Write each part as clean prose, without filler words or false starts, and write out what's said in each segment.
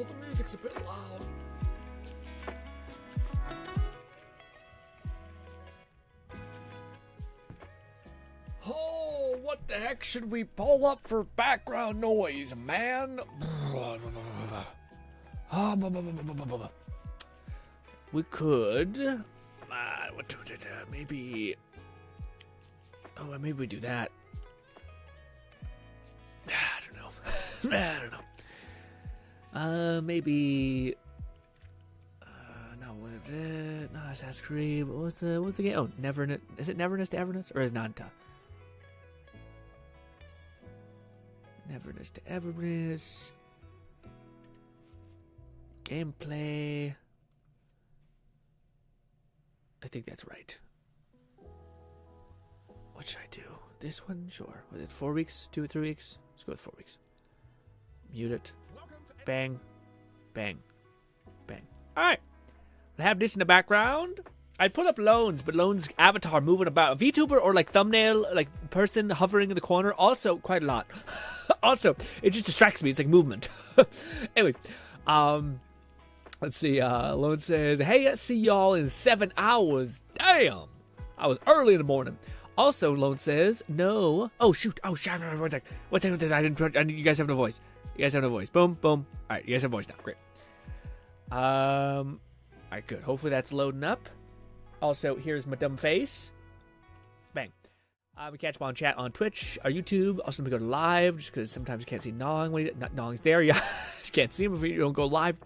the music's a bit loud. Oh, what the heck should we pull up for background noise, man? We could... maybe... Oh, maybe we do that. I don't know. I don't know. Maybe... no, Assassin's Creed. What's the game? Oh, Neverness. Is it Neverness to Everness? Or is it Nanta? Neverness to Everness. Gameplay. I think that's right. What should I do? This one? Sure. Was it 4 weeks? 2 or 3 weeks? Let's go with 4 weeks. Mute it. Bang. Bang. Bang. Alright. I have this in the background. I put up Loans, but Loans' avatar moving about. A VTuber or like thumbnail, like person hovering in the corner. Also, quite a lot. Also, it just distracts me. It's like movement. Anyway. Let's see. Lone says, hey, I see y'all in 7 hours. Damn. I was early in the morning. Also, Lone says, no. Oh, shoot. Oh, shit. One sec. You guys have no voice. You guys have no voice. Boom, boom. All right. You guys have voice now. Great. All right, good. Hopefully that's loading up. Also, here's my dumb face. Bang. We catch up on chat on Twitch, our YouTube. Also, we go to live just because sometimes you can't see Nong. When not Nong's there. You can't see him if you don't go live.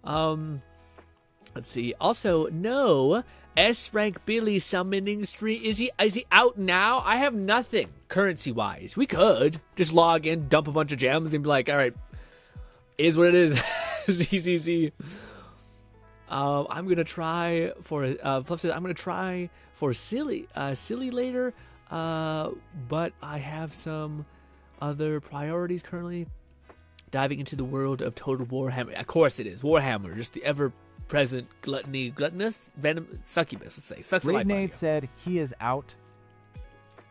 Let's see. Also, no S-rank Billy summoning stream. Is he out now? I have nothing currency-wise. We could just log in, dump a bunch of gems, and be like, all right, is what it is. ZCC. I'm gonna try for Fluff says I'm gonna try for silly later, but I have some other priorities currently. Diving into the world of Total Warhammer. Of course it is Warhammer, just the ever-present gluttonous venom succubus. Let's say sucks the life out of you. Nate said he is out.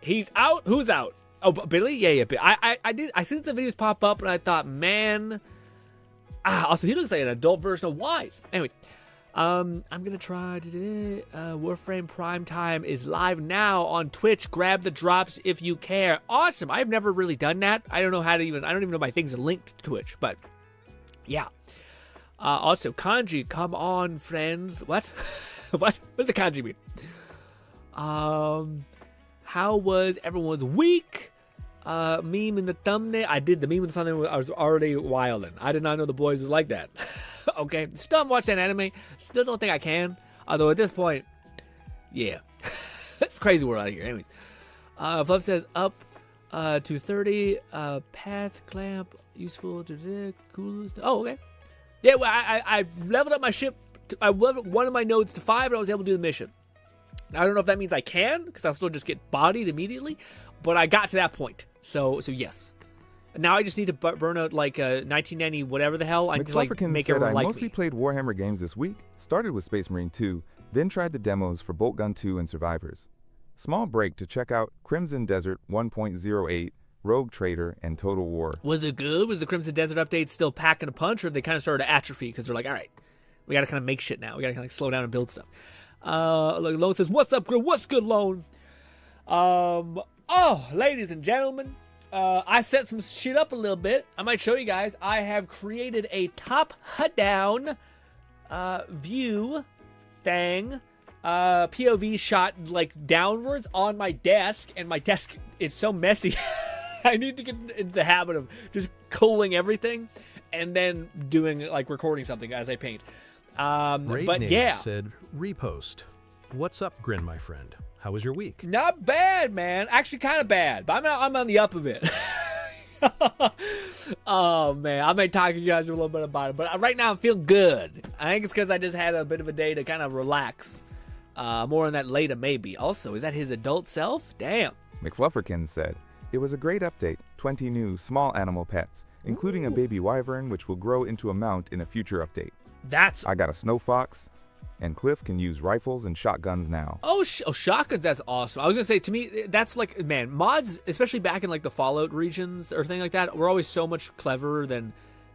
He's out. Who's out? Oh, Billy. Yeah. I seen the videos pop up, and I thought, man. Also, he looks like an adult version of Wise. Anyway. I'm gonna try today. Warframe Prime Time is live now on Twitch. Grab the drops if you care. Awesome. I've never really done that. I don't know how to even. I don't even know my things are linked to Twitch. But yeah. Also, kanji, come on, friends. What? What? What's the kanji mean? How was everyone's week? Meme in the thumbnail. I did the meme in the thumbnail. I was already wilding. I did not know the boys was like that. Okay, still haven't watched that anime. Still don't think I can. Although at this point, yeah, it's crazy world out here. Anyways, Fluff says up to 30. Path clamp useful to the coolest. Oh, okay. Yeah, well, I leveled up my ship. I leveled one of my nodes to 5, and I was able to do the mission. Now, I don't know if that means I can, because I'll still just get bodied immediately. But I got to that point, so yes. Now I just need to burn out like 1990 whatever the hell. I need to like make everyone like me. I mostly played Warhammer games this week. Started with Space Marine 2, then tried the demos for Bolt Gun 2 and Survivors. Small break to check out Crimson Desert 1.08, Rogue Trader, and Total War. Was it good? Was the Crimson Desert update still packing a punch, or they kind of started to atrophy because they're like, all right, we got to kind of make shit now. We got to kind of slow down and build stuff. Lone says, "What's up, Grim? What's good, Lone?" Oh, ladies and gentlemen, I set some shit up a little bit. I might show you guys. I have created a top-down view thing, POV shot like downwards on my desk, and my desk is so messy. I need to get into the habit of just culling everything and then doing like recording something as I paint. But yeah, said repost. What's up, Grin, my friend? How was your week? Not bad, man. Actually, kind of bad, but I'm on the up of it. Oh man, I may talk to you guys a little bit about it, but right now I'm feeling good. I think it's because I just had a bit of a day to kind of relax. More on that later, maybe. Also, is that his adult self? Damn. McFlufferkin said, it was a great update. 20 new small animal pets, including a baby wyvern, which will grow into a mount in a future update. I got a snow fox, and Cliff can use rifles and shotguns now. Oh, shotguns, that's awesome. I was going to say, to me, that's like, man, mods, especially back in like the Fallout regions or thing like that, were always so much cleverer than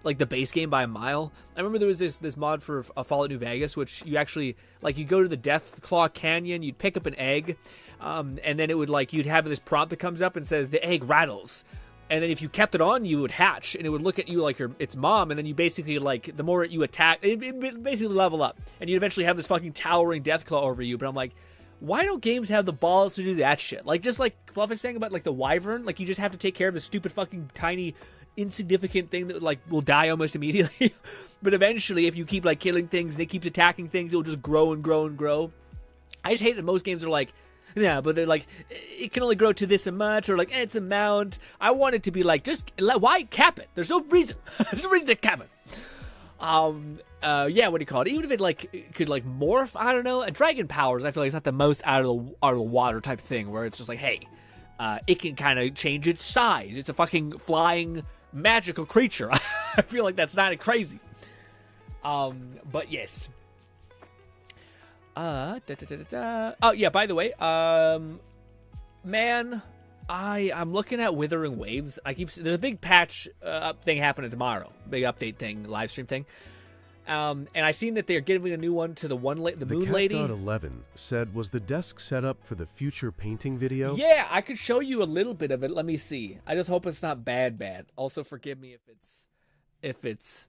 like the base game by a mile. I remember there was this mod for Fallout New Vegas, which you actually, like, you go to the Deathclaw Canyon, you'd pick up an egg, and then it would, like, you'd have this prompt that comes up and says, the egg rattles. And then if you kept it on, you would hatch, and it would look at you like its mom, and then you basically, like, the more you attack, it basically level up. And you eventually have this fucking towering Deathclaw over you, but I'm like, why don't games have the balls to do that shit? Like, just like Fluff is saying about, like, the Wyvern, like, you just have to take care of the stupid fucking tiny insignificant thing that, like, will die almost immediately. But eventually, if you keep, like, killing things and it keeps attacking things, it'll just grow and grow and grow. I just hate that most games are like, yeah, but they're like, it can only grow to this much, or like, it's a mount. I want it to be like, just, why cap it? There's no reason. There's no reason to cap it. Yeah, what do you call it? Even if it, like, could, like, morph, I don't know. Dragon powers, I feel like it's not the most out of the water type thing, where it's just like, hey, it can kind of change its size. It's a fucking flying magical creature. I feel like that's not crazy. But yes. Oh yeah, by the way, man, I'm looking at Withering Waves. There's a big patch thing happening tomorrow, big update thing, live stream thing. And I seen that they're giving a new one to the Moon Lady. The 11 said, was the desk set up for the future painting video? Yeah, I could show you a little bit of it. Let me see. I just hope it's not bad. Also, forgive me if it's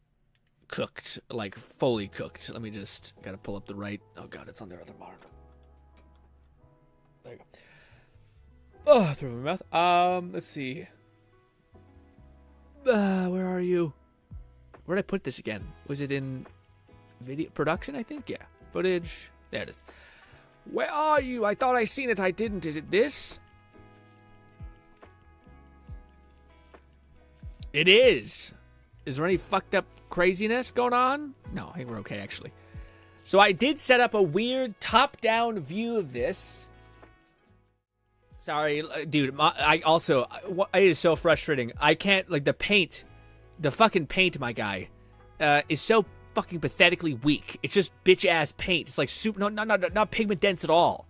cooked, like fully cooked. Let me just gotta pull up the right. Oh god, it's on their other monitor. There you go. Oh, through my mouth. Let's see. Where are you? Where did I put this again? Was it in video production? I think. Yeah, footage. There it is. Where are you? I thought I seen it. I didn't. Is it this? It is. Is there any fucked up craziness going on? No, I think we're okay, actually. So I did set up a weird top-down view of this. Sorry, dude. It is so frustrating. I can't, like, the fucking paint, my guy, is so fucking pathetically weak. It's just bitch-ass paint. It's like super, not pigment dense at all.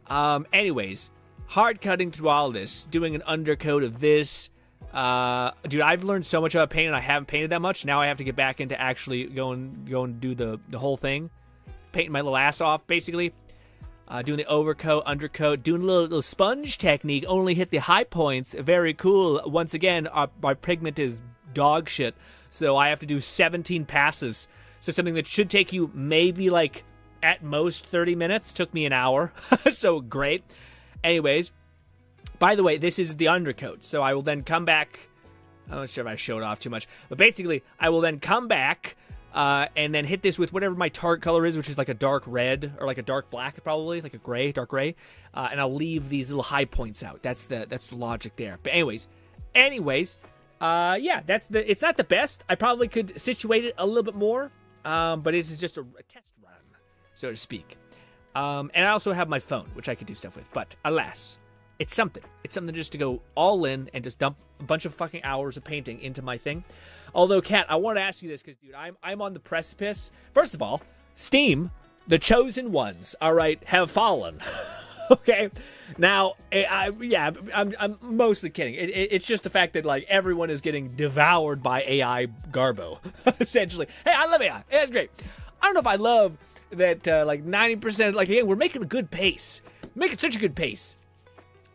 Anyways, hard cutting through all this, doing an undercoat of this. Dude, I've learned so much about paint, and I haven't painted that much. Now I have to get back into actually go and do the whole thing, painting my little ass off, basically. Doing the overcoat, undercoat, doing a little sponge technique. Only hit the high points. Very cool. Once again, my pigment is dog shit, so I have to do 17 passes. So something that should take you maybe like at most 30 minutes took me an hour. So great. Anyways. By the way, this is the undercoat, so I will then come back. I'm not sure if I showed off too much, but basically, I will then come back and then hit this with whatever my target color is, which is like a dark red or like a dark black, probably like a gray, dark gray, and I'll leave these little high points out. That's the logic there. But anyways, yeah, it's not the best. I probably could situate it a little bit more, but this is just a test run, so to speak. And I also have my phone, which I could do stuff with, but alas. It's something. It's something just to go all in and just dump a bunch of fucking hours of painting into my thing. Although, Kat, I want to ask you this because, dude, I'm on the precipice. First of all, Steam, the chosen ones, all right, have fallen. Okay? Now, I'm mostly kidding. It's just the fact that, like, everyone is getting devoured by AI garbo, essentially. Hey, I love AI. It's great. I don't know if I love that, like, 90%, like, again, we're making a good pace. Making such a good pace.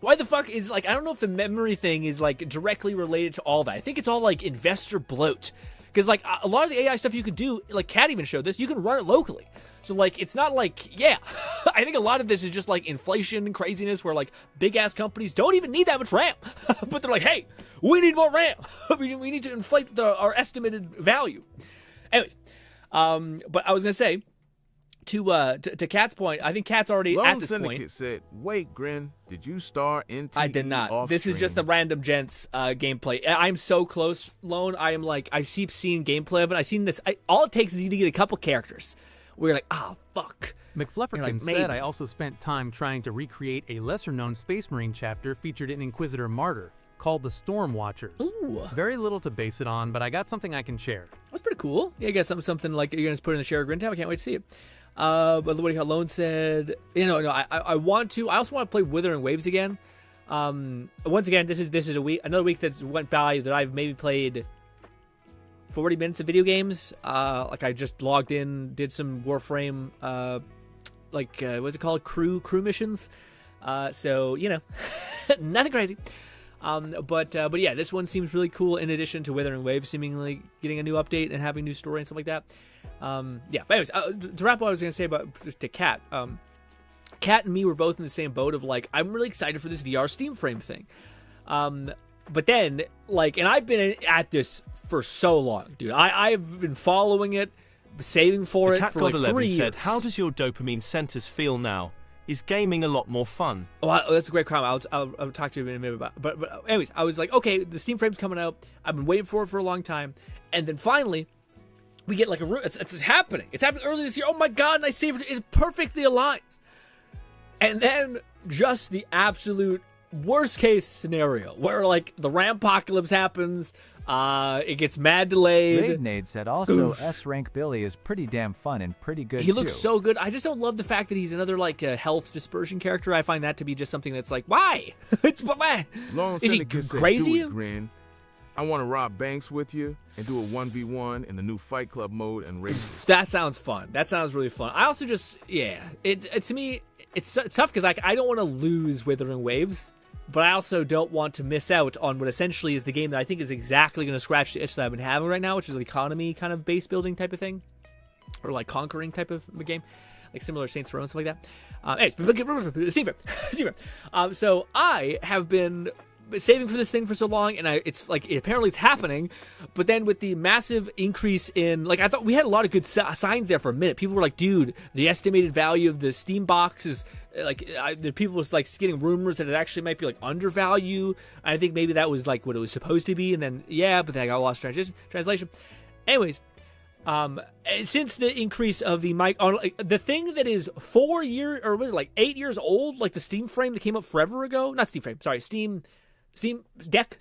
Why the fuck is, like, I don't know if the memory thing is, like, directly related to all that. I think it's all, like, investor bloat. Because, like, a lot of the AI stuff you can do, like, Kat even showed this, you can run it locally. So, like, it's not like, yeah. I think a lot of this is just, like, inflation and craziness where, like, big-ass companies don't even need that much RAM. But they're like, hey, we need more RAM. we need to inflate our estimated value. Anyways, but I was going to say, to Kat's point, I think Kat's already at this Syndicate point. Said, "Wait, Grin, did you star NTE I did not. This is just the random gents gameplay. I'm so close, Lone. I am like, I keep seeing gameplay of it. I've seen this. All it takes is you to get a couple characters. We're like, oh fuck. McFlufferkin like, said, I also spent time trying to recreate a lesser-known Space Marine chapter featured in Inquisitor Martyr called the Storm Watchers. Ooh. Very little to base it on, but I got something I can share. That's pretty cool. Yeah, you got something like you're gonna put in the share Grin tab. I can't wait to see it. But what do you call Lone said, I want to. I also want to play Withering Waves again. Once again, this is another week that's went by that I've maybe played 40 minutes of video games. Like I just logged in, did some Warframe, what's it called? Crew missions. So, you know, nothing crazy. But yeah, this one seems really cool in addition to Withering Waves seemingly getting a new update and having new story and stuff like that. Yeah, but anyways, to wrap up what I was going to say about to Kat, Kat and me were both in the same boat of like, I'm really excited for this VR Steam Frame thing. But then, like, and I've been at this for so long, dude. I've been following it, saving for it for like 3 years. Said, how does your dopamine centers feel now? Is gaming a lot more fun? Oh, that's a great comment. I'll talk to you in a minute about it. But anyways, I was like, okay, the Steam Frame's coming out. I've been waiting for it for a long time. And then finally, we get like it's happening. It's happening early this year. Oh my God, and I saved it. It perfectly aligns. And then just the absolute worst case scenario where like the Rampocalypse happens, it gets mad delayed. Raidnade said also S-Rank Billy is pretty damn fun and pretty good He looks so good. I just don't love the fact that he's another like health dispersion character. I find that to be just something that's like, why? Why? Is he crazy? Grin. I want to rob banks with you and do a 1v1 in the new Fight Club mode and races. That sounds fun. That sounds really fun. I also just, yeah, it to me, it's tough because I don't want to lose Withering Waves. But I also don't want to miss out on what essentially is the game that I think is exactly going to scratch the itch that I've been having right now, which is an economy kind of base building type of thing. Or like conquering type of a game. Like similar to Saints Row and stuff like that. Anyways, Steam Frame. So I have been saving for this thing for so long, and it's like apparently it's happening, but then with the massive increase in, like, I thought we had a lot of good signs there for a minute. People were like, dude, the estimated value of the Steam box is like, the people was like getting rumors that it actually might be like undervalue. I think maybe that was like what it was supposed to be, and then but then I got lost translation. Anyways, since the increase of the mic on the thing that is 4 years, or was it like 8 years old, like the Steam Frame that came up forever ago, not Steam Frame, sorry, Steam Deck,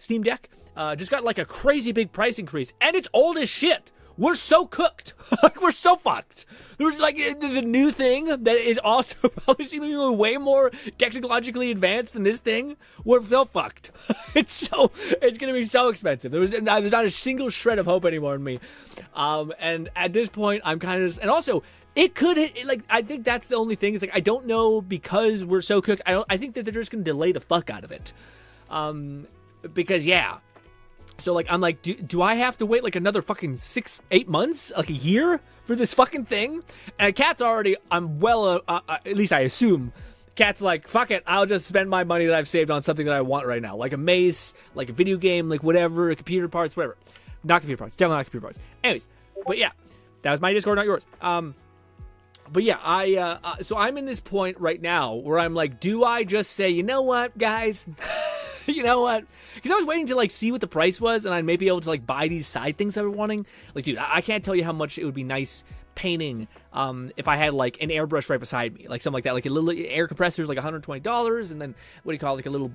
just got like a crazy big price increase, and it's old as shit. We're so cooked. Like, we're so fucked. There's like the new thing that is also probably seemingly way more technologically advanced than this thing. We're so fucked. It's gonna be so expensive. There's not a single shred of hope anymore in me. And at this point, I'm kind of, and also it could like, I think that's the only thing. Is like, I don't know, because we're so cooked. I think that they're just gonna delay the fuck out of it. Because yeah. So, like, I'm like, do I have to wait, like, another fucking 6-8 months? Like, a year for this fucking thing? And Kat's already, at least I assume, Kat's like, fuck it, I'll just spend my money that I've saved on something that I want right now. Like a mace, like a video game, like whatever, computer parts, whatever. Not computer parts, definitely not computer parts. Anyways, but yeah, that was my Discord, not yours. But yeah, so I'm in this point right now where I'm like, do I just say, you know what, guys? You know what? Because I was waiting to like see what the price was, and I'd maybe be able to like buy these side things I was wanting. Like, dude, I can't tell you how much it would be nice painting if I had like an airbrush right beside me, like something like that, like a little air compressor is like $120, and then what do you call it, like a little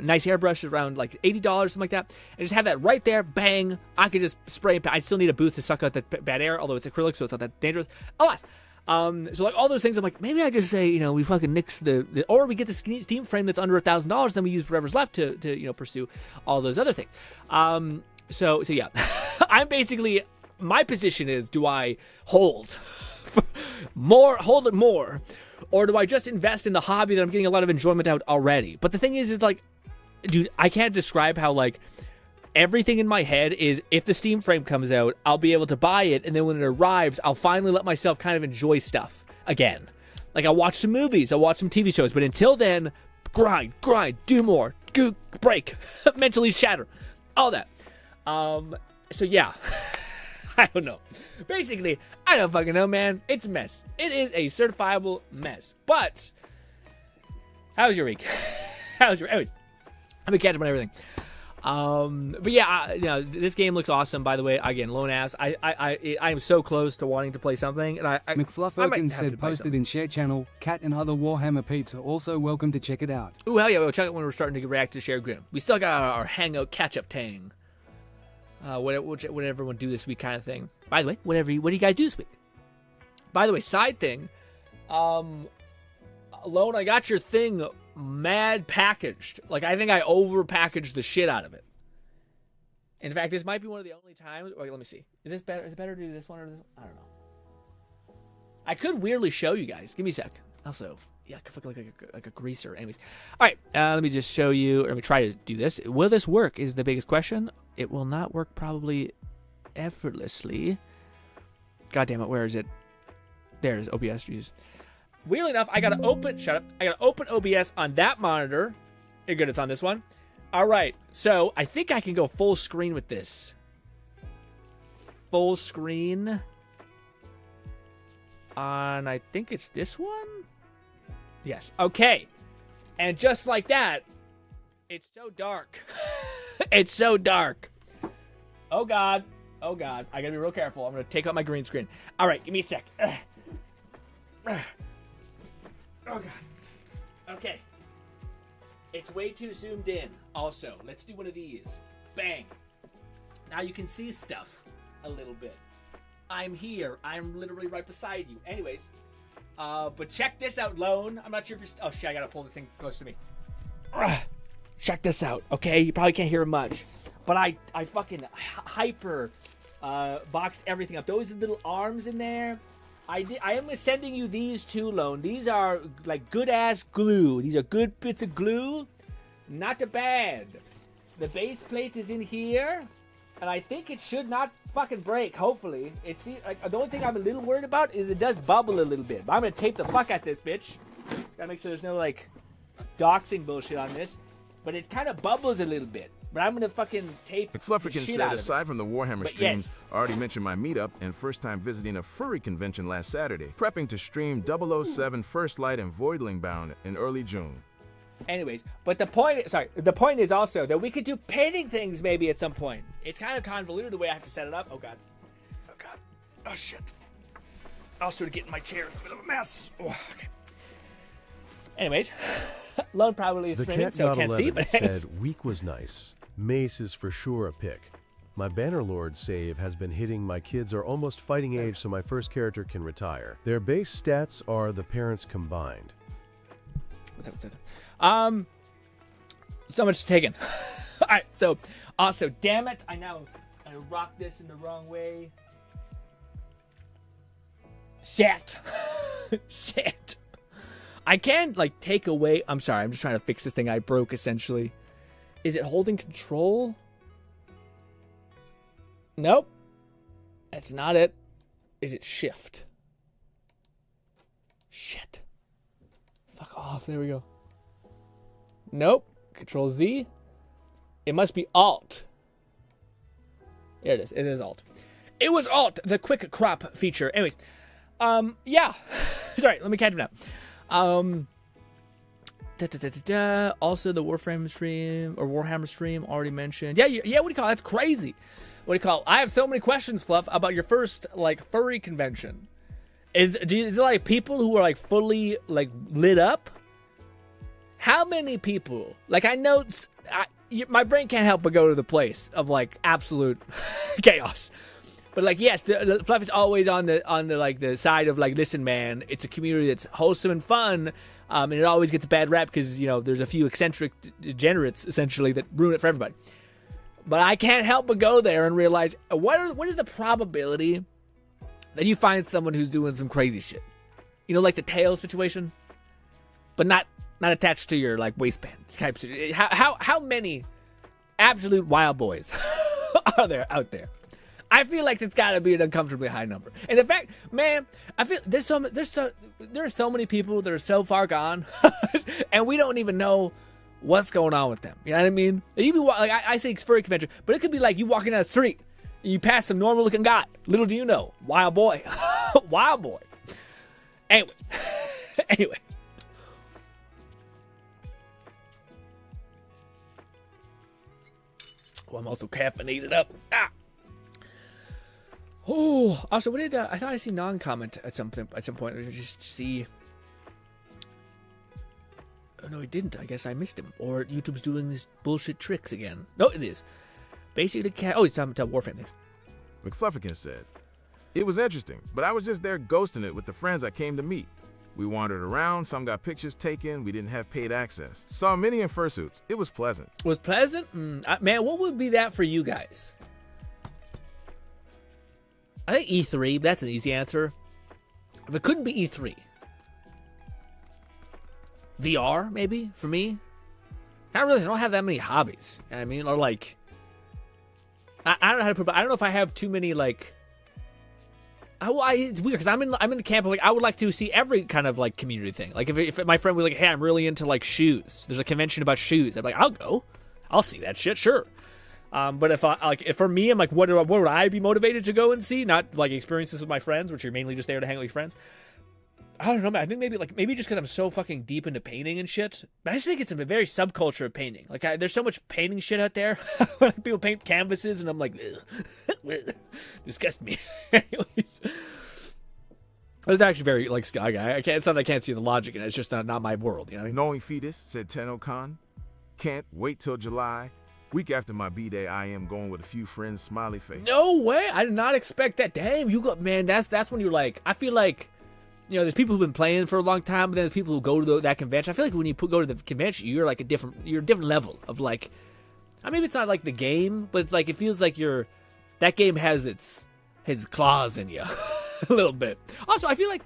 nice airbrush is around like $80, something like that, and just have that right there. Bang! I could just spray and I still need a booth to suck out that bad air, although it's acrylic, so it's not that dangerous. Alas. So like all those things, I'm like, maybe I just say, you know, we fucking nix or we get the Steam Frame that's under $1,000, then we use whatever's left to you know, pursue all those other things. So yeah, I'm basically, my position is, do I hold it more, or do I just invest in the hobby that I'm getting a lot of enjoyment out already? But the thing is like, dude, I can't describe how like, everything in my head is, if the Steam Frame comes out, I'll be able to buy it, and then when it arrives, I'll finally let myself kind of enjoy stuff again. Like, I'll watch some movies, I'll watch some TV shows, but until then, grind, do more, break, mentally shatter, all that. So yeah, I don't know. Basically, I don't fucking know, man. It's a mess. It is a certifiable mess. But, how was your week? Anyways, I've been catching up on everything. But yeah, you know, this game looks awesome, by the way. Again, lone ass. I am so close to wanting to play something, and McFluff said posted in share channel, Cat and other Warhammer peeps are also welcome to check it out. Ooh, hell yeah, we'll check it when we're starting to react to Share Grim. We still got our hangout catch-up tang. What everyone do this week kind of thing. By the way, what do you guys do this week? By the way, side thing, Lone, I got your thing mad packaged. Like, I think I over packaged the shit out of it. In fact, this might be one of the only times. Wait, let me see. Is this better? Is it better to do this one or this one? I don't know. I could weirdly show you guys. Give me a sec. Also, yeah, I could look like a greaser. Anyways, all right. Let me just show you. Or let me try to do this. Will this work? Is the biggest question. It will not work probably effortlessly. God damn it! Where is it? There it is. OBS. Jesus. Weirdly enough, I gotta open. Shut up. I gotta open OBS on that monitor. You're good. It's on this one. All right. So I think I can go full screen with this. Full screen. On, I think it's this one. Yes. Okay. And just like that, it's so dark. It's so dark. Oh God. Oh God. I gotta be real careful. I'm gonna take out my green screen. All right. Give me a sec. Oh God. Okay. It's way too zoomed in. Also, let's do one of these. Bang. Now you can see stuff a little bit. I'm here. I'm literally right beside you. Anyways, but check this out, Lone. I'm not sure if you're... Oh, shit, I gotta pull the thing close to me. Check this out, okay? You probably can't hear it much. But I fucking hyper boxed everything up. Those little arms in there... I am sending you these two, Lone. These are like good-ass glue. These are good bits of glue. Not too bad. The base plate is in here. And I think it should not fucking break, hopefully. Like, the only thing I'm a little worried about is it does bubble a little bit. But I'm going to tape the fuck out this bitch. Gotta make sure there's no, like, doxing bullshit on this. But it kind of bubbles a little bit. But I'm going to fucking tape the McFlufferkin shit said, out of aside it. from the Warhammer But streams, yes. I already mentioned my meetup and first time visiting a furry convention last Saturday. Prepping to stream 007 First Light and Voidling Bound in early June. Anyways, but the point is also that we could do painting things maybe at some point. It's kind of convoluted the way I have to set it up. Oh God. Oh God. Oh shit. I'll sort of get in my chair. It's a bit of a mess. Oh, okay. Anyways, Lone probably is streaming, so can't see, but said week was nice. Mace is for sure a pick. My Bannerlord save has been hitting. My kids are almost fighting age, so my first character can retire. Their base stats are the parents combined. What's up? So much taken. All right, so also, damn it, I rocked this in the wrong way. Shit. Shit. I can like take away. I'm sorry. I'm just trying to fix this thing I broke essentially. Is it holding control? Nope. That's not it. Is it shift? Shit. Fuck off. There we go. Nope. Control Z. It must be Alt. There it is. It is Alt. It was Alt, the quick crop feature. Anyways. Yeah. Sorry, let me catch it up. Also the Warframe stream or Warhammer stream already mentioned. Yeah, what do you call it? That's crazy. What do you call it? I have so many questions, Fluff, about your first like furry convention. Is it like people who are like fully like lit up? How many people? Like I know my brain can't help but go to the place of like absolute chaos. But like yes, the Fluff is always on the like the side of like listen, man, it's a community that's wholesome and fun, and it always gets a bad rap because you know there's a few eccentric degenerates essentially that ruin it for everybody. But I can't help but go there and realize what is the probability that you find someone who's doing some crazy shit, you know, like the tail situation, but not attached to your like waistband type. How many absolute wild boys are there out there? I feel like it's got to be an uncomfortably high number. And in fact, man, I feel there are so many people that are so far gone, and we don't even know what's going on with them. You know what I mean? You be like I say furry convention, but it could be like you walking down the street, and you pass some normal looking guy. Little do you know, wild boy, wild boy. Anyway. Oh, I'm also caffeinated up. Oh, also, what did I thought I see non-comment at some point? Just see. Oh no, he didn't. I guess I missed him, or YouTube's doing these bullshit tricks again. No, it is. Basically, he's talking about Warframe things. McFlufferkin said, it was interesting, but I was just there ghosting it with the friends I came to meet. We wandered around, some got pictures taken, we didn't have paid access. Saw many in fursuits. It was pleasant. Was pleasant? Man, what would be that for you guys? I think E3, that's an easy answer. If it couldn't be E3. VR, maybe, for me? I don't have that many hobbies. You know what I mean? Or like, I don't know how to put it, but I don't know if I have too many, like, it's weird because I'm in the camp of like I would like to see every kind of like community thing. Like if my friend was like, hey, I'm really into like shoes. There's a convention about shoes. I'm like, I'll go. I'll see that shit, sure. But if for me, I'm like, what would I be motivated to go and see? Not like experiences with my friends, which are mainly just there to hang out with your friends. I don't know, man. I think maybe just because I'm so fucking deep into painting and shit. But I just think it's a very subculture of painting. Like there's so much painting shit out there. People paint canvases, and I'm like, disgust me. Anyways, it's actually very like I can't. It's not that I can't see the logic in it. It's just not my world. You know what I mean? Knowing fetus, said Tenno-Khan. Can't wait till July. Week after my B-Day, I am going with a few friends, smiley face. No way. I did not expect that. Damn, you got, man, that's when you're like, I feel like, you know, there's people who've been playing for a long time, but then there's people who go to that convention. I feel like when you go to the convention, you're like a different level of like, I mean, it's not like the game, but it's like, it feels like that game has its claws in you a little bit. Also, I feel like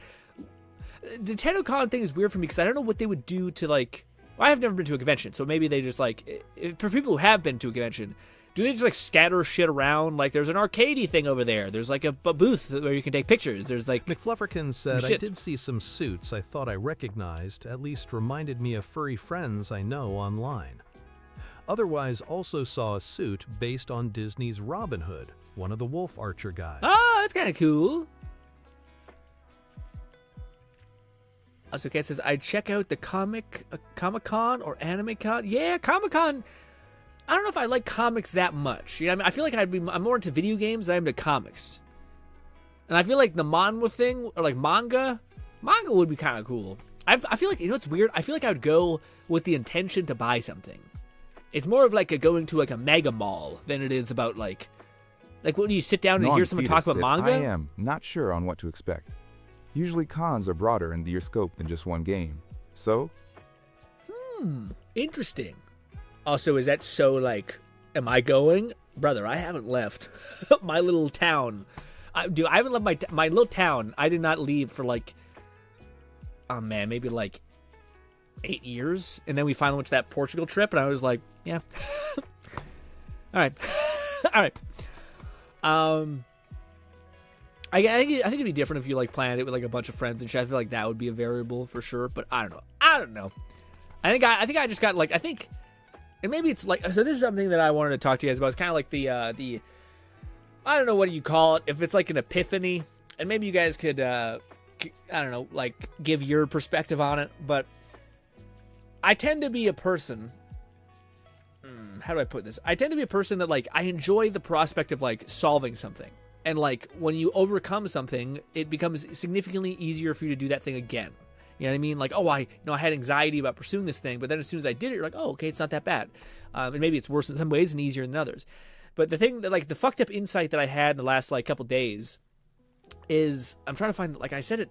the Tenno-Khan thing is weird for me because I don't know what they would do to like, well, I've never been to a convention, so maybe they just like, for people who have been to a convention, do they just like scatter shit around? Like there's an arcadey thing over there. There's like a booth where you can take pictures. There's like McFlufferkin said, I did see some suits I thought I recognized, at least reminded me of furry friends I know online. Otherwise also saw a suit based on Disney's Robin Hood, one of the Wolf Archer guys. Oh, that's kind of cool. Also, Kat says, I'd check out the Comic-Con or Anime-Con. Yeah, Comic-Con. I don't know if I like comics that much. You know, I feel like I'm more into video games than I'm into comics. And I feel like the manhwa thing, or like manga would be kind of cool. I feel like, you know what's weird? I feel like I would go with the intention to buy something. It's more of like going to like a mega mall than it is about like when you sit down and hear someone talk about manga. I am not sure on what to expect. Usually cons are broader in your scope than just one game. So? Interesting. Also, is that so like, am I going? Brother, I haven't left my little town. I haven't left my little town. I did not leave for like, oh man, maybe like 8 years. And then we finally went to that Portugal trip and I was like, yeah. All right. All right. I think it'd be different if you like planned it with like a bunch of friends and shit. I feel like that would be a variable for sure, but I don't know. I think I just got like, and maybe it's like, so this is something that I wanted to talk to you guys about. It's kind of like the I don't know what you call it, if it's like an epiphany, and maybe you guys could I don't know, like give your perspective on it. But I tend to be a person, how do I put this? I tend to be a person that like, I enjoy the prospect of like solving something. And like when you overcome something, it becomes significantly easier for you to do that thing again. You know what I mean? Like, oh, I had anxiety about pursuing this thing, but then as soon as I did it, you're like, oh, okay, it's not that bad. And maybe it's worse in some ways and easier in others. But the thing that like the fucked up insight that I had in the last like couple days is I'm trying to find, like I said it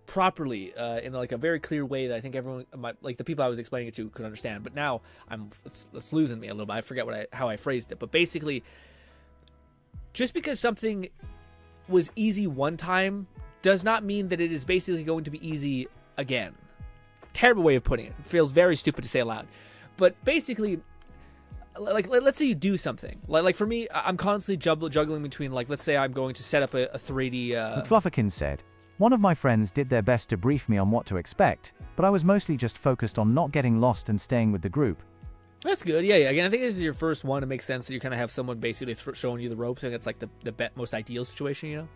properly in like a very clear way that I think everyone, like the people I was explaining it to could understand. But now it's losing me a little bit. I forget how I phrased it. But basically, just because something was easy one time does not mean that it is basically going to be easy again. Terrible way of putting it. It feels very stupid to say aloud. But basically, like let's say you do something. Like for me, I'm constantly juggling between, like, let's say I'm going to set up a 3D... McFlufferkin said, one of my friends did their best to brief me on what to expect, but I was mostly just focused on not getting lost and staying with the group. That's good. Yeah. Again, I think this is your first one. It makes sense that you kind of have someone basically showing you the ropes. I think that's like the most ideal situation, you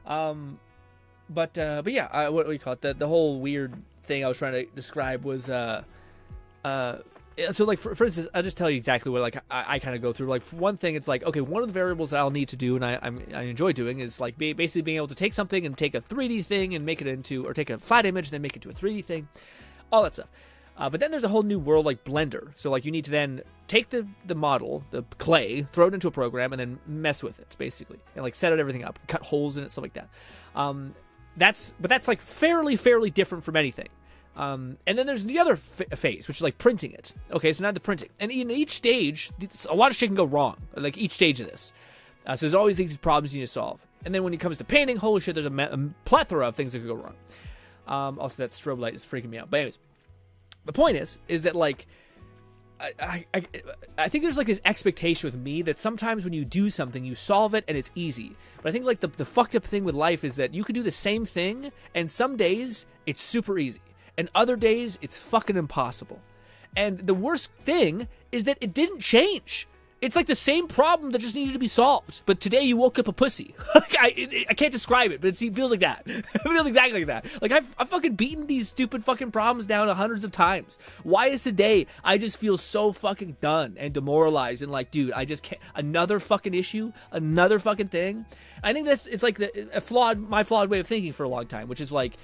know? But yeah, what do you call it? The whole weird thing I was trying to describe was, so like for instance, I'll just tell you exactly what like I kind of go through. Like for one thing, it's like, okay, one of the variables that I'll need to do, and I enjoy doing, is like basically being able to take something and take a 3D thing and make it into, or take a flat image and then make it to a 3D thing, all that stuff. But then there's a whole new world like Blender. So like you need to then take the model, the clay, throw it into a program, and then mess with it basically, and like set everything up, cut holes in it, stuff like that. that's like fairly different from anything. And then there's the other phase, which is like printing it. Okay, so now the printing. And in each stage, a lot of shit can go wrong, like each stage of this. So there's always these problems you need to solve. And then when it comes to painting, holy shit, there's a plethora of things that could go wrong. Also, that strobe light is freaking me out. But anyways, the point is that like, I think there's like this expectation with me that sometimes when you do something, you solve it and it's easy. But I think like the fucked up thing with life is that you could do the same thing and some days it's super easy. And other days, it's fucking impossible. And the worst thing is that it didn't change. It's like the same problem that just needed to be solved. But today you woke up a pussy. I can't describe it, but it feels like that. It feels exactly like that. Like I've fucking beaten these stupid fucking problems down hundreds of times. Why is today I just feel so fucking done and demoralized and like, dude, I just can't. Another fucking issue, another fucking thing. I think it's like my flawed way of thinking for a long time, which is like,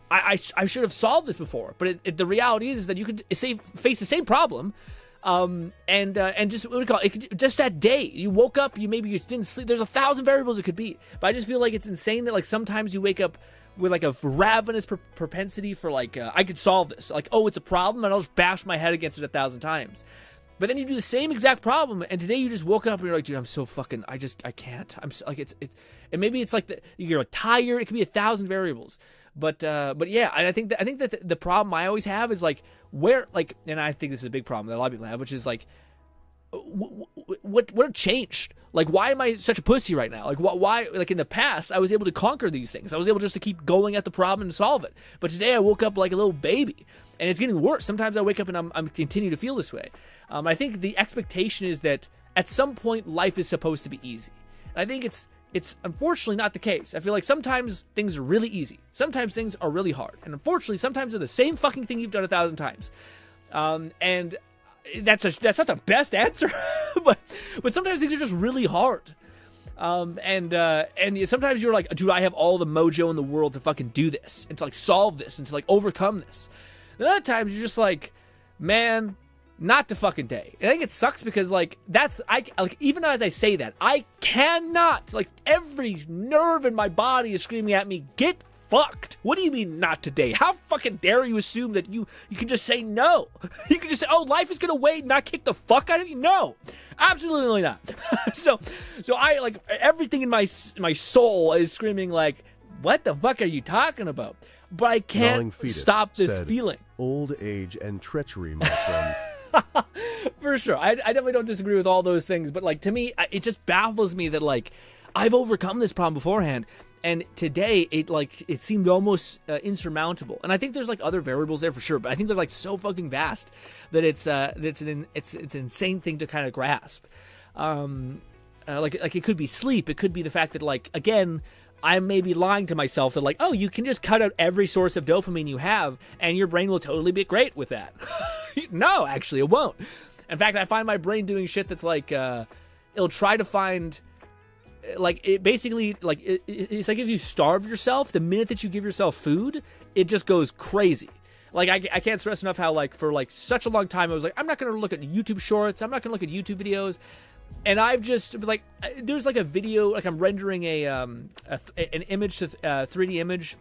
I should have solved this before, but the reality is that you could face the same problem, and just what do you call it? Just that day you woke up, you didn't sleep. There's 1,000 variables it could be, but I just feel like it's insane that like sometimes you wake up with like a ravenous propensity for like I could solve this. Like, oh, it's a problem, and I'll just bash my head against it 1,000 times. But then you do the same exact problem, and today you just woke up and you're like, dude, I'm so fucking, I can't. I'm so, like, it's, and maybe it's like you're tired. It could be 1,000 variables. But yeah, and I think that the problem I always have is like where, like, and I think this is a big problem that a lot of people have, which is like, what changed? Like, why am I such a pussy right now? Like, why? Like in the past, I was able to conquer these things. I was able just to keep going at the problem and solve it. But today, I woke up like a little baby, and it's getting worse. Sometimes I wake up and I'm continue to feel this way. I think the expectation is that at some point, life is supposed to be easy. And I think it's unfortunately not the case. I feel like sometimes things are really easy. Sometimes things are really hard. And unfortunately, sometimes they're the same fucking thing you've done 1,000 times. And that's not the best answer, but sometimes things are just really hard. And sometimes you're like, dude, I have all the mojo in the world to fucking do this and to like solve this and to like overcome this. And other times you're just like, man, not the fucking day. I think it sucks because like even as I say that, I cannot, like every nerve in my body is screaming at me, get fucked. What do you mean not today? How fucking dare you assume that you can just say no? You can just say, oh, life is gonna wait and not kick the fuck out of you? No, absolutely not. so I like everything in my soul is screaming like, what the fuck are you talking about? But I can't stop this feeling. Old age and treachery, my friend. For sure. I definitely don't disagree with all those things, but like to me, it just baffles me that like I've overcome this problem beforehand, and today it seemed almost insurmountable. And I think there's like other variables there for sure, but I think they're like so fucking vast that it's an insane thing to kind of grasp. Like it could be sleep, it could be the fact that like again, I may be lying to myself that like, oh, you can just cut out every source of dopamine you have and your brain will totally be great with that. No, actually it won't. In fact, I find my brain doing shit that's like, it'll try to find, like, it basically, like, it's like if you starve yourself, the minute that you give yourself food, it just goes crazy. Like, I can't stress enough how, like, for, like, such a long time, I was like, I'm not going to look at YouTube shorts, I'm not going to look at YouTube videos, and I've just, like, there's, like, a video, like, I'm rendering an image to 3D image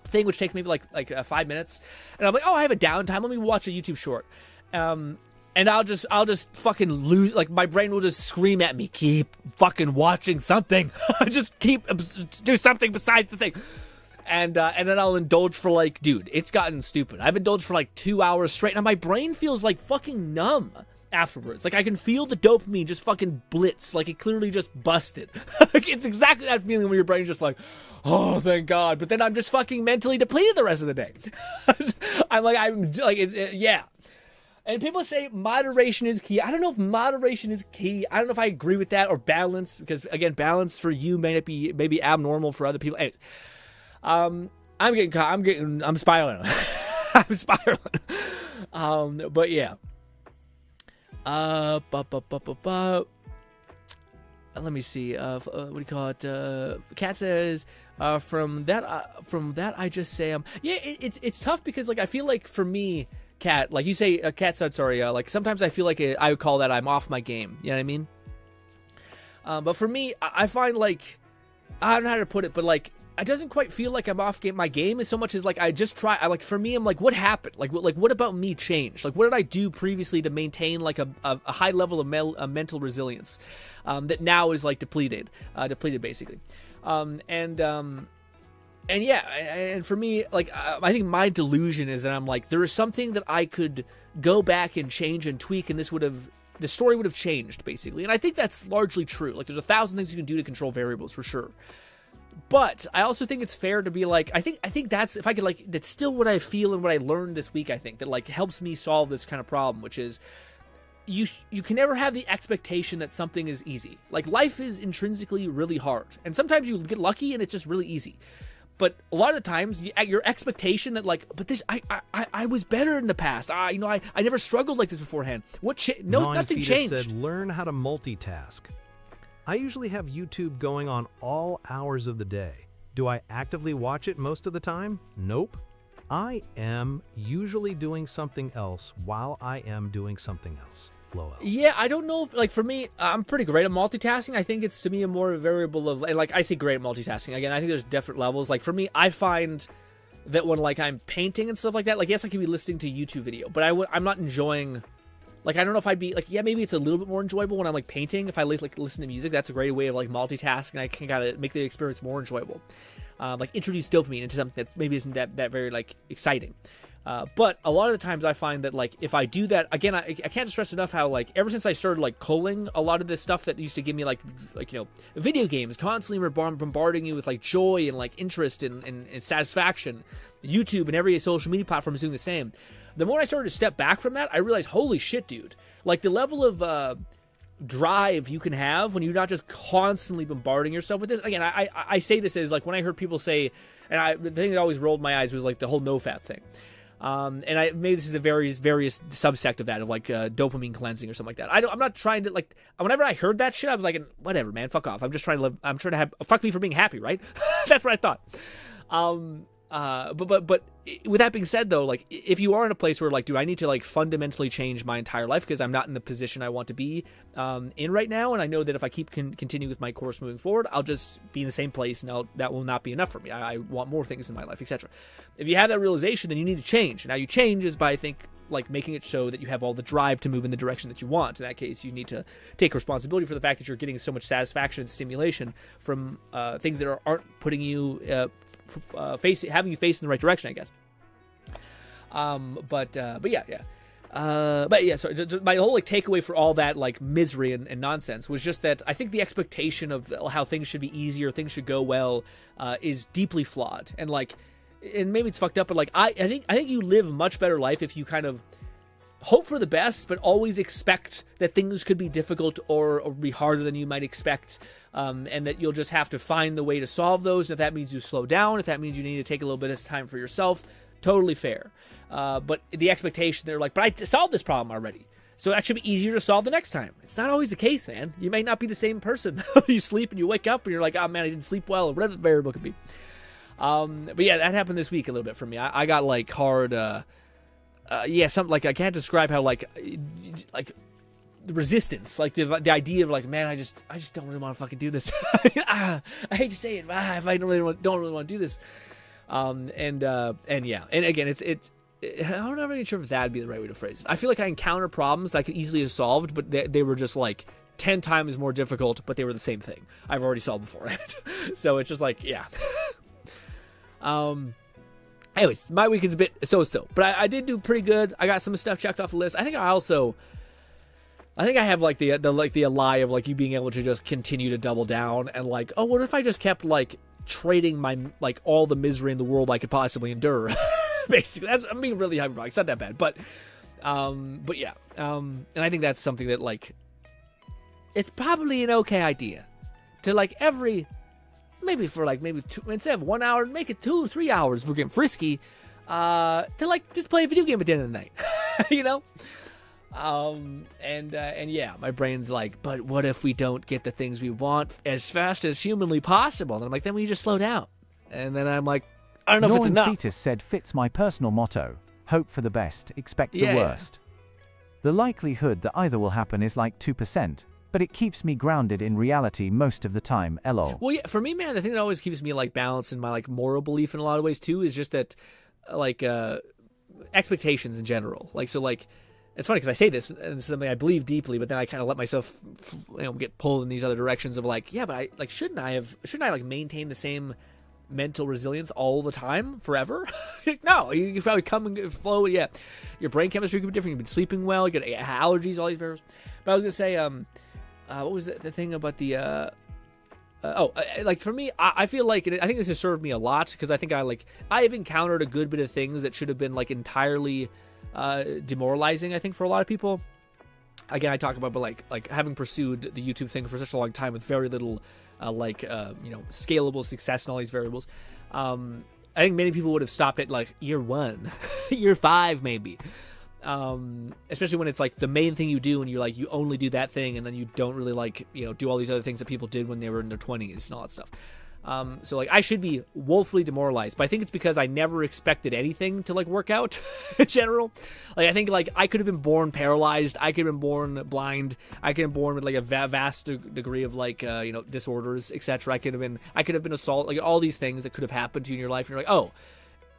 thing, which takes maybe, like 5 minutes, and I'm like, oh, I have a downtime, let me watch a YouTube short, and I'll just fucking lose, like, my brain will just scream at me, keep fucking watching something, just do something besides the thing. And then I'll indulge for like, dude, it's gotten stupid. I've indulged for like 2 hours straight. Now my brain feels like fucking numb afterwards. Like I can feel the dopamine just fucking blitz. Like it clearly just busted. Like it's exactly that feeling where your brain's just like, oh, thank God. But then I'm just fucking mentally depleted the rest of the day. Yeah. And people say moderation is key. I don't know if moderation is key. I don't know if I agree with that or balance. Because again, balance for you may not be maybe abnormal for other people. Anyways. I'm spiraling. I'm spiraling. But yeah. Let me see. What do you call it? Kat says, from that I just say, yeah, it's tough because like I feel like for me, Kat, like you say, Kat said, sorry, like sometimes I feel like I would call that I'm off my game. You know what I mean? But for me, I find like, I don't know how to put it, but like, it doesn't quite feel like I'm off my game as so much as like I just try. For me, I'm like, what happened? Like what about me changed? Like what did I do previously to maintain like a high level of mental resilience that now is like depleted basically. And for me, like I think my delusion is that I'm like, there is something that I could go back and change and tweak, and the story would have changed basically. And I think that's largely true. Like there's 1,000 things you can do to control variables for sure. But I also think it's fair to be like, I think that's, if I could like, that's still what I feel and what I learned this week, I think, that like helps me solve this kind of problem, which is you can never have the expectation that something is easy. Like life is intrinsically really hard. And sometimes you get lucky and it's just really easy. But a lot of the times, your expectation that like, but this, I was better in the past. I never struggled like this beforehand. Nothing changed. Said, learn how to multitask. I usually have YouTube going on all hours of the day. Do I actively watch it most of the time? Nope. I am usually doing something else while I am doing something else. LOL. Yeah, I don't know if, like, for me, I'm pretty great at multitasking. I think it's, to me, a more variable of, like, I say great at multitasking. Again, I think there's different levels. Like, for me, I find that when, like, I'm painting and stuff like that, like, yes, I can be listening to a YouTube video, but I'm not enjoying... Like, I don't know if I'd be, like, yeah, maybe it's a little bit more enjoyable when I'm, like, painting. If I, like, listen to music, that's a great way of, like, multitasking. I can kind of make the experience more enjoyable. Like, introduce dopamine into something that maybe isn't that very, like, exciting. But a lot of the times I find that, like, if I do that, again, I can't stress enough how, like, ever since I started, like, culling a lot of this stuff that used to give me, like you know, video games constantly bombarding you with, like, joy and, like, interest and satisfaction. YouTube and every social media platform is doing the same. The more I started to step back from that, I realized, holy shit, dude. Like, the level of drive you can have when you're not just constantly bombarding yourself with this. Again, I say this as, like, when I heard people say, and the thing that always rolled my eyes was, like, the whole no-fap thing. And maybe this is a various subsect of that, of, like, dopamine cleansing or something like that. I'm not trying to, like, whenever I heard that shit, I was like, whatever, man, fuck off. I'm just trying to live, I'm trying to have, fuck me for being happy, right? That's what I thought. But with that being said, though, like, if you are in a place where, like, do I need to, like, fundamentally change my entire life because I'm not in the position I want to be in right now, and I know that if I keep continue with my course moving forward, I'll just be in the same place, and that will not be enough for me. I want more things in my life, etc. If you have that realization, then you need to change. Now, you change is by, I think, like, making it so that you have all the drive to move in the direction that you want. In that case, you need to take responsibility for the fact that you're getting so much satisfaction and stimulation from things that aren't putting you... having you face in the right direction, I guess. But yeah. So my whole, like, takeaway for all that, like, misery and nonsense was just that I think the expectation of how things should be easier, things should go well, is deeply flawed. And, like, and maybe it's fucked up, but, like, I think you live a much better life if you kind of hope for the best, but always expect that things could be difficult or be harder than you might expect, and that you'll just have to find the way to solve those. If that means you slow down, if that means you need to take a little bit of time for yourself, totally fair. But the expectation, they're like, but I solved this problem already, so that should be easier to solve the next time. It's not always the case, man. You may not be the same person. You sleep and you wake up and you're like, oh man, I didn't sleep well, or whatever the variable could be. But yeah, that happened this week a little bit for me. I got, like, hard... something like, I can't describe how, like the resistance, like the idea of, like, man, I just don't really want to fucking do this. I hate to say it, if I don't really want to do this. And yeah, and again, it's I'm not really sure if that'd be the right way to phrase it. I feel like I encounter problems that I could easily have solved, but they were just, like, 10 times more difficult, but they were the same thing I've already solved beforehand. So it's just like, yeah. Anyways, my week is a bit so-so, but I did do pretty good. I got some stuff checked off the list. I think I have, like, the lie of, like, you being able to just continue to double down and, like, oh, what if I just kept, like, trading my, like, all the misery in the world I could possibly endure. Basically, I'm being really hyperbolic. It's not that bad, but yeah. And I think that's something that, like, it's probably an okay idea to, like, maybe instead of 1 hour, make it 2 or 3 hours if we're getting frisky, to, like, just play a video game at the end of the night, you know? And yeah, my brain's like, but what if we don't get the things we want as fast as humanly possible? And I'm like, then we just slow down. And then I'm like, I don't know if it's enough. Fetus said fits my personal motto, hope for the best, expect the worst. The likelihood that either will happen is like 2%, but it keeps me grounded in reality most of the time, lol. Well, yeah, for me, man, the thing that always keeps me like balanced in my like moral belief in a lot of ways too is just that like expectations in general. Like, so like, it's funny because I say this and it's something I believe deeply, but then I kind of let myself, get pulled in these other directions of like, yeah, but I like, shouldn't I like maintain the same mental resilience all the time forever? No, you probably come and flow. Yeah, your brain chemistry could be different. You've been sleeping well, you get allergies, all these variables. But I was gonna say, what was the thing about the like for me, I feel like I think this has served me a lot because I think I have encountered a good bit of things that should have been like entirely demoralizing, I think, for a lot of people. Again, I talk about, but like having pursued the YouTube thing for such a long time with very little scalable success and all these variables. I think many people would have stopped at like year 1, year 5 maybe. Especially when it's like the main thing you do and you only do that thing and then you don't really do all these other things that people did when they were in their 20s and all that stuff. So like I should be woefully demoralized, but I think it's because I never expected anything to like work out in general. Like I think like I could have been born paralyzed, I could have been born blind, I could have been born with like a vast degree of like disorders, etc. I could have been assaulted, like all these things that could have happened to you in your life. And you're like, oh,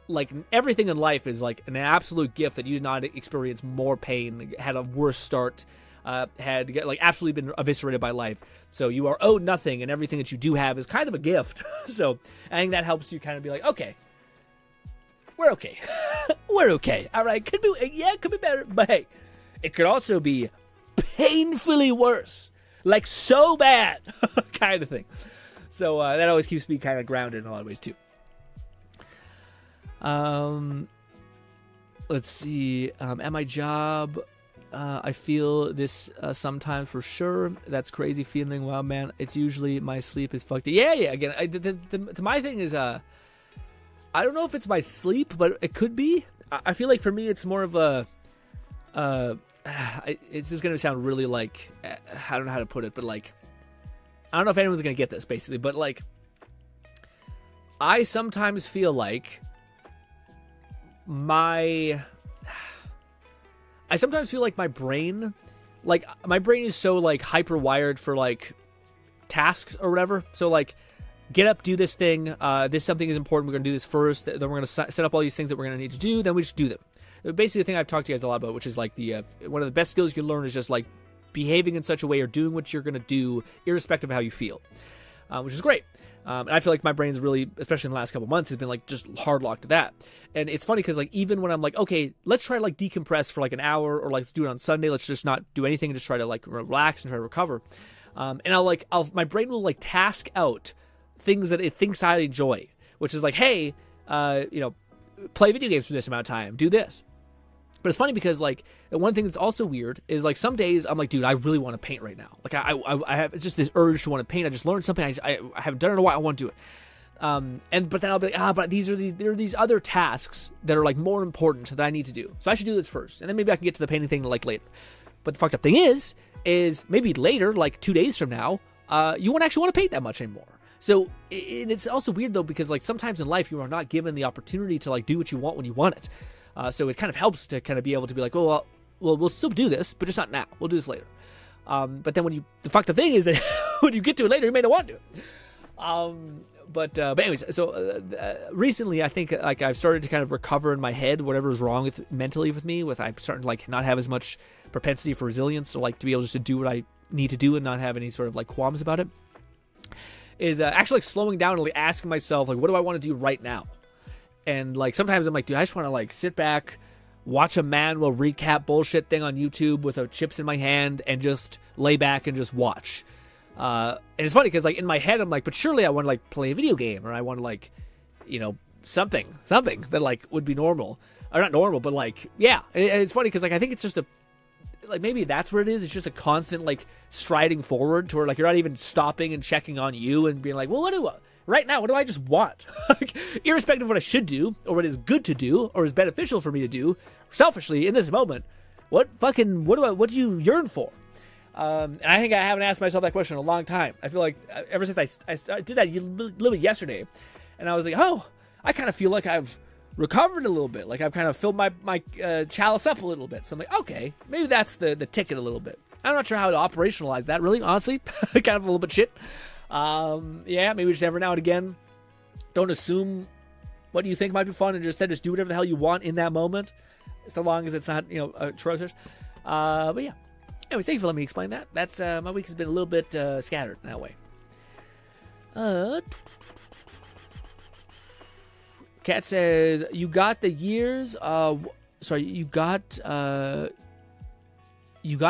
like everything in life is like an absolute gift that you did not experience more pain, had a worse start, had like absolutely been eviscerated by life. So you are owed nothing, and everything that you do have is kind of a gift. So I think that helps you kind of be like, okay, we're okay. We're okay. All right, could be better, but hey, it could also be painfully worse, like so bad, kind of thing. So that always keeps me kind of grounded in a lot of ways too. Let's see. At my job, I feel this sometimes for sure. That's crazy feeling. Wow, man. It's usually my sleep is fucked. Yeah. Again, my thing is, I don't know if it's my sleep, but it could be. I feel like for me, it's more of a. It's just gonna sound really like, I don't know how to put it, but like, I don't know if anyone's gonna get this basically, but like, I sometimes feel like my brain is so like hyper wired for like tasks or whatever. So like, get up, do this thing. This something is important. We're gonna do this first. Then we're gonna set up all these things that we're gonna need to do. Then we just do them. Basically, the thing I've talked to you guys a lot about, which is like the one of the best skills you can learn is just like behaving in such a way or doing what you're gonna do, irrespective of how you feel, which is great. And I feel like my brain's really, especially in the last couple months, has been like just hard locked to that. And it's funny because like even when I'm like, okay, let's try to like decompress for like an hour, or like let's do it on Sunday. Let's just not do anything and just try to like relax and try to recover. And my brain will like task out things that it thinks I enjoy, which is like, hey, play video games for this amount of time, do this. But it's funny because like one thing that's also weird is like some days I'm like, dude, I really want to paint right now. Like I have just this urge to want to paint. I just learned something. I haven't done it in a while. I want to do it. But then I'll be like, but there are these other tasks that are like more important that I need to do. So I should do this first, and then maybe I can get to the painting thing like later. But the fucked up thing is maybe later, like 2 days from now, you won't actually want to paint that much anymore. So and it's also weird though, because like sometimes in life you are not given the opportunity to like do what you want when you want it. So it kind of helps to kind of be able to be like, well, we'll still do this, but just not now. We'll do this later. But then the fucked up thing is that when you get to it later, you may not want to. But anyways, so recently I think like I've started to kind of recover in my head whatever's wrong mentally with me. I'm starting to like not have as much propensity for resilience, or like to be able just to do what I need to do and not have any sort of like qualms about it. Is actually like slowing down and like asking myself like, what do I want to do right now? And like sometimes I'm like, dude, I just want to like sit back, watch a manual recap bullshit thing on YouTube with chips in my hand, and just lay back and just watch. And it's funny because like in my head I'm like, but surely I want to like play a video game, or I want to like, something that like would be normal, or not normal, but like yeah. And it's funny because like I think it's just like maybe that's what it is. It's just a constant like striding forward to where like you're not even stopping and checking on you and being like, well, right now, what do I just want? Like, irrespective of what I should do, or what is good to do, or is beneficial for me to do, selfishly in this moment, what do you yearn for? And I think I haven't asked myself that question in a long time. I feel like ever since I did that a little bit yesterday, and I was like, oh, I kind of feel like I've recovered a little bit. Like I've kind of filled my chalice up a little bit. So I'm like, okay, maybe that's the ticket a little bit. I'm not sure how to operationalize that, really, honestly. Kind of a little bit shit. Yeah, maybe just every now and again, don't assume what you think might be fun and just do whatever the hell you want in that moment, so long as it's not, atrocious. But yeah. Anyways, thank you for letting me explain that. That's my week has been a little bit scattered in that way. Cat says, you got the years, you got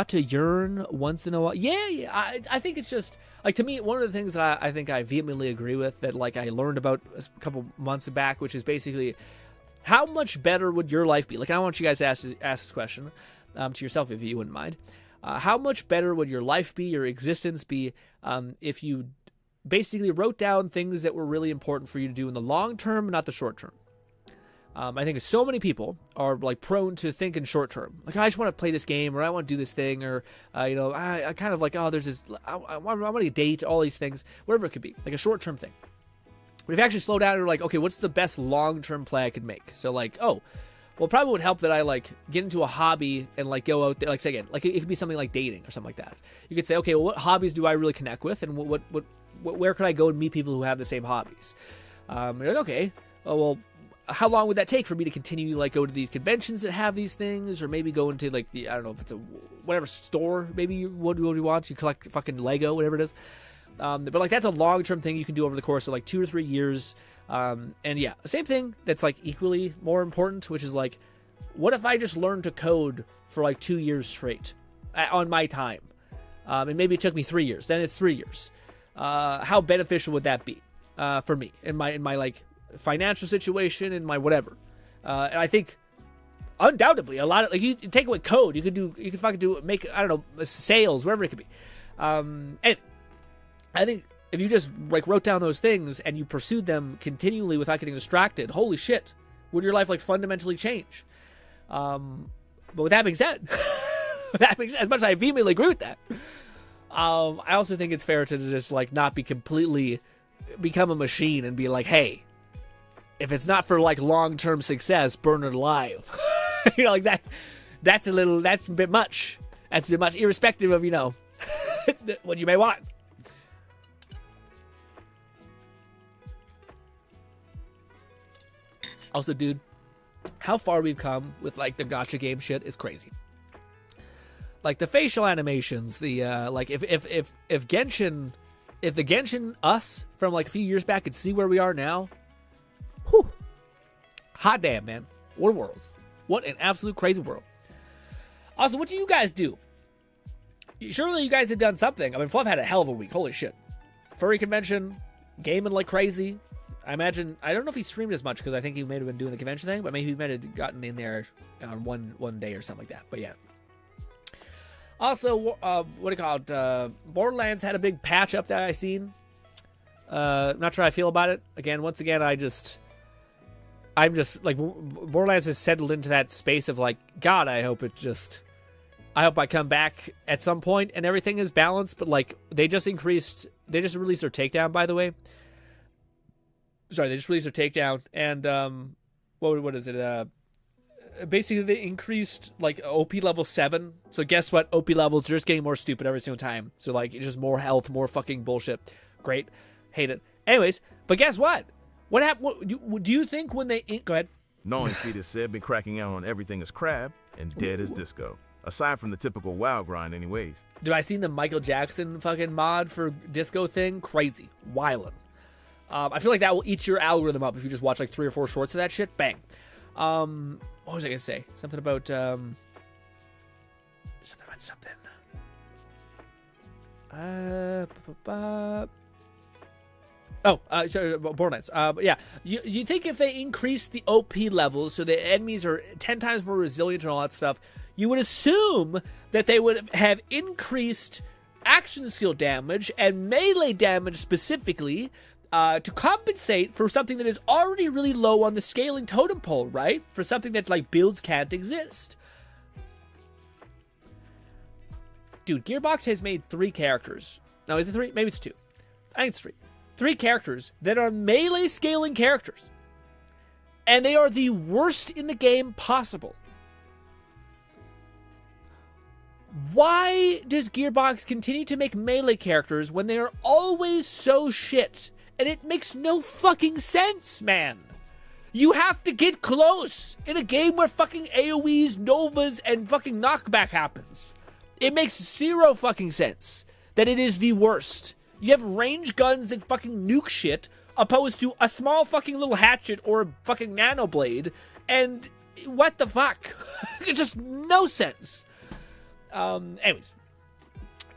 to yearn once in a while. Yeah, I think it's just, like, to me, one of the things that I think I vehemently agree with, that, like, I learned about a couple months back, which is basically, how much better would your life be? Like, I want you guys to ask this question to yourself, if you wouldn't mind. How much better would your life be, your existence be, if you basically wrote down things that were really important for you to do in the long term, not the short term? I think so many people are, like, prone to think in short term. Like, I just want to play this game, or I want to do this thing, or, I kind of like, there's this, I want to date, all these things, whatever it could be, like a short term thing. But if you actually slow down and you're like, okay, what's the best long term play I could make? So, like, well, it probably would help that I, like, get into a hobby and, like, go out there, like, say again, like, it could be something like dating or something like that. You could say, okay, well, what hobbies do I really connect with, and where could I go and meet people who have the same hobbies? You're like, okay, well, how long would that take for me to continue, like, go to these conventions that have these things, or maybe go into, like, I don't know if it's a whatever store, maybe what do you want? You collect fucking Lego, whatever it is. But, like, that's a long-term thing you can do over the course of, like, 2 or 3 years. And yeah, the same thing that's, like, equally more important, which is, like, what if I just learned to code for, like, 2 years straight on my time? And maybe it took me 3 years. Then it's 3 years. How beneficial would that be for me in my like, financial situation, and my whatever? And I think undoubtedly a lot of, like, you take away code, you could fucking make, I don't know, sales, whatever it could be. And I think if you just, like, wrote down those things and you pursued them continually without getting distracted, holy shit, would your life, like, fundamentally change? But with that being said, as much as I vehemently agree with that, I also think it's fair to just, like, not be completely become a machine and be like, hey, if it's not for, like, long-term success, burn it alive. Like that. That's a bit much. That's a bit much, irrespective of, what you may want. Also, dude, how far we've come with, like, the gacha game shit is crazy. Like, the facial animations, the like, if Genshin, if the Genshin us from, like, a few years back could see where we are now, whew, hot damn, man, what a world, what an absolute crazy world. Also, what do you guys do? Surely you guys have done something. I mean, Fluff had a hell of a week. Holy shit, furry convention, gaming like crazy. I imagine, I don't know if he streamed as much because I think he may have been doing the convention thing, but maybe he might have gotten in there on one day or something like that. But yeah. Also, what do you call it? Borderlands had a big patch up that I seen. I'm not sure how I feel about it. Once again, I'm just like, Borderlands has settled into that space of, like, God, I hope I come back at some point and everything is balanced. But, like, they just released their takedown, by the way. Sorry, they just released their takedown, and what is it? Basically, they increased, like, OP level 7. So guess what? OP levels are just getting more stupid every single time. So, like, it's just more health, more fucking bullshit. Great, hate it. Anyways, but guess what? What happened? Do you think when they go ahead? Knowing Peter said been cracking out on everything as crab and dead as disco. Aside from the typical WoW grind, anyways. Dude, I seen the Michael Jackson fucking mod for disco thing. Crazy, wildin'. I feel like that will eat your algorithm up if you just watch, like, 3 or 4 shorts of that shit. Bang. What was I gonna say? Something about something. Sorry, Borderlands. But yeah, you think if they increase the OP levels so the enemies are 10 times more resilient and all that stuff, you would assume that they would have increased action skill damage and melee damage specifically, to compensate for something that is already really low on the scaling totem pole, right? For something that, like, builds can't exist. Dude, Gearbox has made 3 characters. No, is it 3? Maybe it's 2. I think it's 3. 3 characters that are melee scaling characters. And they are the worst in the game possible. Why does Gearbox continue to make melee characters when they are always so shit? And it makes no fucking sense, man. You have to get close in a game where fucking AoEs, Novas, and fucking knockback happens. It makes zero fucking sense that it is the worst. You have range guns that fucking nuke shit, opposed to a small fucking little hatchet or a fucking nano blade, and what the fuck? It's just no sense. Anyways,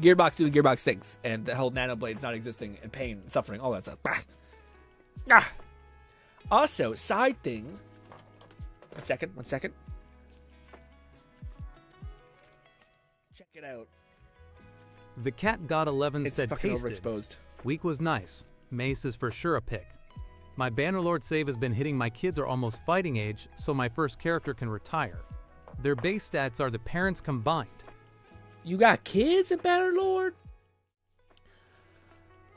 Gearbox doing Gearbox things, and the whole nano blades not existing, and pain, suffering, all that stuff. Also, side thing. One second. Check it out. The Cat God 11 It's said fucking pasted. overexposed. Week was nice. Mace is for sure a pick. My Bannerlord save has been hitting my kids are almost fighting age, so my first character can retire. Their base stats are the parents combined. You got kids in Bannerlord?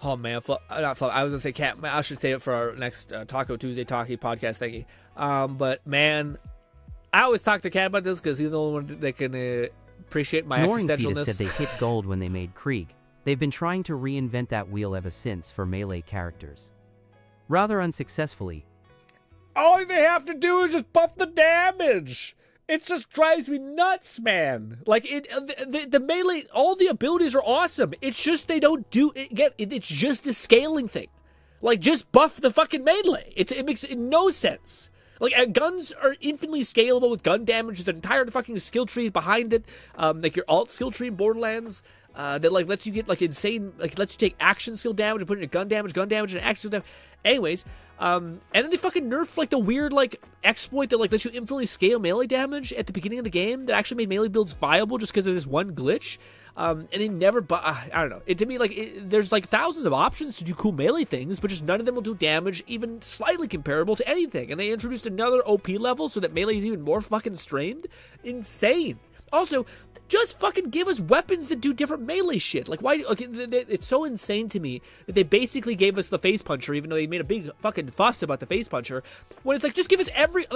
Oh man, I was gonna say cat. I should save it for our next Taco Tuesday Talkie podcast thingy. But man, I always talk to Cat about this because he's the only one that can appreciate my existentialness. Said they hit gold when they made Krieg. They've been trying to reinvent that wheel ever since for melee characters. Rather unsuccessfully. All they have to do is just buff the damage. It just drives me nuts, man. Like, the melee, all the abilities are awesome. It's just they don't do it. It's just a scaling thing. Like, just buff the fucking melee. It makes no sense. Like, guns are infinitely scalable with gun damage. There's an entire fucking skill tree behind it. Like, your alt skill tree in Borderlands that, like, lets you get, like, insane, like, lets you take action skill damage and put it into gun damage, and action skill damage. Anyways, and then they fucking nerfed, like, the weird, like, exploit that, like, lets you infinitely scale melee damage at the beginning of the game that actually made melee builds viable just because of this one glitch. And they never, I don't know. To me, like, there's, like, thousands of options to do cool melee things, but just none of them will do damage even slightly comparable to anything. And they introduced another OP level so that melee is even more fucking strained. Insane. Also, just fucking give us weapons that do different melee shit. Like, why? Okay, it's so insane to me that they basically gave us the face puncher, even though they made a big fucking fuss about the face puncher. When it's like, just give us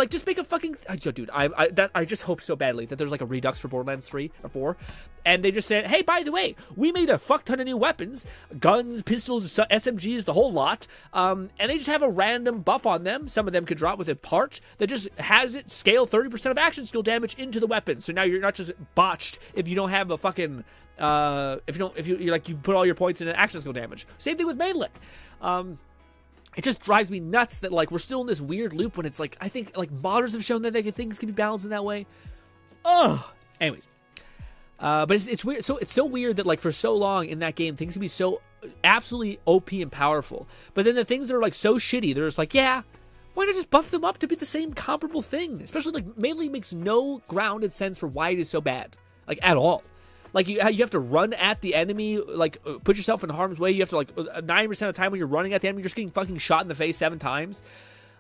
just make a fucking. Dude, I just hope so badly that there's like a Redux for Borderlands 3 or 4, and they just said, hey, by the way, we made a fuck ton of new weapons, guns, pistols, SMGs, the whole lot, and they just have a random buff on them. Some of them could drop with a part that just has it scale 30% of action skill damage into the weapon. So now you're not just botched if you don't have a fucking if you like you put all your points into action skill damage. Same thing with melee. It just drives me nuts that like we're still in this weird loop when it's like I think like modders have shown that things can be balanced in that way. Anyways, but it's weird. So it's so weird that like for so long in that game things can be so absolutely OP and powerful, but then the things that are like so shitty, they're just like, yeah, why not just buff them up to be the same comparable thing? Especially like melee makes no grounded sense for why it is so bad. Like, at all. Like, you have to run at the enemy, like, put yourself in harm's way. You have to, like, 90% of the time when you're running at the enemy, you're just getting fucking shot in the face 7 times.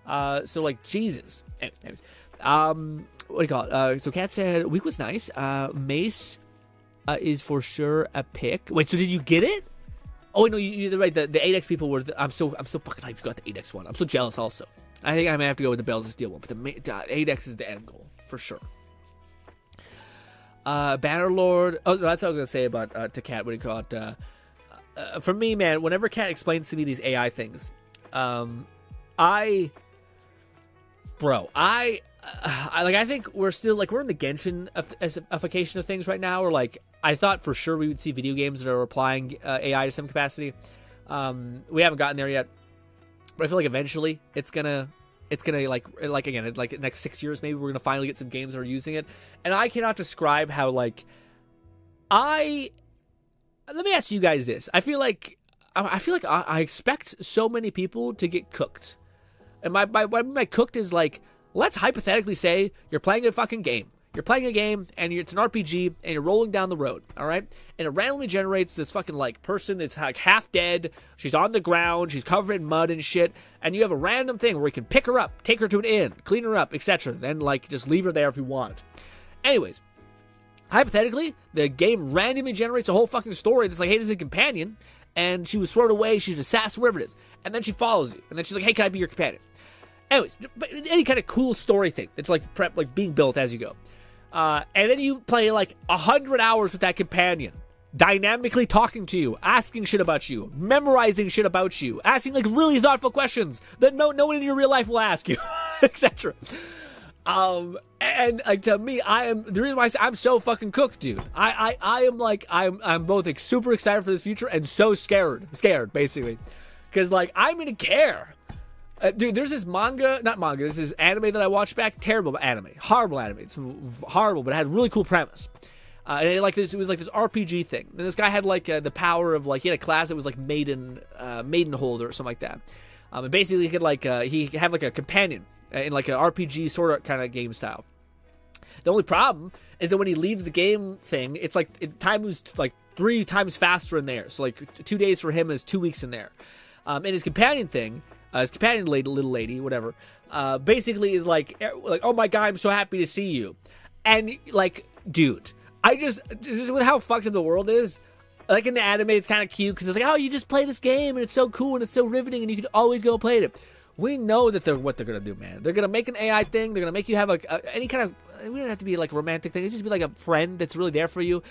So, like, Jesus. Anyways. What do you call it? So, Kat said, week was nice. Mace is for sure a pick. Wait, so did you get it? Oh, wait, no, you're right. The 8X people were, I'm so fucking hyped you got the 8X one. I'm so jealous also. I think I may have to go with the Bells of Steel one, but the 8X is the end goal, for sure. Bannerlord. Oh, that's what I was gonna say about to Kat. What do you call it? For me, man, whenever Kat explains to me these AI things, I think we're still like we're in the Genshin-ification of things right now. Or like I thought for sure we would see video games that are applying AI to some capacity. We haven't gotten there yet, but I feel like eventually it's gonna like again, like the next 6 years maybe we're gonna finally get some games that are using it. And I cannot describe how like let me ask you guys this. I feel like I expect so many people to get cooked. And my cooked is like, let's hypothetically say you're playing a fucking game. You're playing a game, and it's an RPG, and you're rolling down the road, all right? And it randomly generates this fucking, like, person that's, like, half dead. She's on the ground. She's covered in mud and shit. And you have a random thing where you can pick her up, take her to an inn, clean her up, etc. Then, like, just leave her there if you want. Anyways, hypothetically, the game randomly generates a whole fucking story that's like, hey, this is a companion, and she was thrown away, she's an assassin, whatever it is. And then she follows you. And then she's like, hey, can I be your companion? Anyways, but any kind of cool story thing that's, like, being built as you go. And then you play like 100 hours with that companion, dynamically talking to you, asking shit about you, memorizing shit about you, asking like really thoughtful questions that no one in your real life will ask you, etc. And like to me, the reason why I'm so fucking cooked, dude. I'm both super excited for this future and so scared basically, because like I'm gonna care. Dude, there's this this is anime that I watched back. Terrible anime, horrible anime. It's horrible, but it had a really cool premise. And it was like this RPG thing. And this guy had like the power of like, he had a class that was like maiden holder or something like that. And basically he could like he could have like a companion in like an RPG sort of kind of game style. The only problem is that when he leaves the game thing, it's like time moves like 3 times faster in there. So like 2 days for him is 2 weeks in there. And his companion thing. His companion little lady, whatever, basically is like, oh my god, I'm so happy to see you. And like, dude, just with how fucked up the world is, like in the anime, it's kind of cute because it's like, oh, you just play this game and it's so cool and it's so riveting and you can always go play it. We know that what they're gonna do, man. They're gonna make an AI thing. They're gonna make you have any kind of, we don't have to be like romantic thing. It just be like a friend that's really there for you.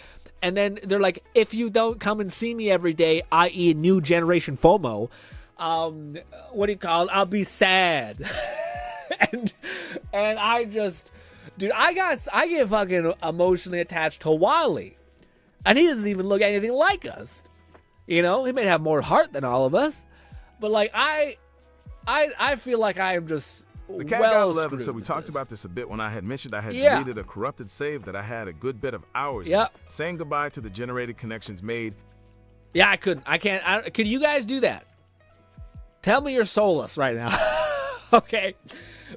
And then they're like, if you don't come and see me every day, i.e. new generation FOMO, what do you call it? I'll be sad. and I just, dude, I get fucking emotionally attached to Wally, and he doesn't even look anything like us. You know, he may have more heart than all of us, but like I feel like I am just the cat got 11, so we talked about this a bit when I had mentioned I had deleted a corrupted save that I had a good bit of hours in, saying goodbye to the generated connections made. Yeah, I couldn't. I can't. Could you guys do that? Tell me you're soulless right now. Okay.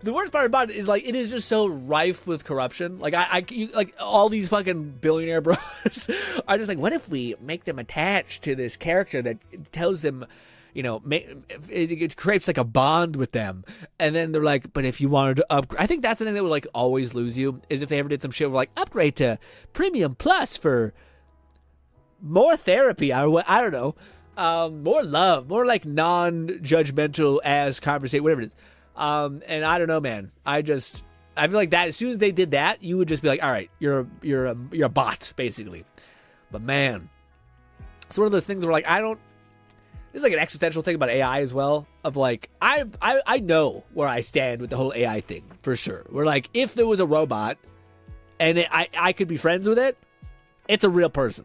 The worst part about it is like it is just so rife with corruption. Like like all these fucking billionaire bros are just like, what if we make them attached to this character that tells them, you know, it creates like a bond with them, and then they're like, but if you wanted to upgrade, I think that's the thing that would like always lose you is if they ever did some shit where like upgrade to Premium Plus for more therapy. I don't know. More love, more like non-judgmental ass conversation, whatever it is. And I don't know, man. I feel like that as soon as they did that, you would just be like, all right, you're a bot, basically. But man, it's one of those things where like this is like an existential thing about AI as well. Of like, I know where I stand with the whole AI thing for sure. Where like, if there was a robot and I could be friends with it, it's a real person.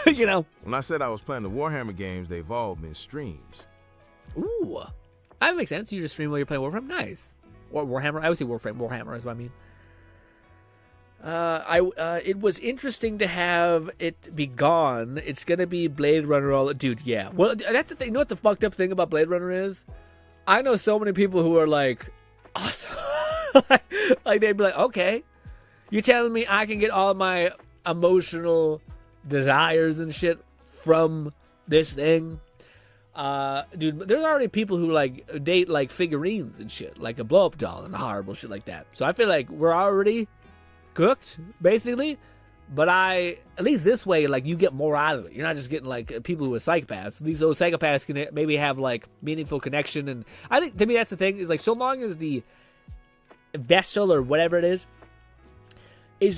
You know? When I said I was playing the Warhammer games, they evolved in streams. Ooh. That makes sense. You just stream while you're playing Warframe? Nice. Or Warhammer. I always say Warframe. Warhammer is what I mean. It was interesting to have it be gone. It's going to be Blade Runner all... Dude, yeah. Well, that's the thing. You know what the fucked up thing about Blade Runner is? I know so many people who are like, awesome. Like, they'd be like, okay. You're telling me I can get all my emotional desires and shit from this thing? Dude, there's already people who like date like figurines and shit, like a blow-up doll and horrible shit like that. So I feel like we're already cooked, basically. But at least this way, like you get more out of it. You're not just getting like people who are psychopaths. Those psychopaths can maybe have like meaningful connection. And I think to me that's the thing is like so long as the vessel or whatever it is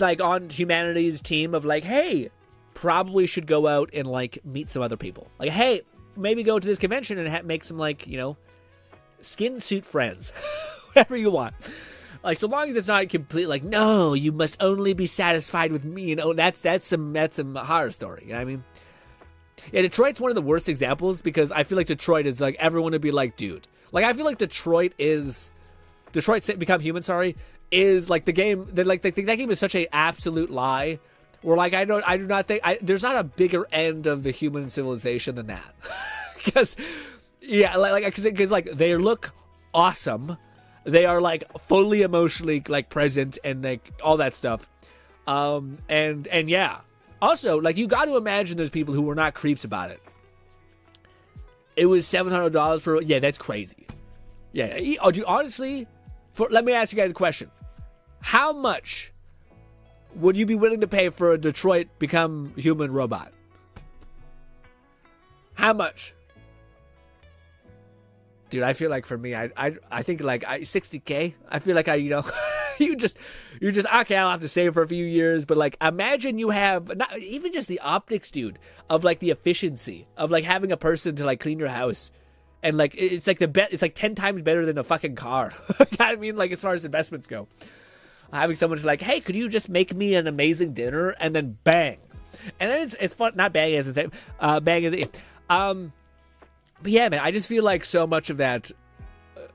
like on humanity's team of like, hey, probably should go out and like meet some other people. Like, hey, maybe go to this convention and make some like, you know, skin suit friends, whatever you want. Like, so long as it's not complete, like, no, you must only be satisfied with me. You know, that's some horror story. You know what I mean? Yeah, Detroit's one of the worst examples because I feel like Detroit is like everyone would be like, dude. Like, I feel like Detroit Become Human, is like the game that like that game is such a absolute lie. Where like I do not think there's not a bigger end of the human civilization than that. Because yeah, because like they look awesome. They are like fully emotionally like present and like all that stuff. And yeah. Also, like you got to imagine there's people who were not creeps about it. It was $700 for that's crazy. Yeah. Oh, dude, honestly, let me ask you guys a question. How much would you be willing to pay for a Detroit Become Human robot? How much? Dude, I feel like for me, I think like $60K. I feel like you're just okay, I'll have to save for a few years, but like imagine you have not even just the optics, dude, of like the efficiency of like having a person to like clean your house, and like it's like it's like 10 times better than a fucking car. I mean, like as far as investments go, having someone to like, hey, could you just make me an amazing dinner, and then bang, and then it's fun, not bang as a thing, bang as a but yeah, man, I just feel like so much of that,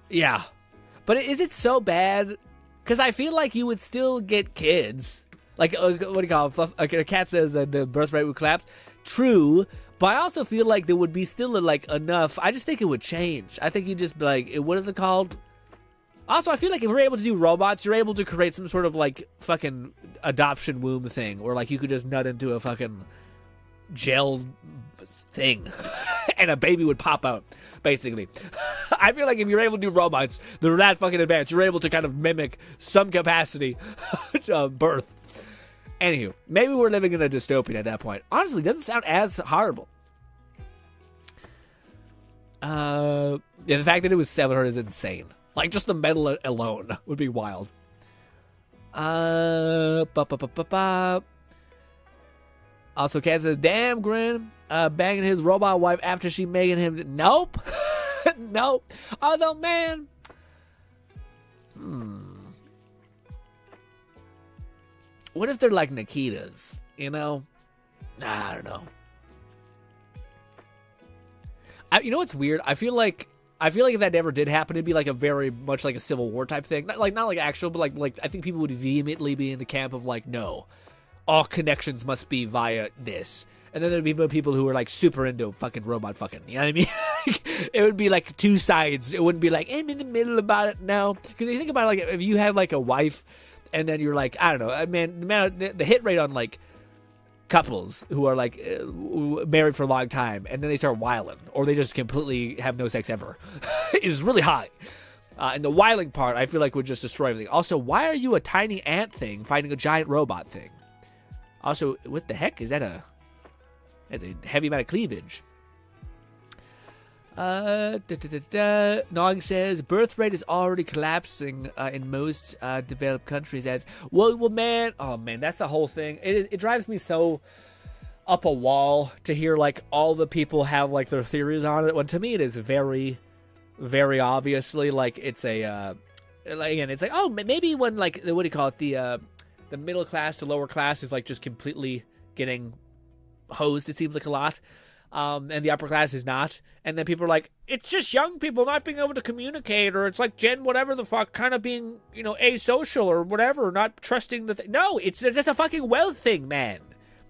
yeah. But is it so bad? Because I feel like you would still get kids. Like, what do you call it? A cat says that the birth rate would collapse. True, but I also feel like there would be still like enough. I just think it would change. I think you just be like, what is it called? Also, I feel like if we're able to do robots, you're able to create some sort of like fucking adoption womb thing, or like you could just nut into a fucking gel thing and a baby would pop out, basically. I feel like if you're able to do robots that are that fucking advanced, you're able to kind of mimic some capacity of birth. Anywho, maybe we're living in a dystopia at that point. Honestly, it doesn't sound as horrible. Yeah, the fact that it was 700 is insane. Like, just the metal alone would be wild. Also, Cat says, damn, Grin, banging his robot wife after she making him. Nope. Nope. Although, man. What if they're like Nikitas? You know? I don't know. You know what's weird? I feel like if that ever did happen, it'd be like a very much like a Civil War type thing. Not like actual, but like I think people would vehemently be in the camp of like, no, all connections must be via this. And then there'd be people who are like super into fucking robot fucking. You know what I mean? It would be like two sides. It wouldn't be like, I'm in the middle about it now. Because if you think about it, like if you had like a wife and then you're like, I don't know, man, the hit rate on like couples who are like married for a long time and then they start wiling or they just completely have no sex ever is really high. And the wiling part, I feel like would just destroy everything. Also, why are you a tiny ant thing fighting a giant robot thing? Also, what the heck? Is that a heavy amount of cleavage? Nog says, birth rate is already collapsing in most developed countries. As well, man, oh man, that's the whole thing. It drives me so up a wall to hear like all the people have like their theories on it. When to me, it is very, very obviously like it's a like, again, it's like, oh, maybe when like what do you call it, the middle class to lower class is like just completely getting hosed, it seems like a lot, and the upper class is not, and then people are like, it's just young people not being able to communicate, or it's like Gen whatever the fuck kind of being, you know, asocial or whatever, not trusting the no, it's just a fucking wealth thing, man.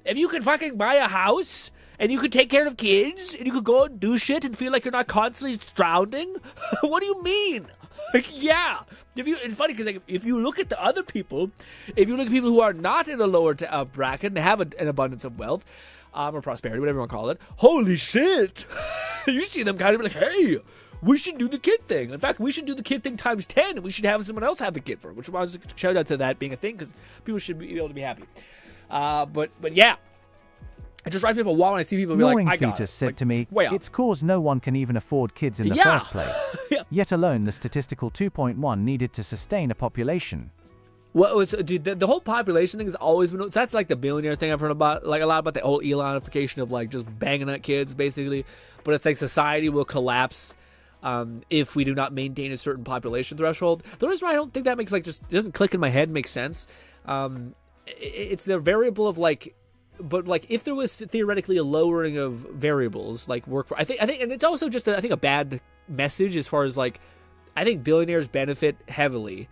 If you could fucking buy a house and you could take care of kids and you could go out and do shit and feel like you're not constantly drowning, what do you mean? Like, yeah, it's funny because like, if you look at the other people, if you look at people who are not in a lower bracket and have an abundance of wealth, or prosperity, whatever you want to call it, holy shit, you see them kind of like, hey, we should do the kid thing. In fact, we should do the kid thing times 10, and we should have someone else have the kid for it, which was a shout out to that being a thing because people should be able to be happy. But yeah. It just drives me up a wall when I see people be like, I got Fetus it. said like, to me, it's cause no one can even afford kids in the first place, yet alone the statistical 2.1 needed to sustain a population. What was, dude, the whole population thing has always been, that's like the billionaire thing I've heard about, like a lot about the whole Elonification of like just banging at kids, basically. But it's like society will collapse if we do not maintain a certain population threshold. The reason why I don't think that makes like just, it doesn't click in my head, makes sense. It's the variable of like, but like if there was theoretically a lowering of variables like work for I think and it's also just I think a bad message as far as like I think billionaires benefit heavily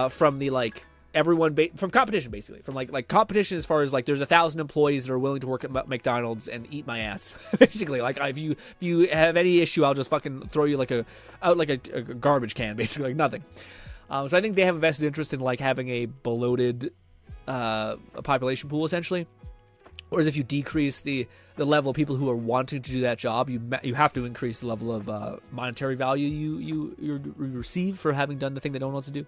from the like everyone from competition, basically from like competition as far as like there's 1,000 employees that are willing to work at McDonald's and eat my ass basically. Like if you have any issue, I'll just fucking throw you like a garbage can, basically, like nothing. So I think they have a vested interest in like having a bloated population pool essentially. Whereas if you decrease the level of people who are wanting to do that job, you have to increase the level of monetary value you receive for having done the thing that no one wants to do.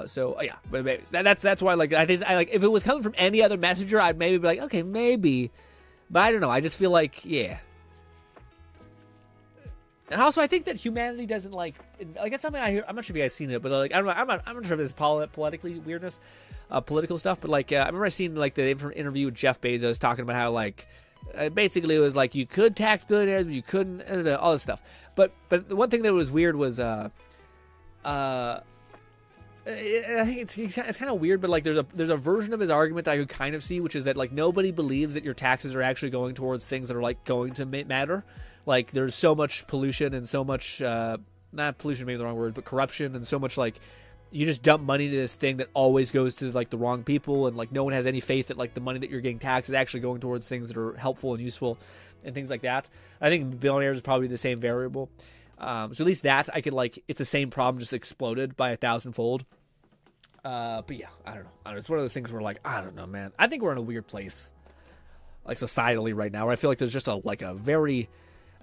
So yeah, but that's why like I think if it was coming from any other messenger, I'd maybe be like, okay, maybe, but I don't know. I just feel like And also, I think that humanity doesn't like it's something I hear. I'm not sure if you guys seen it, but like I'm not sure if it's politically weirdness, political stuff. But like I remember I seen like the interview with Jeff Bezos talking about how like basically it was like you could tax billionaires, but you couldn't, all this stuff. But the one thing that was weird was I think it's kind of weird, but like there's a version of his argument that I could kind of see, which is that like nobody believes that your taxes are actually going towards things that are like going to matter. Like there's so much pollution and so much not pollution, maybe the wrong word, but corruption, and so much like you just dump money into this thing that always goes to like the wrong people, and like no one has any faith that like the money that you're getting taxed is actually going towards things that are helpful and useful and things like that. I think billionaires is probably the same variable. So at least that I could like, it's the same problem just exploded by 1,000-fold. But yeah, I don't know. It's one of those things where like, I don't know, man. I think we're in a weird place, like societally right now, where I feel like there's just I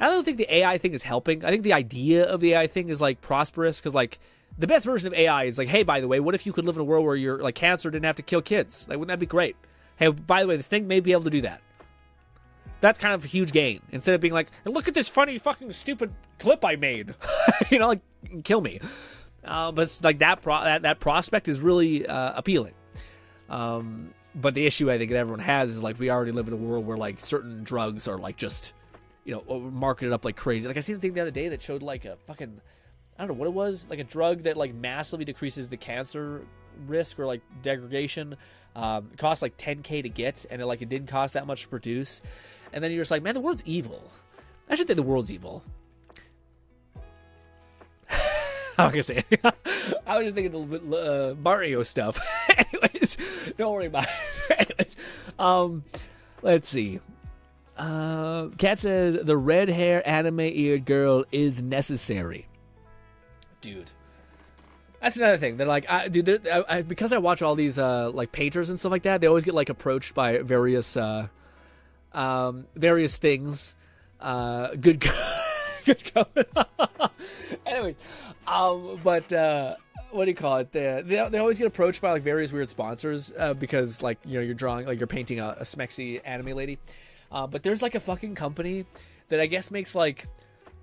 don't think the AI thing is helping. I think the idea of the AI thing is like prosperous, because like the best version of AI is like, hey, by the way, what if you could live in a world where your like cancer didn't have to kill kids? Like, wouldn't that be great? Hey, by the way, this thing may be able to do that. That's kind of a huge gain. Instead of being like, look at this funny fucking stupid clip I made, like kill me. But it's like that prospect is really appealing. But the issue I think that everyone has is like we already live in a world where like certain drugs are like just marketed up like crazy. Like I seen a thing the other day that showed like a fucking, I don't know what it was, like a drug that like massively decreases the cancer risk or like degradation. It costs like $10,000 to get, and it didn't cost that much to produce. And then you're just like, man, the world's evil. I should think the world's evil. I'm not gonna say it. I was just thinking the Mario stuff. Anyways, don't worry about it. Anyways, let's see. Kat says the red hair anime-eared girl is necessary. Dude, that's another thing. They're like, because I watch all these like painters and stuff like that, they always get like approached by various things. Good going. Anyways, but what do you call it? They always get approached by like various weird sponsors because like you're drawing, like you're painting a smexy anime lady. But there's like a fucking company that I guess makes like,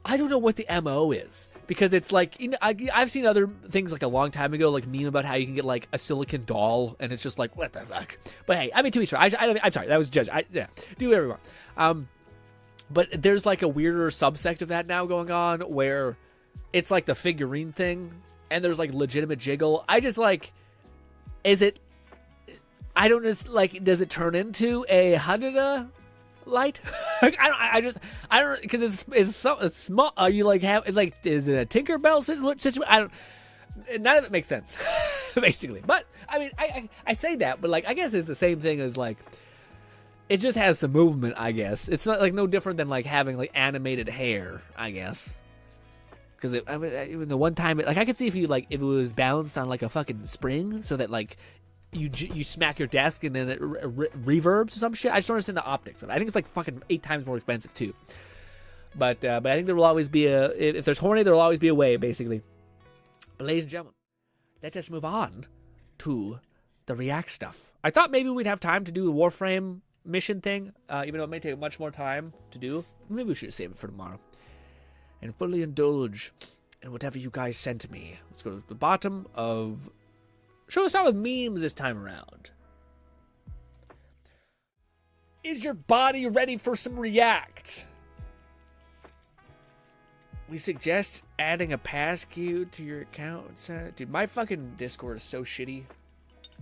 I don't know what the MO is, because it's like, I've seen other things like a long time ago, like meme about how you can get like a silicon doll, and it's just like, what the fuck? But hey, I mean, to each other. I'm sorry, that was judge. Do whatever you want. But there's like a weirder subsect of that now going on where it's like the figurine thing, and there's like legitimate jiggle. I just like, is it? I don't just like. Does it turn into a Hanada light? I don't, because it's small. You like have, it's like, is it a Tinkerbell situation? I don't. None of it makes sense, basically. But I mean, I say that, but like I guess it's the same thing as like, it just has some movement. I guess it's not like no different than like having like animated hair. I guess because even the one time, like I could see if it was balanced on like a fucking spring, so that like. You smack your desk and then it reverbs or some shit. I just don't understand the optics of it. I think it's like fucking 8 times more expensive too. But I think there will always be if there's horny, there will always be a way, basically. But ladies and gentlemen, let's just move on to the React stuff. I thought maybe we'd have time to do the Warframe mission thing, even though it may take much more time to do. Maybe we should save it for tomorrow and fully indulge in whatever you guys sent me. Let's go to the bottom of. So let's start with memes this time around. Is your body ready for some React? We suggest adding a passkey to your account. Dude, my fucking Discord is so shitty.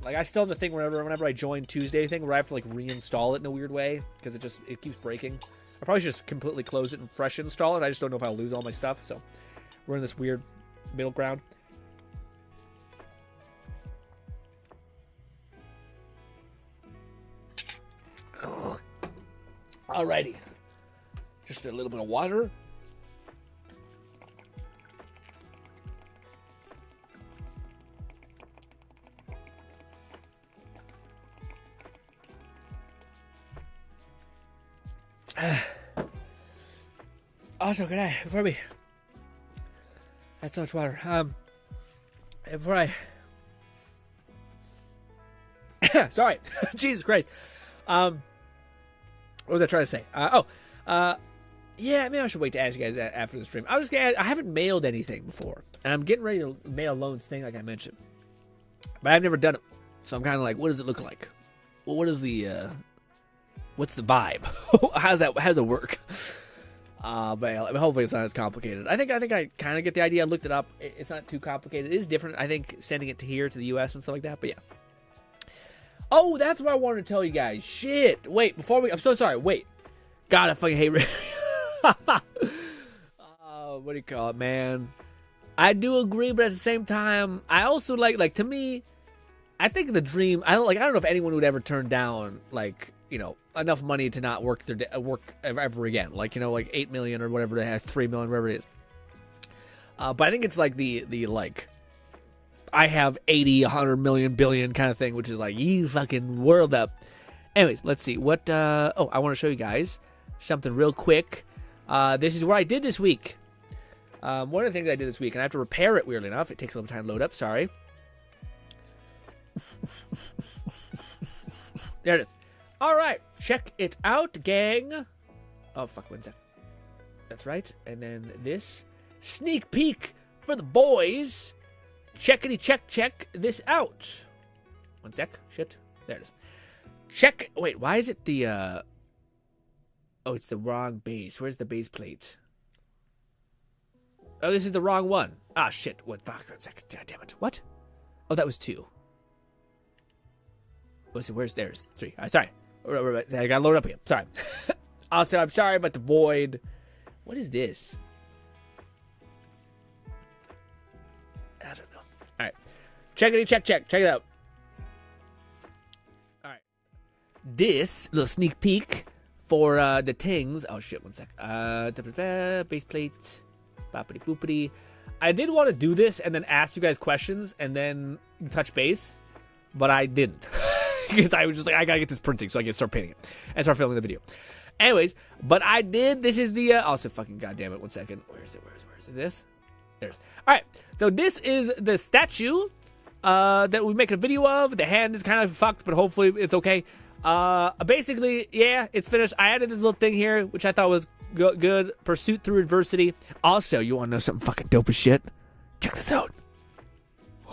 Like, I still have the thing whenever I join Tuesday thing where I have to like reinstall it in a weird way because it keeps breaking. I probably should just completely close it and fresh install it. I just don't know if I'll lose all my stuff. So we're in this weird middle ground. Alrighty, just a little bit of water. Also, can I, before we, that's so much water. Before I, sorry, Jesus Christ. What was I trying to say? Yeah, maybe I should wait to ask you guys after the stream. I haven't mailed anything before, and I'm getting ready to mail loans thing, like I mentioned, but I've never done it. So I'm kind of like, what does it look like? Well, what is the what's the vibe? How's it work? But hopefully it's not as complicated. I think I kind of get the idea. I looked it up. It's not too complicated. It is different, I think, sending it to here to the US and stuff like that. But yeah. Oh, that's what I wanted to tell you guys. Shit. Wait, I'm so sorry. Wait. God, I fucking hate what do you call it, man? I do agree, but at the same time, I also like to me, I think the dream. I don't know if anyone would ever turn down enough money to not work ever again. Like 8 million or whatever they have, 3 million, whatever it is. But I think it's like the I have 80, 100 million, billion kind of thing, which is like you fucking world up. Anyways, let's see what. I want to show you guys something real quick. This is what I did this week. One of the things I did this week, and I have to repair it. Weirdly enough, it takes a little time to load up. Sorry. There it is. All right, check it out, gang. Oh fuck, 1 sec. That's right. And then this sneak peek for the boys. Check this out. 1 sec. Shit. There it is. Check. Wait, why is it the? Oh, it's the wrong base. Where's the base plate? Oh, this is the wrong one. Ah, shit. What? Fuck. 1 second. God damn it. What? Oh, that was 2. Listen, where's theirs? 3. Sorry. I gotta load up again. Sorry. Also, I'm sorry about the void. What is this? I don't know. All right. Check it out. All right. This little sneak peek for the tings. Oh, shit. 1 sec. Base plate. Boppity boopity. I did want to do this and then ask you guys questions and then touch base, but I didn't. Because I was just like, I gotta get this printing so I can start painting it and start filming the video. Anyways, but I did. This is the also fucking goddamn it. 1 second. Where is it? Where is this? There's. All right. So this is the statue that we make a video of. The hand is kind of fucked, but hopefully it's okay. Basically, yeah, it's finished. I added this little thing here, which I thought was good. Pursuit through adversity. Also, you want to know something fucking dope as shit? Check this out.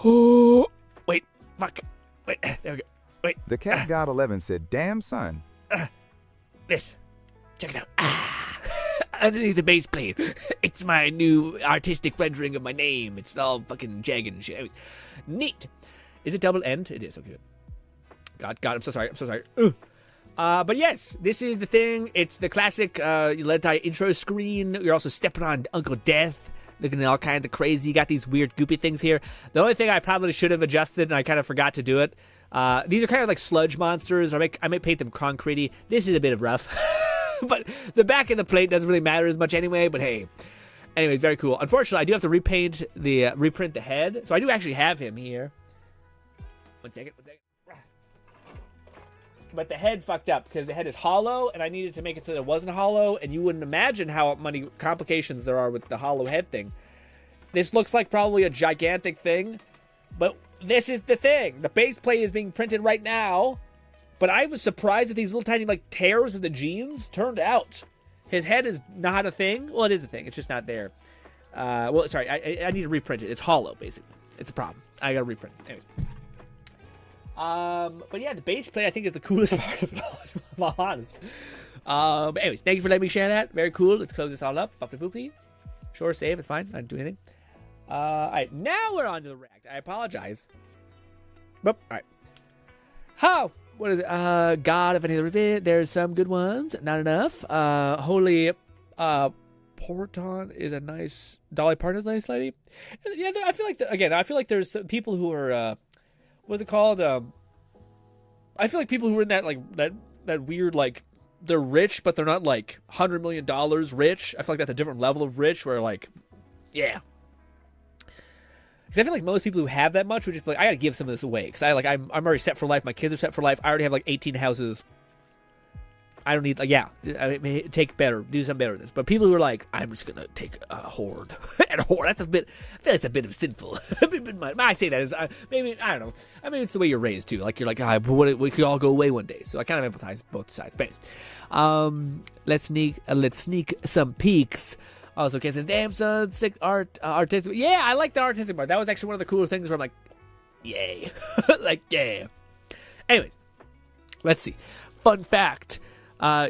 Oh, wait, fuck. Wait, there we go. Wait. The Cat God 11 said, "Damn son." This. Check it out. Underneath the base plate. It's my new artistic rendering of my name. It's all fucking jagged and shit. Anyways, neat. Is it double end? It is. Okay, good. God, I'm so sorry. But yes, this is the thing. It's the classic Lentai intro screen. You're also stepping on Uncle Death. Looking at all kinds of crazy. You got these weird goopy things here. The only thing I probably should have adjusted, and I kind of forgot to do it, these are kind of like sludge monsters. I may paint them concretey. This is a bit of rough. But the back of the plate doesn't really matter as much anyway, but hey. Anyways, very cool. Unfortunately, I do have to reprint the head. So I do actually have him here. 1 second. But the head fucked up because the head is hollow, and I needed to make it so that it wasn't hollow, and you wouldn't imagine how many complications there are with the hollow head thing. This looks like probably a gigantic thing, but this is the thing. The base plate is being printed right now, but I was surprised that these little tiny like tears in the jeans turned out. His head is not a thing. Well, it is a thing. It's just not there. Well, sorry. I need to reprint it. It's hollow, basically. It's a problem. I gotta reprint it. Anyways. But yeah, the base plate I think is the coolest part of it all, if I'm all honest. But anyways, thank you for letting me share that. Very cool. Let's close this all up. Boppity boopity. Sure, save. It's fine. I didn't do anything. Alright, now we're on to the react. I apologize. Boop. Alright. How? What is it? God, if any of the there's some good ones. Not enough. Holy Porton is a nice. Dolly Parton is a nice lady. Yeah, I feel like I feel like there's people who are what's it called? I feel like people who are in that like that weird like they're rich but they're not like $100 million rich. I feel like that's a different level of rich where like yeah. Because I feel like most people who have that much would just be like, I gotta give some of this away. Because I'm already set for life. My kids are set for life. I already have like 18 houses. I don't need, like, yeah, I mean, take better, do something better with this. But people who are like, I'm just going to take a horde. And a horde, that's a bit, I feel it's a bit of sinful. I say that as, maybe, I don't know. I mean, it's the way you're raised, too. Like, you're like, we could all go away one day. So I kind of empathize both sides. But let's sneak some peeks. Also, okay, it says, damn, son, sick artistic. Yeah, I like the artistic part. That was actually one of the cooler things where I'm like, yay. Like, yeah. Anyways, let's see. Fun fact.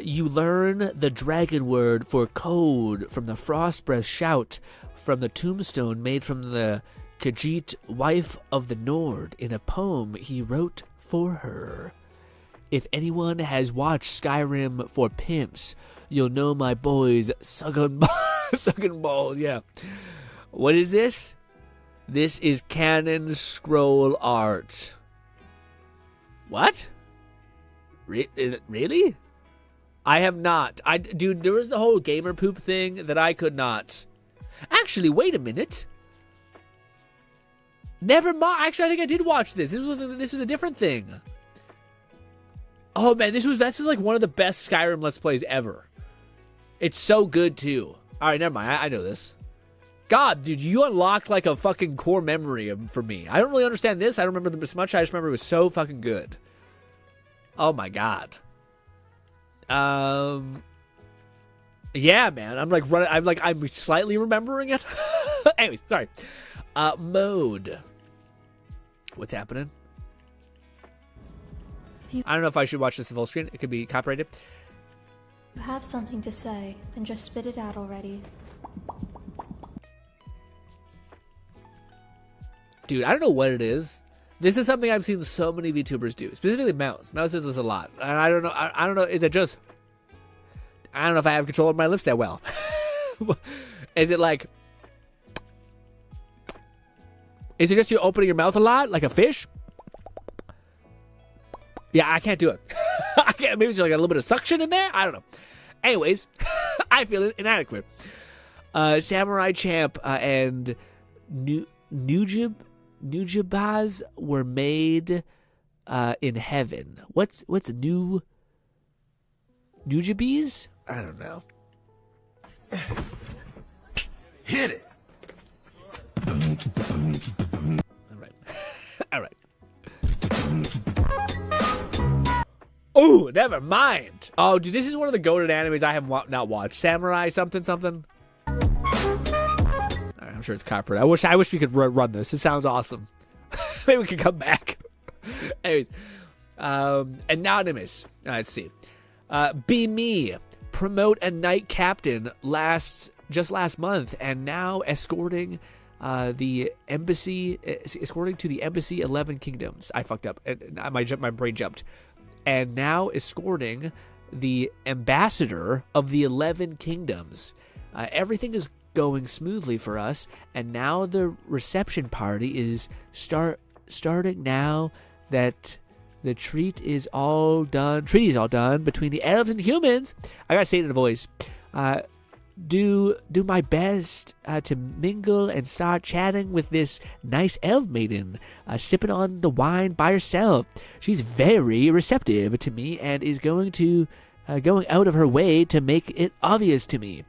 You learn the dragon word for code from the Frostbreath shout from the tombstone made from the Khajiit, wife of the Nord, in a poem he wrote for her. If anyone has watched Skyrim for pimps, you'll know my boys sucking balls, yeah. What is this? This is canon scroll art. What? Really? I have not. Dude, there was the whole gamer poop thing that I could not. Actually, wait a minute. Never mind. Actually, I think I did watch this. This was a different thing. Oh man, this is like one of the best Skyrim Let's Plays ever. It's so good too. All right, never mind. I know this. God, dude, you unlocked like a fucking core memory for me. I don't really understand this. I don't remember this much. I just remember it was so fucking good. Oh my god. Yeah, man. I'm slightly remembering it. Anyways, sorry. Mode. What's happening? I don't know if I should watch this full screen. It could be copyrighted. If you have something to say, then just spit it out already. Dude, I don't know what it is. This is something I've seen so many VTubers do, specifically Mouse. Mouse does this a lot, and I don't know. I don't know. Is it just? I don't know if I have control of my lips that well. Is it like? Is it just you opening your mouth a lot, like a fish? Yeah, I can't do it. I can't. Maybe there's like a little bit of suction in there. I don't know. Anyways, I feel inadequate. Samurai Champ and Nujabaz were made in heaven. What's new? Nujabes? I don't know. Hit it. All right. Oh, never mind. Oh, dude, this is one of the goated animes I have not watched. Samurai something. I'm sure it's copyright. I wish we could run this. It sounds awesome. Maybe we could come back. Anyways, Anonymous. Let's see. Be Me. Promote a knight captain just last month, and now escorting the embassy, escorting to the embassy 11 kingdoms. I fucked up. My brain jumped. And now escorting the ambassador of the 11 kingdoms. Everything is going smoothly for us, and now the reception party is starting now that the treaty is all done between the elves and humans. I gotta say it in a voice. Do my best to mingle and start chatting with this nice elf maiden, sipping on the wine by herself. She's very receptive to me and is going out of her way to make it obvious to me.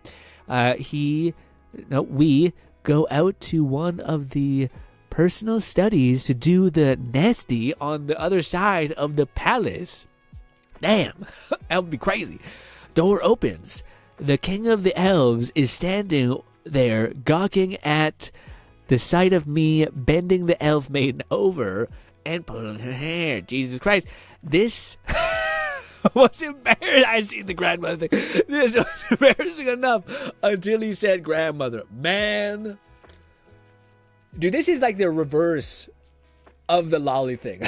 We go out to one of the personal studies to do the nasty on the other side of the palace. Damn, that would be crazy. Door opens. The king of the elves is standing there, gawking at the sight of me bending the elf maiden over and pulling her hair. Jesus Christ. This was embarrassing. I seen the grandmother thing. This was embarrassing enough until he said grandmother. Man. Dude, this is like the reverse of the lolly thing.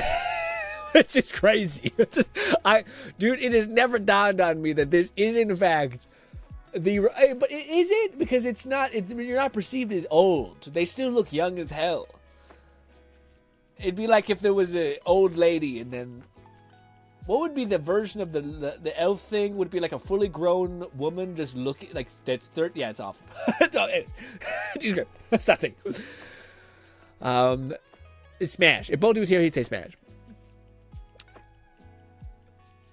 Which is crazy. Dude, it has never dawned on me that this is in fact but is it? Because it's not. You're not perceived as old. They still look young as hell. It'd be like if there was an old lady, and then what would be the version of the elf thing? Would it be like a fully grown woman just looking like that's 30? Yeah, it's awful. That's nothing. Smash. If Boldy was here, he'd say Smash.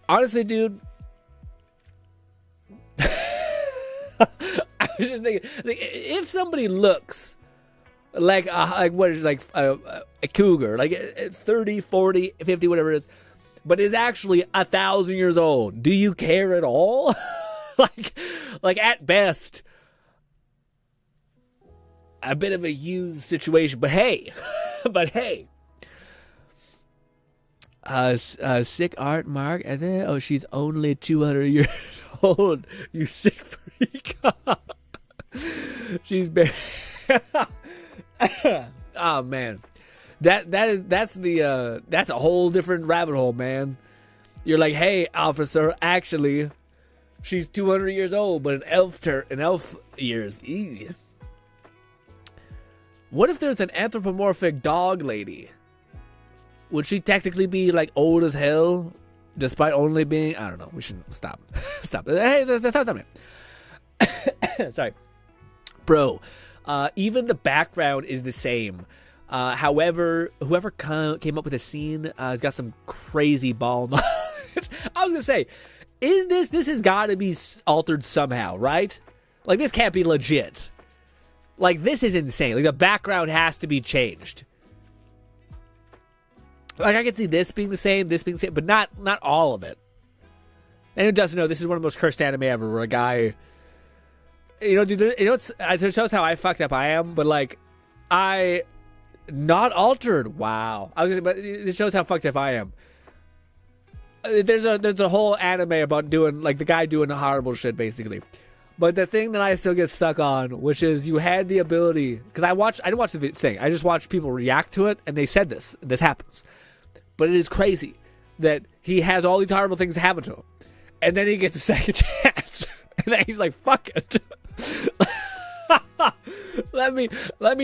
Honestly, dude, I was just thinking, like, if somebody looks like a cougar, like 30, 40, 50, whatever it is, but is actually 1,000 years old, do you care at all? like at best, a bit of a used situation. But hey, sick art, Mark. And then, oh, she's only 200 years old. You sick freak. She's been. Oh man, that's a whole different rabbit hole, man. You're like, hey, officer, actually, she's 200 years old, but an elf years. Easy. What if there's an anthropomorphic dog lady? Would she technically be like old as hell, despite only being? I don't know. We shouldn't stop. Stop. Hey, that's not it. Sorry, bro. Even the background is the same. However, whoever came up with the scene has got some crazy ball knowledge. I was gonna say, this has got to be altered somehow, right? Like, this can't be legit. Like, this is insane. Like, the background has to be changed. Like, I can see this being the same, but not all of it. And who doesn't know, this is one of the most cursed anime ever, where a guy, dude, it shows how I fucked up I am, but like, not altered. Wow. But it shows how fucked up I am. There's a whole anime about doing, like, the guy doing horrible shit, basically. But the thing that I still get stuck on, which is you had the ability, because I didn't watch the thing, I just watched people react to it, and they said this happens. But it is crazy that he has all these horrible things happen to him, and then he gets a second chance, and then he's like, fuck it. let me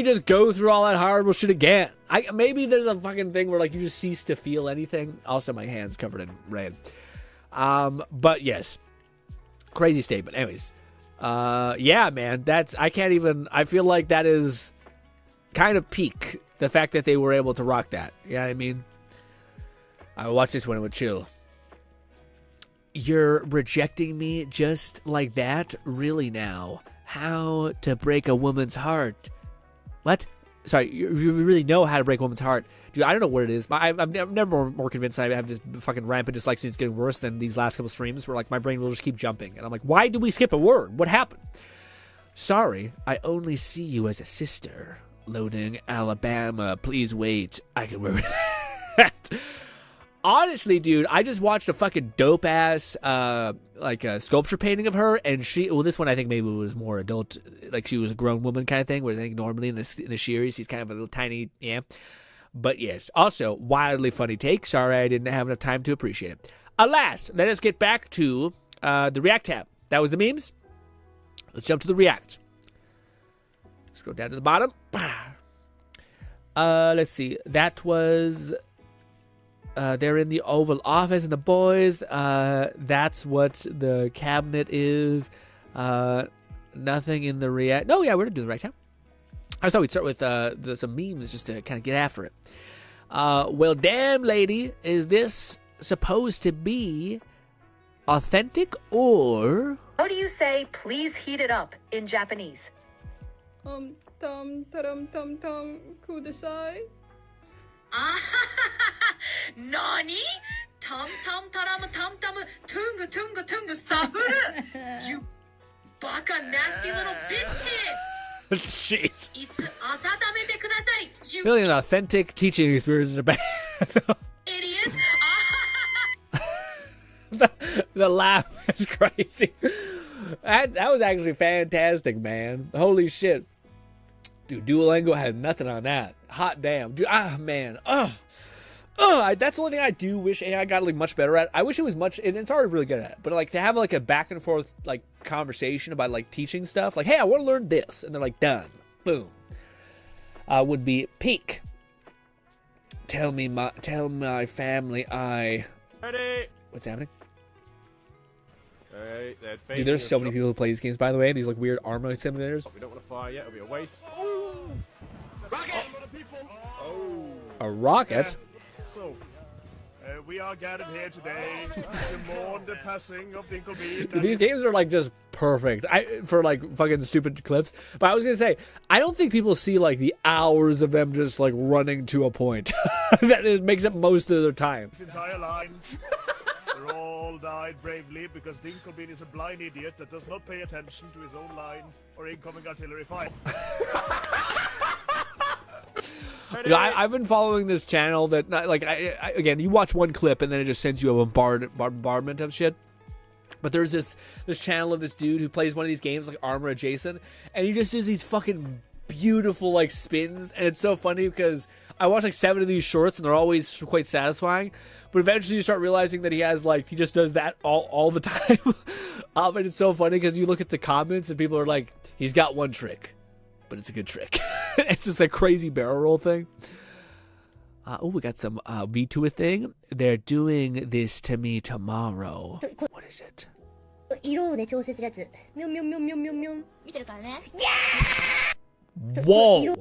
just go through all that horrible shit again. Maybe there's a fucking thing where, like, you just cease to feel anything. Also, my hand's covered in red. But yes, crazy statement. Anyways, yeah, man, I feel like that is kind of peak, the fact that they were able to rock that. You know what I mean? I would watch this one and would chill. You're rejecting me just like that? Really now? How to break a woman's heart? What? Sorry, you really know how to break a woman's heart. Dude, I don't know what it is. I'm never more convinced I have this fucking rampant dyslexia. It's getting worse than these last couple streams where, like, my brain will just keep jumping. And I'm like, why did we skip a word? What happened? Sorry, I only see you as a sister. Loading Alabama. Please wait. I can work with that. Honestly, dude, I just watched a fucking dope-ass, a sculpture painting of her, and this one I think maybe was more adult, like she was a grown woman kind of thing, where I think normally in the series, she's kind of a little tiny, yeah. But yes, also, wildly funny take. Sorry I didn't have enough time to appreciate it. Alas, let us get back to the React tab. That was the memes. Let's jump to the React. Scroll down to the bottom. Let's see. That was... they're in the Oval Office and the boys. That's what the cabinet is. Nothing in the React. No, yeah, we're going to do the React tab. I thought we'd start with some memes just to kind of get after it. Well, damn, lady, is this supposed to be authentic or... How do you say, please heat it up in Japanese? Kudasai. Nani? Tam tungu saburu. You baka nasty little bitches. Jeez. Really an authentic teaching experience in Japan. Idiot. The laugh is crazy. That was actually fantastic, man. Holy shit. Dude, Duolingo has nothing on that. Hot damn. Dude, man. That's the only thing I do wish AI got, like, much better at. I wish it was much... It's already really good at it. But, like, to have, like, a back and forth, like, conversation about, like, teaching stuff. Like, hey, I want to learn this. And they're like, done. Boom. Would be peak. Tell my family Ready? What's happening? Alright, dude, there's so many people who play these games, by the way. These, like, weird armor simulators. We don't want to fire yet. It'll be a waste. Oh! Rocket! Oh. A rocket? Yeah. So, we are gathered here today to mourn the passing of Dinkleby. Dude, these games are, like, just perfect. For like fucking stupid clips. But I was gonna say, I don't think people see like the hours of them just like running to a point. That it makes up most of their time. This entire line, they all died bravely because Dinkelbean is a blind idiot that does not pay attention to his own line or incoming artillery fire. You know, I've been following this channel that, like, again, you watch one clip and then it just sends you a bombardment of shit. But there's this channel of this dude who plays one of these games like Armor Adjacent, and he just does these fucking beautiful like spins, and it's so funny because I watch like 7 of these shorts and they're always quite satisfying. But eventually you start realizing that he just does that all the time. And it's so funny because you look at the comments and people are like, he's got one trick, but it's a good trick. It's just a crazy barrel roll thing. Oh, we got some V2 thing. They're doing this to me tomorrow. What is it? Whoa!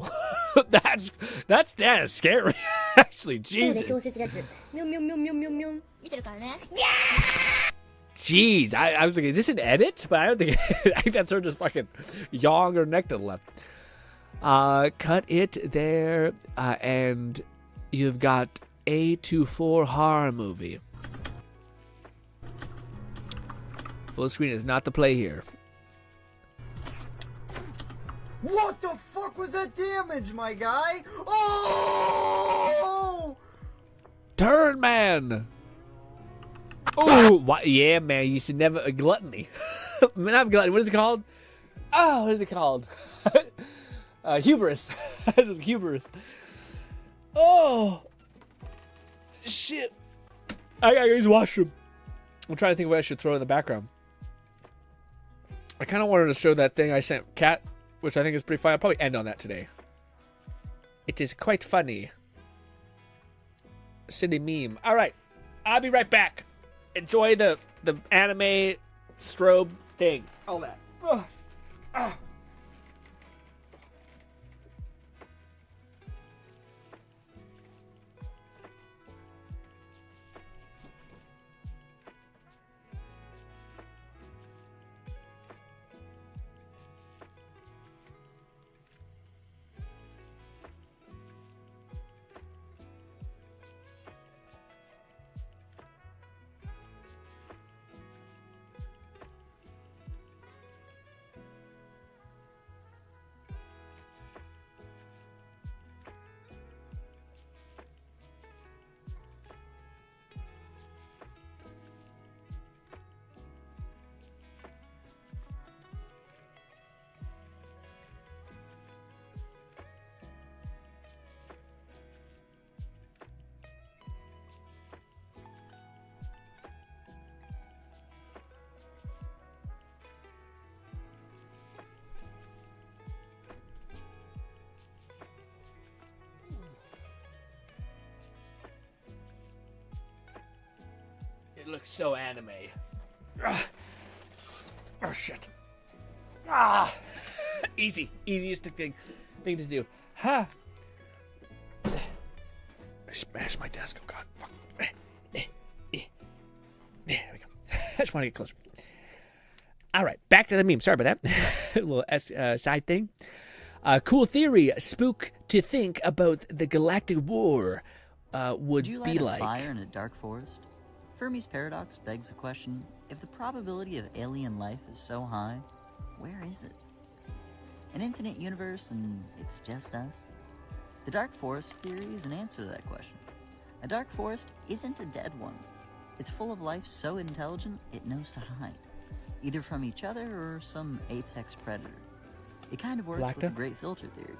that's damn scary. Actually, Jesus. Jeez, I was thinking, is this an edit? But I don't think. I think that's her just fucking yawing her neck to the left. Cut it there, and you've got A24 horror movie. Full screen is not the play here. What the fuck was that damage, my guy? Oh! Turn, man! Oh, yeah, man, you should never... gluttony. Not gluttony, what is it called? Oh, what is it called? Hubris. Just hubris. Oh! Shit. I gotta use the washroom. I'm trying to think of what I should throw in the background. I kind of wanted to show that thing I sent Kat, which I think is pretty funny. I'll probably end on that today. It is quite funny. Silly meme. All right, I'll be right back. Enjoy the anime strobe thing. All that. Ugh. Ah. It looks so anime. Ugh. Oh shit. Ah, easiest thing to do. Ha. I smashed my desk. Oh god. Fuck. There we go. I just want to get closer. All right, back to the meme. Sorry about that. A little side thing. Cool theory. Spook to think about the galactic war would be like. Would you light a fire in a dark forest? Fermi's paradox begs the question, if the probability of alien life is so high, where is it? An infinite universe and it's just us? The dark forest theory is an answer to that question. A dark forest isn't a dead one. It's full of life so intelligent it knows to hide, either from each other or some apex predator. It kind of works with the Great Filter theory.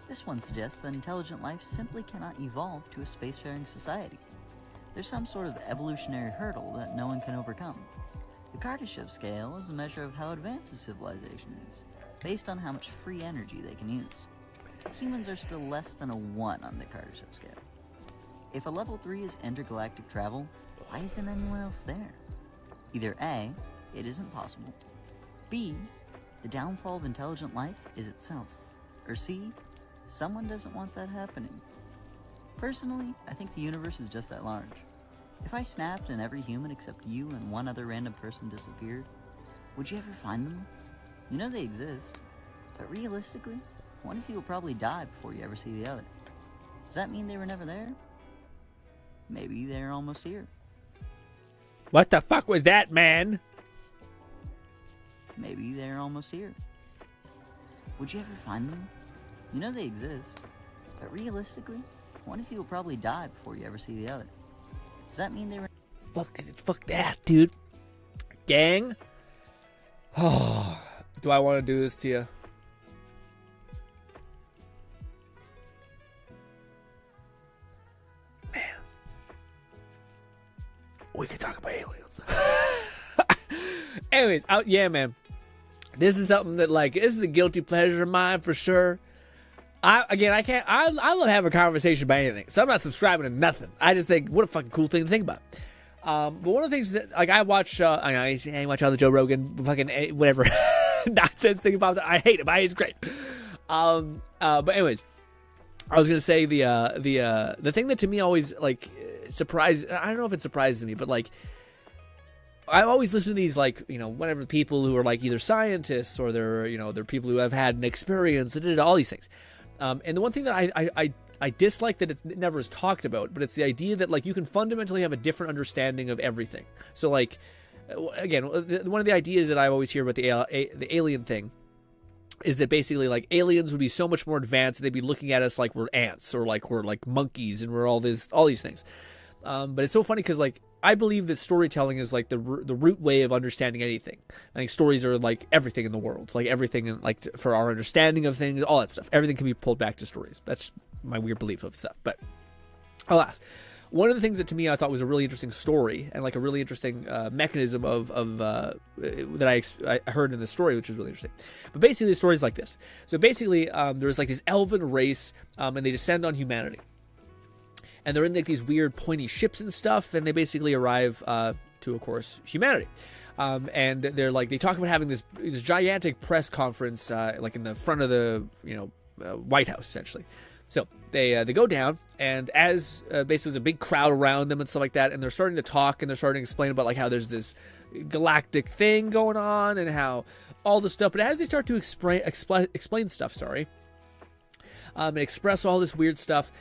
This one suggests that intelligent life simply cannot evolve to a spacefaring society. There's some sort of evolutionary hurdle that no one can overcome. The Kardashev scale is a measure of how advanced a civilization is, based on how much free energy they can use. Humans are still less than a 1 on the Kardashev scale. If a level 3 is intergalactic travel, why isn't anyone else there? Either A, it isn't possible, B, the downfall of intelligent life is itself, or C, someone doesn't want that happening. Personally, I think the universe is just that large. If I snapped and every human except you and one other random person disappeared, Would you ever find them? You know they exist. But realistically, one of you will probably die before you ever see the other. Does that mean they were never there? Maybe they're almost here. What the fuck was that, man? Maybe they're almost here. Would you ever find them? You know they exist. But realistically, one of you will probably die before you ever see the other. Does that mean they were... Fuck that, dude. Gang? Oh, do I want to do this to you? Man. We could talk about aliens. Anyways, yeah, man. This is something that, like, this is a guilty pleasure of mine for sure. I love having a conversation about anything, so I'm not subscribing to nothing. I just think, what a fucking cool thing to think about. But one of the things that, like, I watch, I watch all the Joe Rogan fucking whatever nonsense thing about. I hate him. It's great. But anyways, I was gonna say the thing that to me always like surprised. I don't know if it surprises me, but like I always listen to these, like, you know, whatever people who are like either scientists or they're people who have had an experience that did all these things. And the one thing that I dislike that it never is talked about, but it's the idea that, like, you can fundamentally have a different understanding of everything. So, like, again, one of the ideas that I always hear about the alien thing is that basically, like, aliens would be so much more advanced, they'd be looking at us like we're ants or like we're like monkeys and we're all these things. But it's so funny because, like, I believe that storytelling is like the root way of understanding anything. I think stories are like everything in the world, like everything, like for our understanding of things, all that stuff. Everything can be pulled back to stories. That's my weird belief of stuff. But alas, one of the things that to me I thought was a really interesting story and like a really interesting mechanism that I heard in the story, which was really interesting. But basically, the story is like this. So basically, there's like this elven race, and they descend on humanity. And they're in like these weird pointy ships and stuff, and they basically arrive to, of course, humanity. And they're like, they talk about having this gigantic press conference, like in the front of the White House, essentially. So they go down, and as basically there's a big crowd around them and stuff like that, and they're starting to talk and they're starting to explain about like how there's this galactic thing going on and how all this stuff. But as they start to explain stuff, and express all this weird stuff.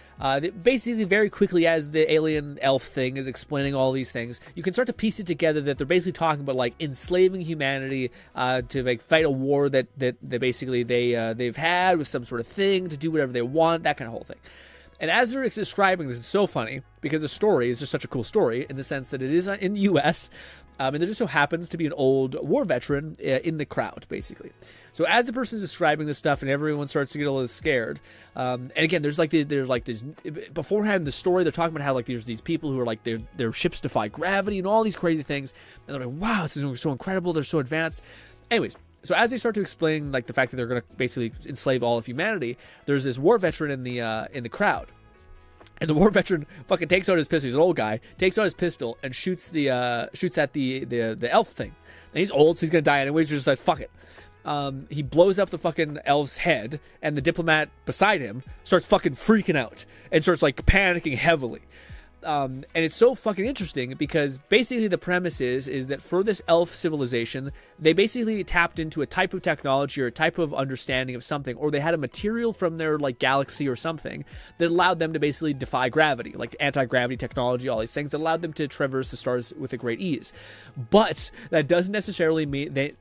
Basically, very quickly, as the alien elf thing is explaining all these things, you can start to piece it together that they're basically talking about like enslaving humanity to like fight a war that basically they've had with some sort of thing to do whatever they want, that kind of whole thing. And as they're describing this, it's so funny because the story is just such a cool story in the sense that it is in the U.S., and there just so happens to be an old war veteran in the crowd, basically. So as the person's describing this stuff and everyone starts to get a little scared, and again, there's this beforehand in the story, they're talking about how like there's these people who are like their ships defy gravity and all these crazy things, and they're like, wow, this is so incredible, they're so advanced. Anyways, so as they start to explain like the fact that they're going to basically enslave all of humanity, there's this war veteran in the crowd. And the war veteran fucking takes out his pistol. He's an old guy. Takes out his pistol and shoots at the elf thing. And he's old, so he's gonna die anyway. He's just like, fuck it. He blows up the fucking elf's head, and the diplomat beside him starts fucking freaking out and starts like panicking heavily. And it's so fucking interesting because basically the premise is that for this elf civilization, they basically tapped into a type of technology or a type of understanding of something, or they had a material from their like galaxy or something that allowed them to basically defy gravity, like anti-gravity technology, all these things that allowed them to traverse the stars with a great ease. But that doesn't necessarily mean that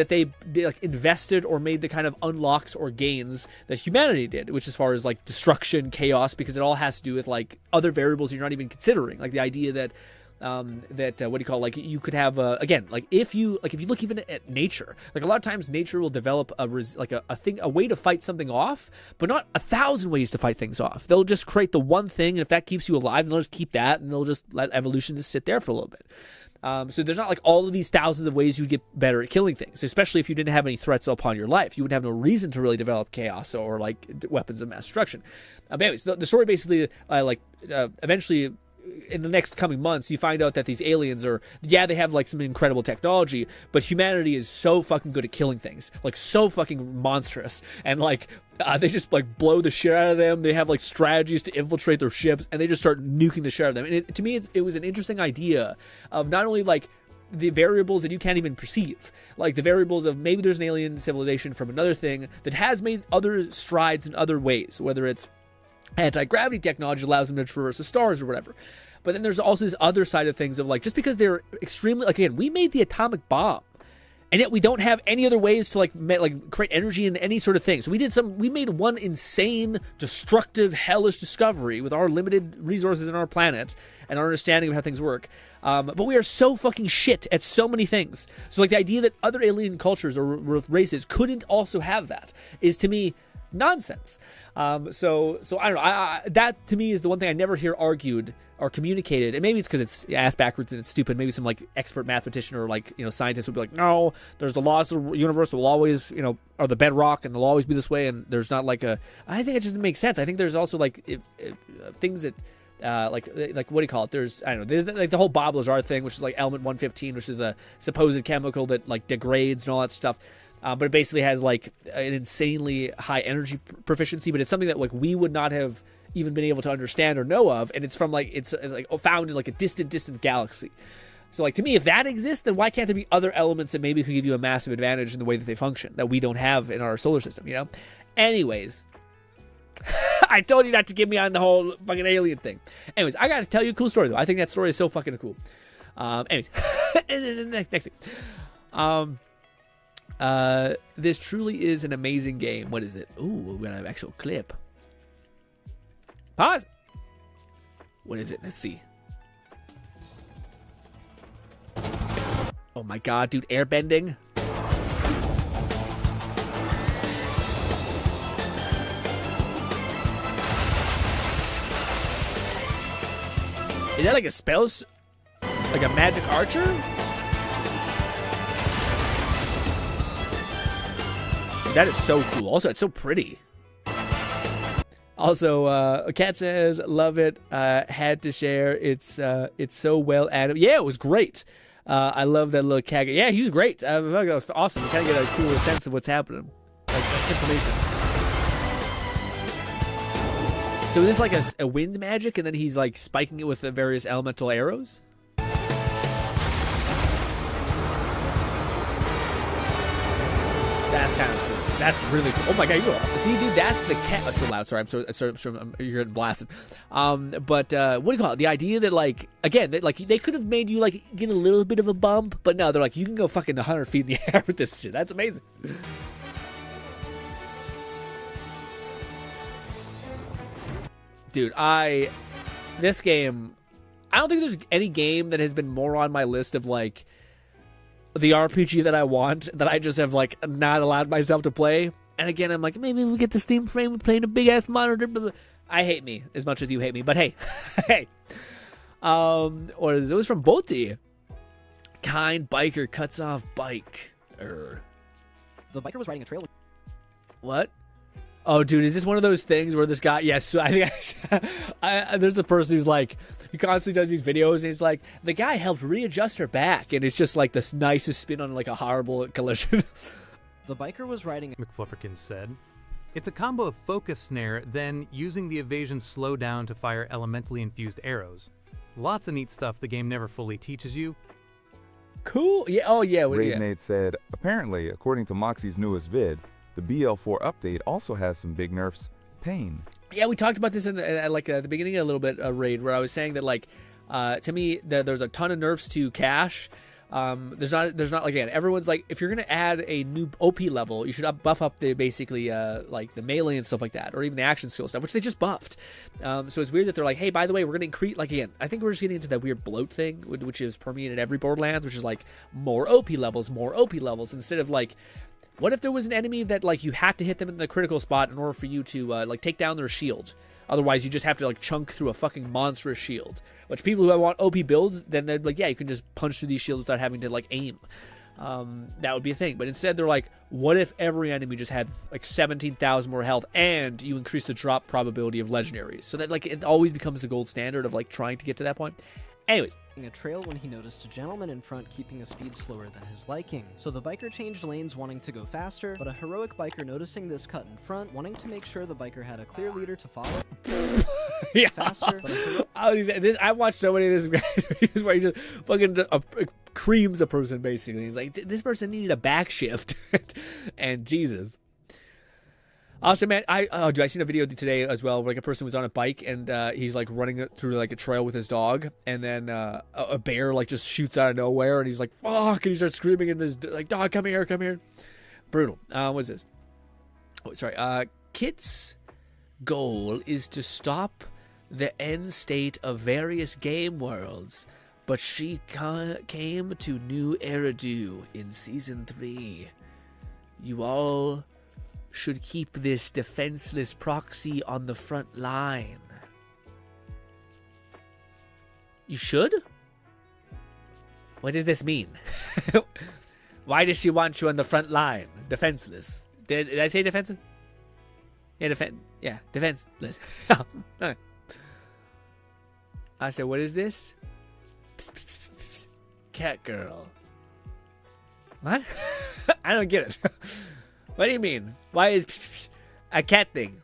they like invested or made the kind of unlocks or gains that humanity did, which as far as like destruction, chaos, because it all has to do with like other variables you're not even considering, like the idea that like you could have again, like if you look even at nature, like a lot of times nature will develop a way to fight something off, but not 1,000 ways to fight things off. They'll just create the one thing, and if that keeps you alive, then they'll just keep that, and they'll just let evolution just sit there for a little bit. So there's not like all of these thousands of ways you'd get better at killing things, especially if you didn't have any threats upon your life. You would have no reason to really develop chaos or like weapons of mass destruction. But anyways, the story basically eventually in the next coming months, you find out that these aliens they have like some incredible technology, but humanity is so fucking good at killing things, like so fucking monstrous, and like they just like blow the shit out of them. They have like strategies to infiltrate their ships, and they just start nuking the shit out of them. And to me, it was an interesting idea of not only like the variables that you can't even perceive. Like the variables of maybe there's an alien civilization from another thing that has made other strides in other ways, whether it's anti-gravity technology allows them to traverse the stars or whatever. But then there's also this other side of things of like, just because they're extremely, like again, we made the atomic bomb, and yet we don't have any other ways to like create energy in any sort of thing. So we made one insane, destructive, hellish discovery with our limited resources on our planet and our understanding of how things work. But we are so fucking shit at so many things. So like the idea that other alien cultures or races couldn't also have that is to me nonsense. So I don't know. That to me is the one thing I never hear argued or communicated. And maybe it's because it's ass backwards and it's stupid. Maybe some like expert mathematician or like, scientist would be like, no, there's the laws of the universe that will always, are the bedrock and they'll always be this way. And there's not like I think it just makes sense. I think there's also like if things that, like what do you call it? There's like the whole Bob Lazar thing, which is like element 115, which is a supposed chemical that like degrades and all that stuff. But it basically has like an insanely high energy proficiency, but it's something that like we would not have even been able to understand or know of, and it's from like it's like found in like a distant galaxy. So like to me, if that exists, then why can't there be other elements that maybe could give you a massive advantage in the way that they function that we don't have in our solar system? Anyways, I told you not to get me on the whole fucking alien thing. Anyways, I gotta tell you a cool story though. I think that story is so fucking cool. Anyways, next thing. This truly is an amazing game. What is it? Ooh, we got an actual clip. Pause. What is it? Let's see. Oh my god, dude, airbending. Is that like a spells? Like a magic archer? That is so cool. Also, it's so pretty. Also, Kat says, love it. Had to share. It's so well animated. Yeah, it was great. I love that little cat. Yeah, he was great. I thought that was awesome. You kind of get a cool sense of what's happening. Like information. So is this like a wind magic, and then he's like spiking it with the various elemental arrows? That's kind of cool. That's really cool. Oh my god, you see, dude, that's the cat. Oh, so loud. Sorry, you're getting blasted. But what do you call it? The idea that like again, that like they could have made you like get a little bit of a bump, but no, they're like you can go fucking 100 feet in the air with this shit. That's amazing. Dude, this game, I don't think there's any game that has been more on my list of like the RPG that I want that I just have like not allowed myself to play. And again, I'm like, maybe we get the Steam frame, we play in a big ass monitor. Blah, blah. I hate me as much as you hate me, but hey, hey. Or it was from Bolty. Kind biker cuts off bike. The biker was riding a trail. What? Oh, dude, is this one of those things where this guy? Yes, so I think there's a person who's like, he constantly does these videos, and he's like, the guy helped readjust her back, and it's just like the nicest spin on like a horrible collision. The biker was riding. McFlufferkin said, it's a combo of focus snare, then using the evasion slowdown to fire elementally infused arrows. Lots of neat stuff the game never fully teaches you. Cool. Yeah. Oh yeah. Raidnate said, apparently, according to Moxie's newest vid, the BL4 update also has some big nerfs. Pain. Yeah, we talked about this in the beginning a little bit, Raid, where I was saying that like, to me, there's a ton of nerfs to cash. There's not like, again, everyone's like, if you're gonna add a new OP level, you should buff up the basically like the melee and stuff like that, or even the action skill stuff, which they just buffed. So it's weird that they're like, hey, by the way, we're gonna increase, like, again, I think we're just getting into that weird bloat thing, which is permeated every Borderlands, which is like more OP levels, instead of like, what if there was an enemy that like you had to hit them in the critical spot in order for you to like take down their shield? Otherwise, you just have to like chunk through a fucking monstrous shield. Which people who want OP builds, then they're like, yeah, you can just punch through these shields without having to like aim. That would be a thing. But instead, they're like, what if every enemy just had like 17,000 more health, and you increase the drop probability of legendaries? So that like it always becomes the gold standard of like trying to get to that point. Anyways. A trail when he noticed a gentleman in front keeping a speed slower than his liking. So the biker changed lanes wanting to go faster, but a heroic biker noticing this cut in front, wanting to make sure the biker had a clear leader to follow. Yeah. Faster, I've watched so many of this where he just fucking creams a person, basically. He's like, this person needed a back shift. And Jesus. Also, man, I seen a video video as well where like a person was on a bike and he's like running through like a trail with his dog, and then a bear like just shoots out of nowhere, and he's like, fuck, and he starts screaming, and his like, dog, come here, come here. Brutal. What's this? Oh, sorry. Kit's goal is to stop the end state of various game worlds, but she came to New Eridu in Season 3. You all should keep this defenseless proxy on the front line. You should? What does this mean? Why does she want you on the front line? Defenseless. Did I say defensive? Yeah, defenseless. Right. I said, what is this? Cat girl. What? I don't get it. What do you mean? Why is a cat thing?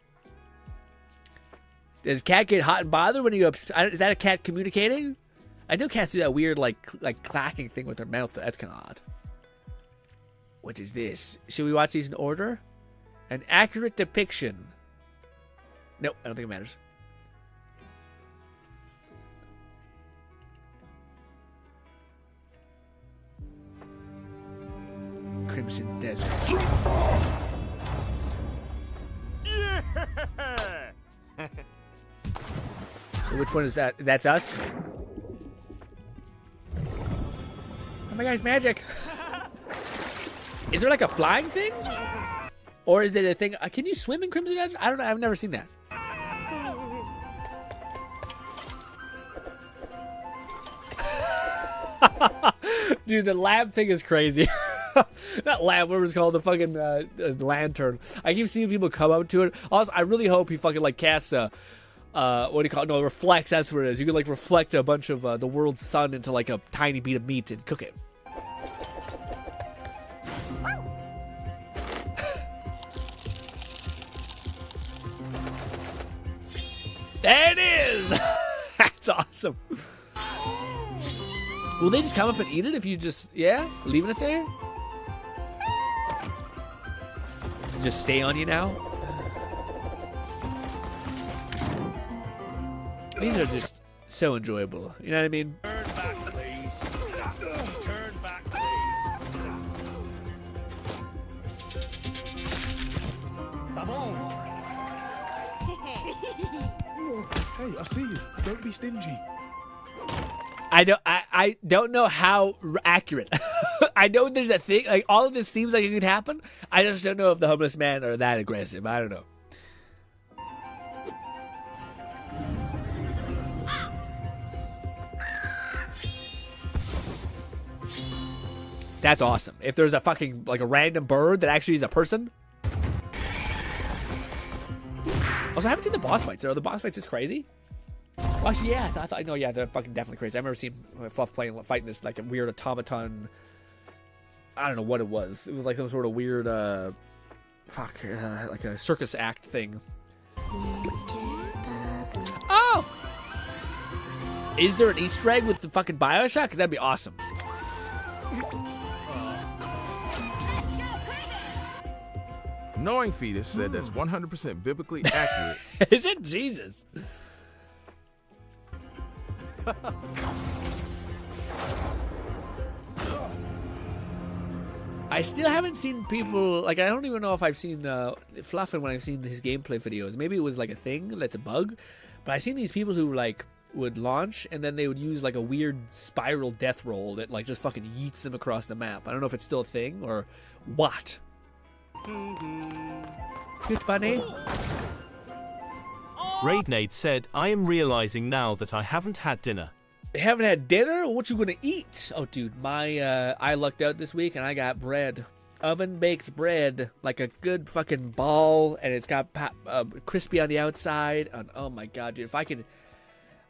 Does cat get hot and bothered when you... Is that a cat communicating? I know cats do that weird, like clacking thing with their mouth. That's kind of odd. What is this? Should we watch these in order? An accurate depiction. Nope, I don't think it matters. Crimson Desert. Yeah! So which one is that? That's us? Oh my God, it's magic. Is there like a flying thing? Or is it a thing? Can you swim in Crimson Desert? I don't know. I've never seen that. Dude, the lab thing is crazy. Not lab, whatever it's called, the fucking lantern. I keep seeing people come up to it. Also, I really hope he fucking like casts a, what do you call it? No, reflects, that's what it is. You can like reflect a bunch of the world's sun into like a tiny beat of meat and cook it. There it is! That's awesome. Will they just come up and eat it if you just, leaving it there? Just stay on you now? These are just so enjoyable. You know what I mean? Turn back, please. Turn back, please. Come on. Hey, I see you. Don't be stingy. I don't know how accurate. I know there's a thing, like all of this seems like it could happen. I just don't know if the homeless men are that aggressive. I don't know. That's awesome. If there's a fucking, like a random bird that actually is a person. Also, I haven't seen the boss fights. Are the boss fights this crazy? Well, actually, yeah, I thought, no, yeah, they're fucking definitely crazy. I remember seeing Fluff fighting this, like, a weird automaton. I don't know what it was. It was like some sort of weird, like a circus act thing. Oh! Is there an Easter egg with the fucking Bioshock? Because that'd be awesome. Knowing Fetus said that's 100% biblically accurate. Is it? Jesus. I still haven't seen people, like, I don't even know if I've seen Fluffin when I've seen his gameplay videos. Maybe it was like a thing that's a bug, but I've seen these people who like would launch and then they would use like a weird spiral death roll that like just fucking yeets them across the map. I don't know if it's still a thing or what. Cute bunny. Raidnade said, I am realizing now that I haven't had dinner. You haven't had dinner? What you gonna eat? Oh, dude, I lucked out this week and I got bread. Oven-baked bread. Like a good fucking ball, and it's got crispy on the outside. And oh my God, dude, if I could...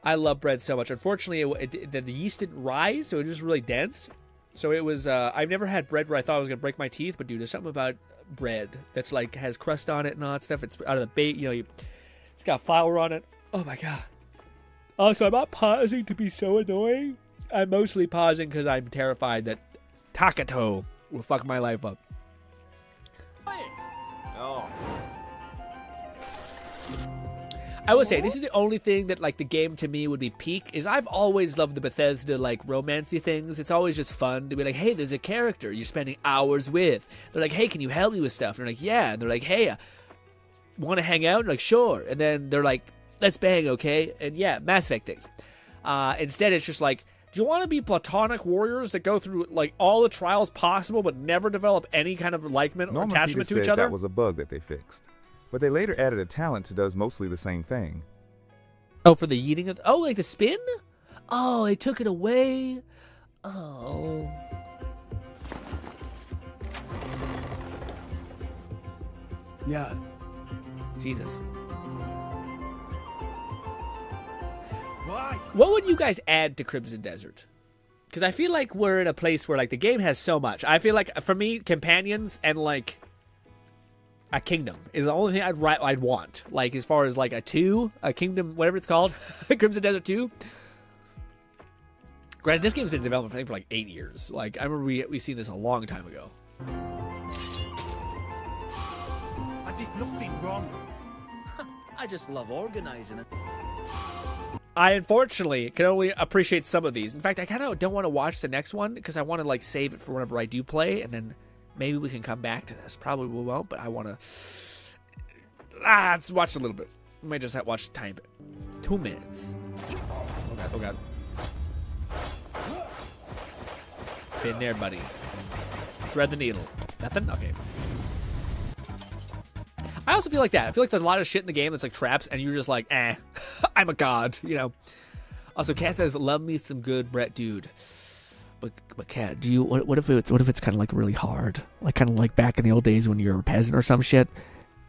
I love bread so much. Unfortunately, the yeast didn't rise, so it was really dense. So it was... I've never had bread where I thought I was gonna break my teeth, but dude, there's something about bread that's like has crust on it and all that stuff. It's out of the bake, you know, it's got flour on it. Oh my God. Also, I'm not pausing to be so annoying. I'm mostly pausing because I'm terrified that Takato will fuck my life up. Oh. I would say this is the only thing that like the game to me would be peak is I've always loved the Bethesda like romancy things. It's always just fun to be like, hey, there's a character you're spending hours with. They're like, hey, can you help me with stuff? And they're like, yeah. And they're like, hey, want to hang out? And like, sure. And then they're like, let's bang, okay? And yeah, Mass Effect things. Instead, it's just like, do you want to be platonic warriors that go through like all the trials possible but never develop any kind of liking or attachment to each other? That was a bug that they fixed. But they later added a talent that does mostly the same thing. Oh, for the yeeting of... Oh, like the spin? Oh, they took it away? Oh. Yeah. Jesus. Why? What would you guys add to Crimson Desert? Because I feel like we're in a place where like the game has so much. I feel like, for me, companions and like... a kingdom is the only thing I'd want. Like, as far as, like, a kingdom, whatever it's called. Crimson Desert 2. Granted, this game's been in development, I think, for, like, 8 years. Like, I remember we seen this a long time ago. I did nothing wrong. I just love organizing it. I, unfortunately, can only appreciate some of these. In fact, I kind of don't want to watch the next one, because I want to, like, save it for whenever I do play, and then... maybe we can come back to this. Probably we won't, but I want to... let's watch a little bit. We might just have to watch a tiny bit. It's 2 minutes. Oh, God. Oh, God. Been there, buddy. Thread the needle. Nothing? Okay. I also feel like that. I feel like there's a lot of shit in the game that's like traps, and you're just like, I'm a god, you know? Also, Kat says, love me some good Brett dude. But Kat, do you? What if it's kind of like really hard, like kind of like back in the old days when you're a peasant or some shit,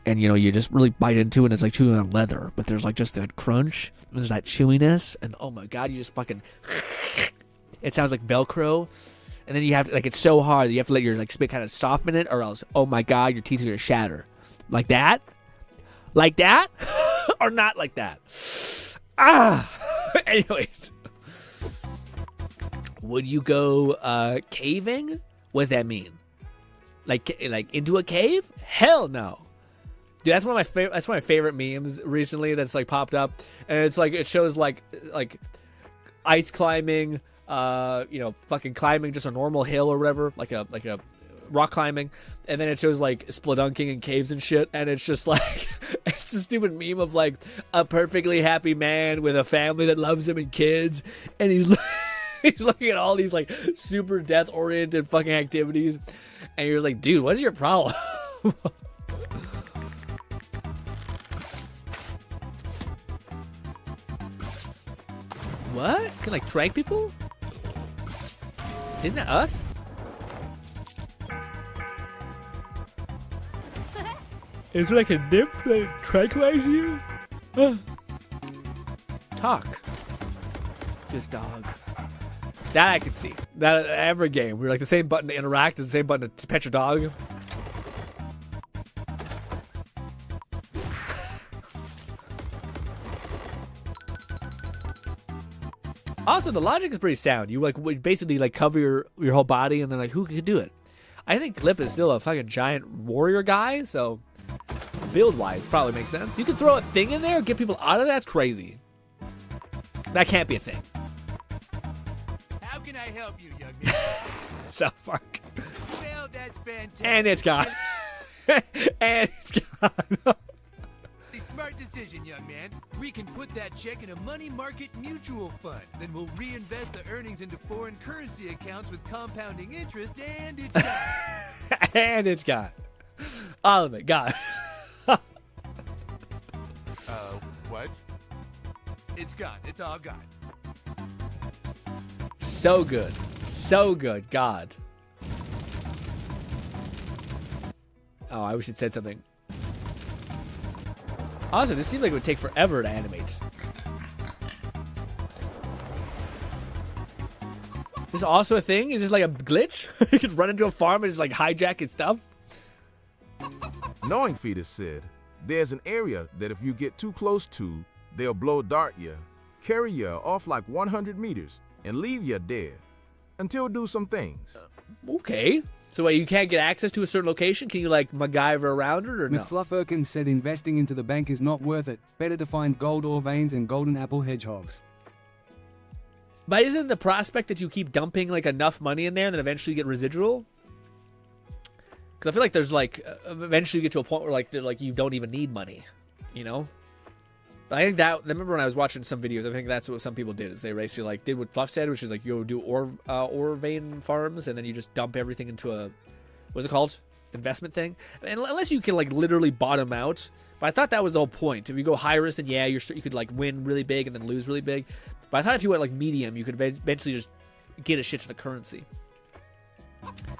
and you know you just really bite into it and it's like chewing on leather, but there's like just that crunch, there's that chewiness, and oh my god, you just fucking. It sounds like Velcro, and then you have to, like it's so hard that you have to let your like spit kind of soften it, or else oh my god, your teeth are gonna shatter, like that, or not like that. Anyways. Would you go caving? What does that mean? Like into a cave? Hell no. Dude, that's one of my favorite memes recently that's like popped up, and it's like it shows like ice climbing, you know, fucking climbing just a normal hill or whatever, like a rock climbing, and then it shows like spelunking in caves and shit, and it's just like it's a stupid meme of like a perfectly happy man with a family that loves him and kids, and he's looking at all these like super death oriented fucking activities, and you're like, dude, what is your problem? What? Can like drag people? Isn't that us? Is there like a nymph that tranquilizes you? Talk. Good dog. That I can see. That every game. We're like the same button to interact is the same button to pet your dog. Also, the logic is pretty sound. You like basically like cover your whole body, and then like who could do it? I think Clip is still a fucking giant warrior guy, so build-wise probably makes sense. You could throw a thing in there, get people out of that. That's crazy. That can't be a thing. How can I help you, young man? South Park. Well, that's fantastic. And it's gone. And it's gone. Smart decision, young man. We can put that check in a money market mutual fund. Then we'll reinvest the earnings into foreign currency accounts with compounding interest, and it's gone. And it's gone. All of it gone. What? It's gone. It's all gone. So good. So good. God. Oh, I wish it said something. Also, this seems like it would take forever to animate. This is also a thing? Is this like a glitch? You could run into a farm and just like hijack his stuff? Knowing Fetus said, there's an area that if you get too close to, they'll blow dart you, carry you off like 100 meters, and leave you dead until do some things. Okay. So wait, you can't get access to a certain location? Can you, like, MacGyver around it, or no? McFlufferkin said investing into the bank is not worth it. Better to find gold ore veins and golden apple hedgehogs. But isn't the prospect that you keep dumping, like, enough money in there and then eventually you get residual? Because I feel like there's, like, eventually you get to a point where, like, you don't even need money, you know? But I think that, I remember when I was watching some videos, I think that's what some people did, is they basically, like, did what Fluff said, which is, like, you go do ore vein farms, and then you just dump everything into a, what's it called? Investment thing? And unless you can, like, literally bottom out. But I thought that was the whole point. If you go high risk, then yeah, you could, like, win really big and then lose really big. But I thought if you went, like, medium, you could eventually just get a shit ton of currency.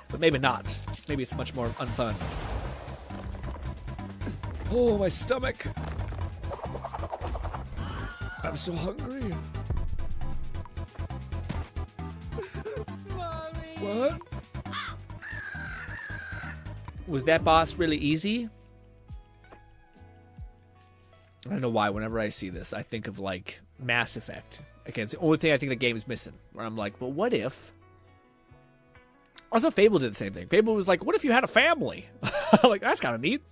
But maybe not. Maybe it's much more unfun. Oh, my stomach. I'm so hungry. Mommy. What? Was that boss really easy? I don't know why. Whenever I see this, I think of, like, Mass Effect. Again, it's the only thing I think the game is missing. Where I'm like, but what if? Also, Fable did the same thing. Fable was like, what if you had a family? Like, that's kind of neat.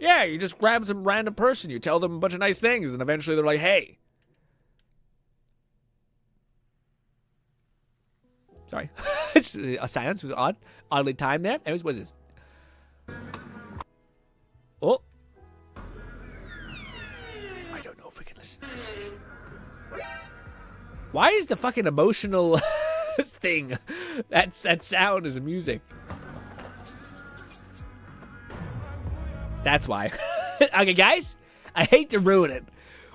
Yeah, you just grab some random person, you tell them a bunch of nice things, and eventually they're like, hey. Sorry. It's a silence was odd. Oddly timed there. Anyways, what is this? Oh. I don't know if we can listen to this. Why is the fucking emotional thing? That sound is music. That's why. Okay, guys. I hate to ruin it.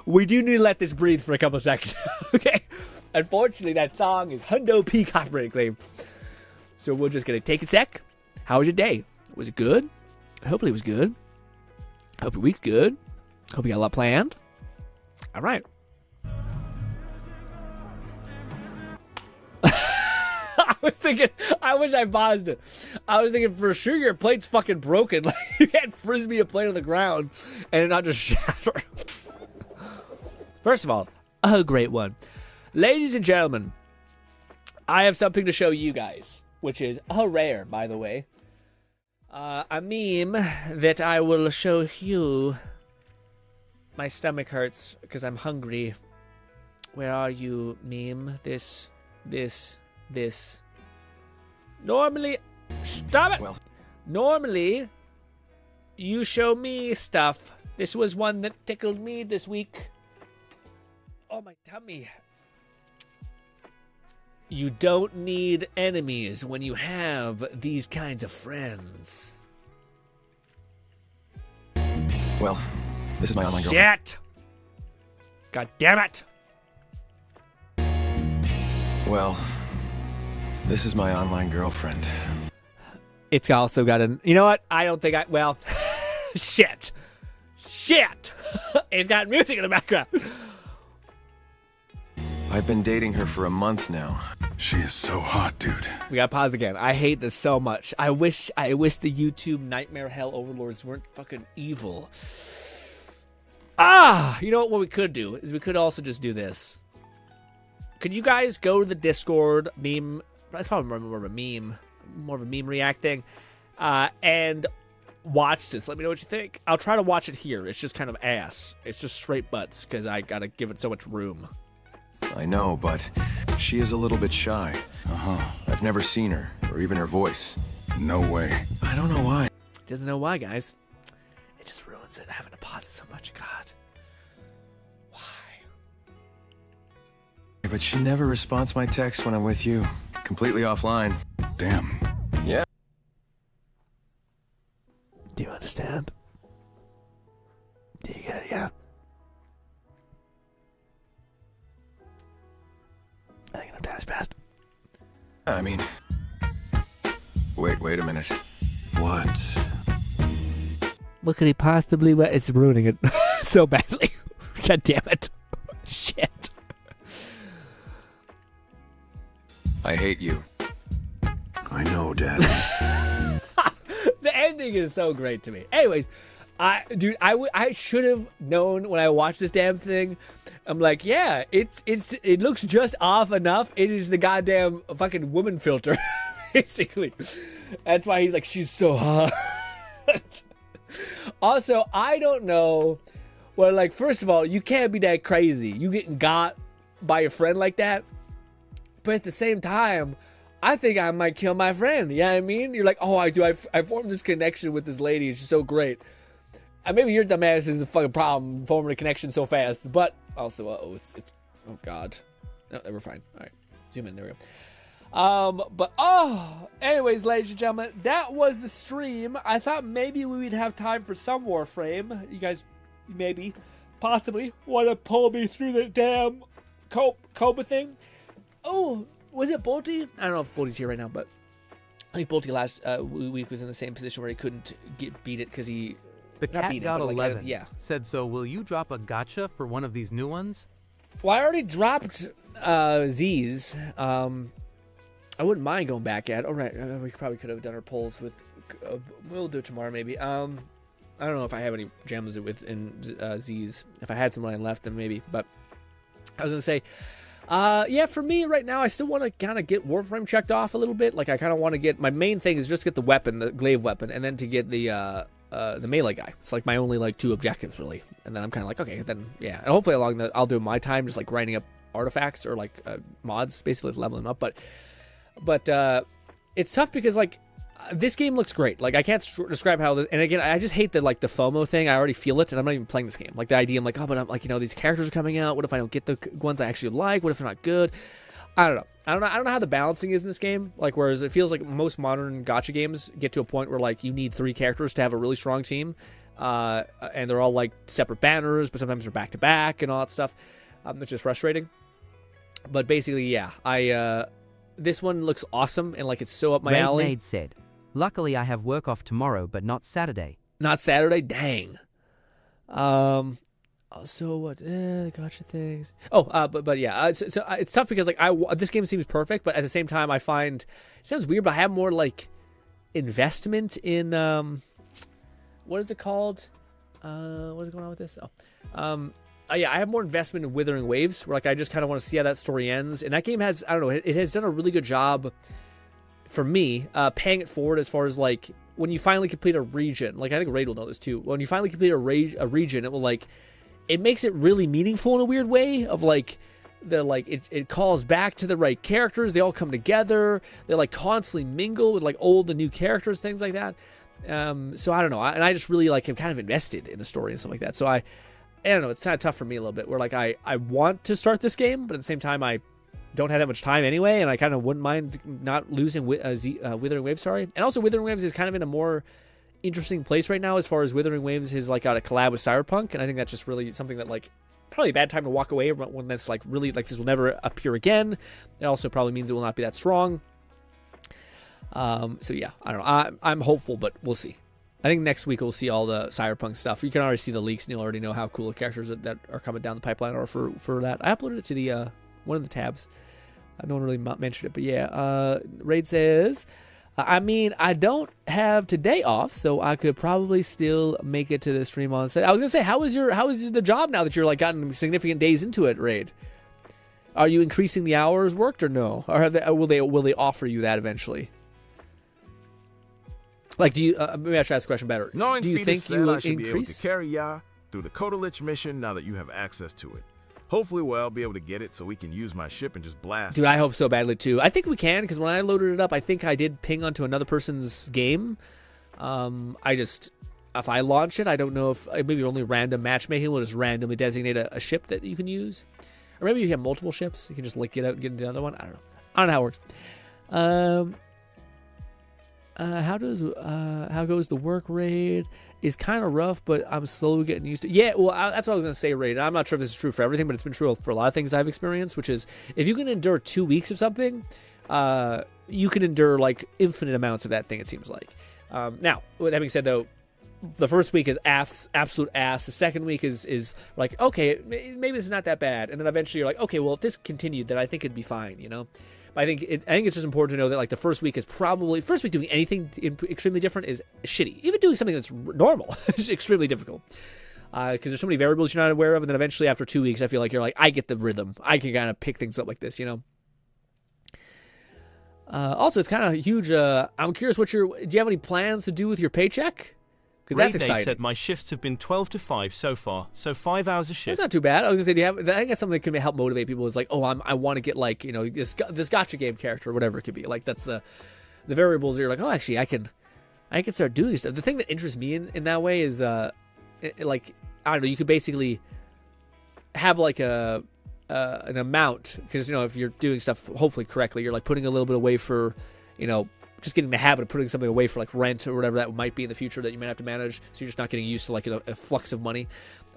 We do need to let this breathe for a couple seconds. Okay. Unfortunately, that song is Hundo P copyright claim. So we're just gonna take a sec. How was your day? Was it good? Hopefully it was good. Hope your week's good. Hope you got a lot planned. All right. I was thinking, I wish I paused it. I was thinking, for sure your plate's fucking broken. Like, you can't frisbee a plate on the ground and it not just shatter. First of all, a great one. Ladies and gentlemen, I have something to show you guys, which is rare, by the way. A meme that I will show you. My stomach hurts because I'm hungry. Where are you, meme? This. Normally, stop it! Well. Normally, you show me stuff. This was one that tickled me this week. Oh, my tummy. You don't need enemies when you have these kinds of friends. Well, this is my online girlfriend. Shit! God damn it! Well, this is my online girlfriend. It's also got an... You know what? I don't think I... Well, shit. Shit! It's got music in the background. I've been dating her for a month now. She is so hot, dude. We gotta pause again. I hate this so much. I wish the YouTube nightmare hell overlords weren't fucking evil. You know what we could do is we could also just do this. Could you guys go to the Discord meme? That's probably more of a meme react thing, and watch this. Let me know what you think. I'll try to watch it here. It's just kind of ass. It's just straight butts because I gotta give it so much room. I know, but she is a little bit shy. I've never seen her, or even her voice. No way. I don't know why. Doesn't know why, guys. It just ruins it, having to pause it so much. God. Why? But she never responds my texts when I'm with you. Completely offline. Damn. Yeah. Do you understand? Do you get it yet? I think enough time has passed. I mean... Wait a minute. What? What could he possibly... It's ruining it so badly. God damn it. Shit. I hate you. I know, Daddy. The ending is so great to me. Anyways, I should have known when I watched this damn thing I'm like, yeah, it looks just off enough. It is the goddamn fucking woman filter, basically. That's why he's like, she's so hot. Also, I don't know. Well, like, first of all, you can't be that crazy. You getting got by a friend like that. But at the same time, I think I might kill my friend. You know what I mean? You're like, oh, I do. I formed this connection with this lady. She's so great. Maybe your dumbass is the fucking problem forming a connection so fast. But also, oh god, no, we're fine. All right, zoom in. There we go. Anyways, ladies and gentlemen, that was the stream. I thought maybe we would have time for some Warframe. You guys, maybe, possibly, want to pull me through the damn Cobra thing. Oh, was it Bolty? I don't know if Bolty's here right now, but I think Bolty last week was in the same position where he couldn't beat it because he. The cat got 11. Yeah. Said, so will you drop a gacha for one of these new ones? Well, I already dropped Z's. I wouldn't mind going back at. All right, we probably could have done our polls with. We'll do it tomorrow, maybe. I don't know if I have any gems within Z's. If I had some when I left, then maybe. But I was gonna say, yeah, for me right now, I still want to kind of get Warframe checked off a little bit. Like I kind of want to get my main thing is just get the weapon, the glaive weapon, and then to get the melee guy. It's like my only like 2 objectives really, and then I'm kind of like, okay, then yeah, and hopefully along the I'll do my time just like grinding up artifacts or like mods, basically leveling them up. But it's tough because like this game looks great. Like I can't describe how this, and again, I just hate the like the FOMO thing. I already feel it, and I'm not even playing this game. Like the idea, I'm like, oh, but I'm like, these characters are coming out. What if I don't get the ones I actually like? What if they're not good? I don't know. I don't know how the balancing is in this game. Like, whereas it feels like most modern gacha games get to a point where like you need 3 characters to have a really strong team, and they're all like separate banners, but sometimes they're back to back and all that stuff, which is frustrating. But basically, yeah, this one looks awesome and like it's so up my alley. Maid said, "Luckily, I have work off tomorrow, but not Saturday." Not Saturday, dang. So what? Gotcha things. Oh, but yeah. So it's tough because like this game seems perfect, but at the same time, I find it sounds weird, but I have more like investment in what is it called? What is going on with this? Yeah, I have more investment in Withering Waves, where like I just kind of want to see how that story ends. And that game has, I don't know, it has done a really good job for me, paying it forward as far as like when you finally complete a region. Like I think Raid will know this too. When you finally complete a region, it will like. It makes it really meaningful in a weird way of like it calls back to the right characters. They all come together. They like constantly mingle with like old and new characters, things like that. So I don't know. I just really like am kind of invested in the story and stuff like that. So I don't know. It's kind of tough for me a little bit where like I want to start this game, but at the same time I don't have that much time anyway, and I kind of wouldn't mind not losing Withering Waves. Sorry, and also Withering Waves is kind of in a more interesting place right now as far as Withering Waves has like got a collab with Cyberpunk, and I think that's just really something that like probably a bad time to walk away when that's like really like this will never appear again. It also probably means it will not be that strong. So yeah, I don't know. I'm hopeful, but we'll see. I think next week we'll see all the Cyberpunk stuff. You can already see the leaks, and you'll already know how cool the characters that are coming down the pipeline are for that. I uploaded it to the one of the tabs. No one really mentioned it, but yeah. Raid says, I mean, I don't have today off, so I could probably still make it to the stream on set. I was gonna say, how is the job now that you're like gotten significant days into it, Raid? Are you increasing the hours worked or no? Or will they offer you that eventually? Like, do you? Maybe I should ask the question better. Knowing do you think you will should be able increase? to carry Ya through the Kodalich mission now that you have access to it. Hopefully, I'll be able to get it so we can use my ship and just blast. Dude, I hope so badly too. I think we can, because when I loaded it up, I think I did ping onto another person's game. If I launch it, I don't know if maybe only random matchmaking will just randomly designate a ship that you can use, or maybe you have multiple ships. You can just like get out and get into another one. I don't know how it works. How goes the work raid? Is kind of rough, but I'm slowly getting used to it. Yeah, well, that's what I was going to say, Raid. I'm not sure if this is true for everything, but it's been true for a lot of things I've experienced, which is if you can endure 2 weeks of something, you can endure like infinite amounts of that thing, it seems like. Now, with that being said, though, the first week is absolute ass. The second week is like, okay, maybe this is not that bad. And then eventually you're like, okay, well, if this continued, then I think it'd be fine, you know? But I think it's just important to know that like the first week doing anything extremely different is shitty. Even doing something that's normal is extremely difficult. Because there's so many variables you're not aware of, and then eventually after 2 weeks, I feel like you're like, I get the rhythm. I can kind of pick things up like this, you know? Also, it's kind of huge. I'm curious, do you have any plans to do with your paycheck? Because that's exciting. Said my shifts have been 12 to 5 so far, so 5 hours a shift. That's not too bad. I was gonna say, I think that's something that can help motivate people. Is like, oh, I want to get like, you know, this gotcha game character or whatever it could be. Like that's the variables. You're like, oh, actually, I can start doing stuff. The thing that interests me in that way is like, I don't know, you could basically have like an amount, because, you know, if you're doing stuff hopefully correctly, you're like putting a little bit away for, you know, just getting the habit of putting something away for like rent or whatever that might be in the future that you might have to manage, so you're just not getting used to like a flux of money,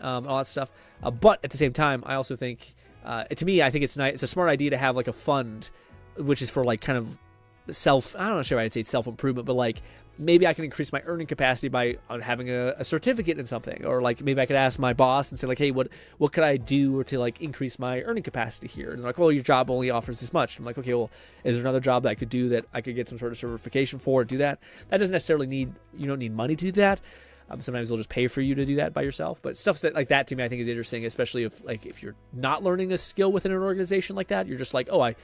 all that stuff. But at the same time, I also think, to me, I think it's nice. It's a smart idea to have like a fund, which is for like kind of I'm not sure I'd say self-improvement, but like maybe I can increase my earning capacity by having a certificate in something, or like maybe I could ask my boss and say like, hey, what could I do to like increase my earning capacity here? And they're like, well, your job only offers this much. I'm like, okay, well, is there another job that I could do that I could get some sort of certification for and do that? That doesn't necessarily you don't need money to do that. Sometimes they'll just pay for you to do that by yourself. But stuff like that to me, I think is interesting, especially if you're not learning a skill within an organization like that. You're just like, oh,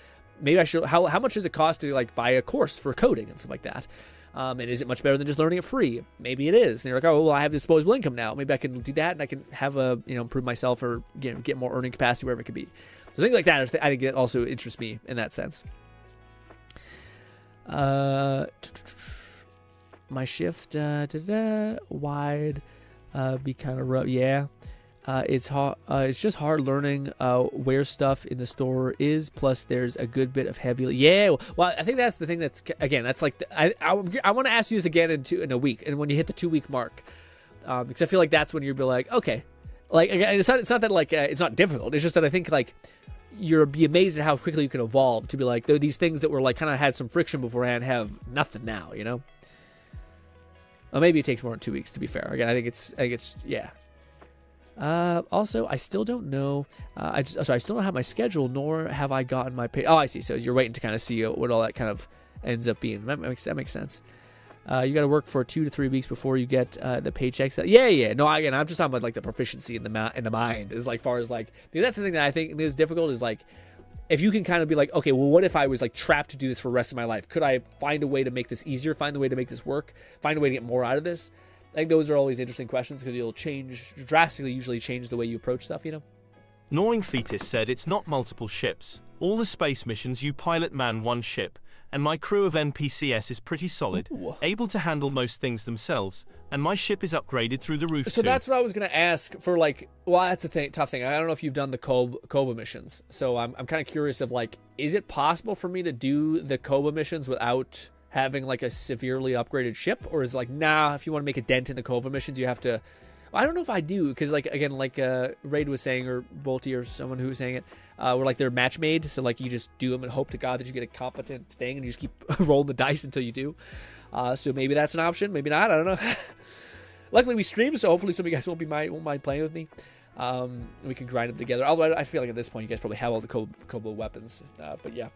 maybe I should. How much does it cost to like buy a course for coding and stuff like that? And is it much better than just learning it free? Maybe it is. And you're like, oh, well, I have disposable income now. Maybe I can do that, and I can have improve myself, or get more earning capacity wherever it could be. So things like that, I think it also interests me in that sense. My shift wide be kind of rough. Yeah. It's hard. It's just hard learning where stuff in the store is. Plus, there's a good bit of heavy. Yeah, well, I think that's the thing. That's like I want to ask you this again in a week, and when you hit the 2 week mark, because I feel like that's when you'll be like, okay, like again, it's not that like it's not difficult. It's just that I think like you'll be amazed at how quickly you can evolve to be like these things that were like kind of had some friction beforehand have nothing now. You know. Well, maybe it takes more than 2 weeks. To be fair, again, I think it's yeah. Also, I still don't know. I still don't have my schedule, nor have I gotten my pay. Oh, I see. So you're waiting to kind of see what all that kind of ends up being. That makes sense. You got to work for 2 to 3 weeks before you get the paychecks. Yeah. No, again, I'm just talking about like the proficiency in the mind. Is like far as like, because that's the thing that I think is difficult. Is like, if you can kind of be like, okay, well, what if I was like trapped to do this for the rest of my life? Could I find a way to make this easier? Find a way to make this work? Find a way to get more out of this? I think those are always interesting questions, because you'll drastically usually change the way you approach stuff, you know? Gnawing Fetus said it's not multiple ships. All the space missions you pilot man one ship, and my crew of NPCs is pretty solid, able to handle most things themselves, and my ship is upgraded through the roof So too. That's what I was going to ask for, like, well, that's the tough thing. I don't know if you've done the Koba missions, so I'm kind of curious of, like, is it possible for me to do the Koba missions without having like a severely upgraded ship, or is it like, nah, if you want to make a dent in the Kova missions, you have to. I don't know if I do, because like again, like Raid was saying, or Bolty, or someone who was saying it, where like they're match made, so like you just do them and hope to God that you get a competent thing, and you just keep rolling the dice until you do. So maybe that's an option, maybe not. I don't know. Luckily we stream, so hopefully some of you guys won't mind playing with me. We can grind them together. Although I feel like at this point you guys probably have all the Koba weapons, but yeah.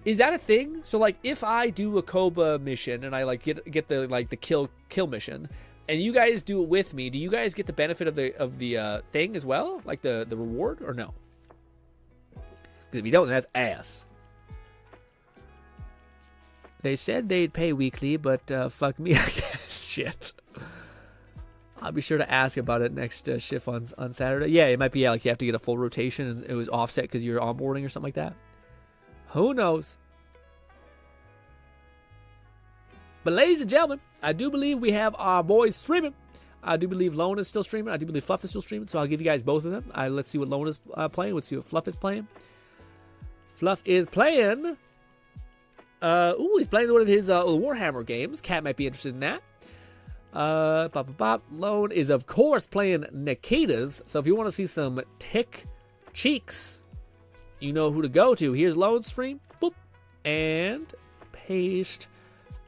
Is that a thing? So like, if I do a Koba mission and I like get the like the kill mission, and you guys do it with me, do you guys get the benefit of the thing as well, like the reward, or no? Because if you don't, that's ass. They said they'd pay weekly, but fuck me, I guess. Shit. I'll be sure to ask about it next shift on Saturday. Yeah, it might be like you have to get a full rotation and it was offset because you're onboarding or something like that. Who knows? But ladies and gentlemen, I do believe we have our boys streaming. I do believe Lone is still streaming. I do believe Fluff is still streaming. So I'll give you guys both of them. Let's see what Lone is playing. Let's see what Fluff is playing. Fluff is playing. He's playing one of his Warhammer games. Cat might be interested in that. Lone is, of course, playing Nikitas. So if you want to see some tick cheeks, you know who to go to. Here's Lone's stream. Boop. And paste.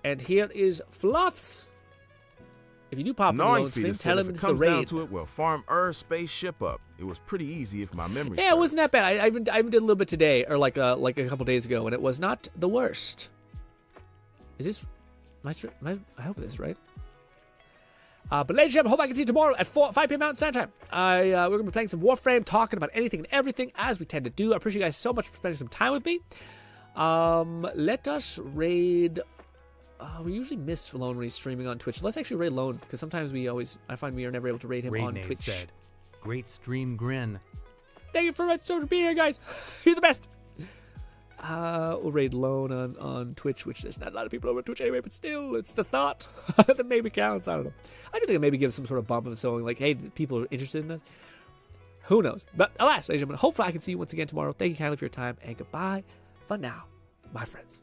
And here is Fluff's. If you do pop in Lone's stream, tell him it's a raid. Down to it, we'll farm space ship up. It was pretty easy if my memory serves. It wasn't that bad. I even did a little bit today, or like a couple days ago, and it was not the worst. Is this my stream? I hope this is right. But ladies and gentlemen, hope I can see you tomorrow at 5 p.m. Mountain Standard Time. We're going to be playing some Warframe, talking about anything and everything, as we tend to do. I appreciate you guys so much for spending some time with me. Let us raid... we usually miss Lone when he's streaming on Twitch. Let's actually raid Lone, because sometimes I find we are never able to raid him on Twitch. Said, great stream, Grin. Thank you so much for being here, guys. You're the best. We'll raid Lone on Twitch, which there's not a lot of people over Twitch anyway, but still, it's the thought that maybe counts. I don't know. I do think it maybe gives some sort of bump of showing, like, hey, people are interested in this. Who knows? But alas, ladies and gentlemen, hopefully I can see you once again tomorrow. Thank you kindly for your time, and goodbye for now, my friends.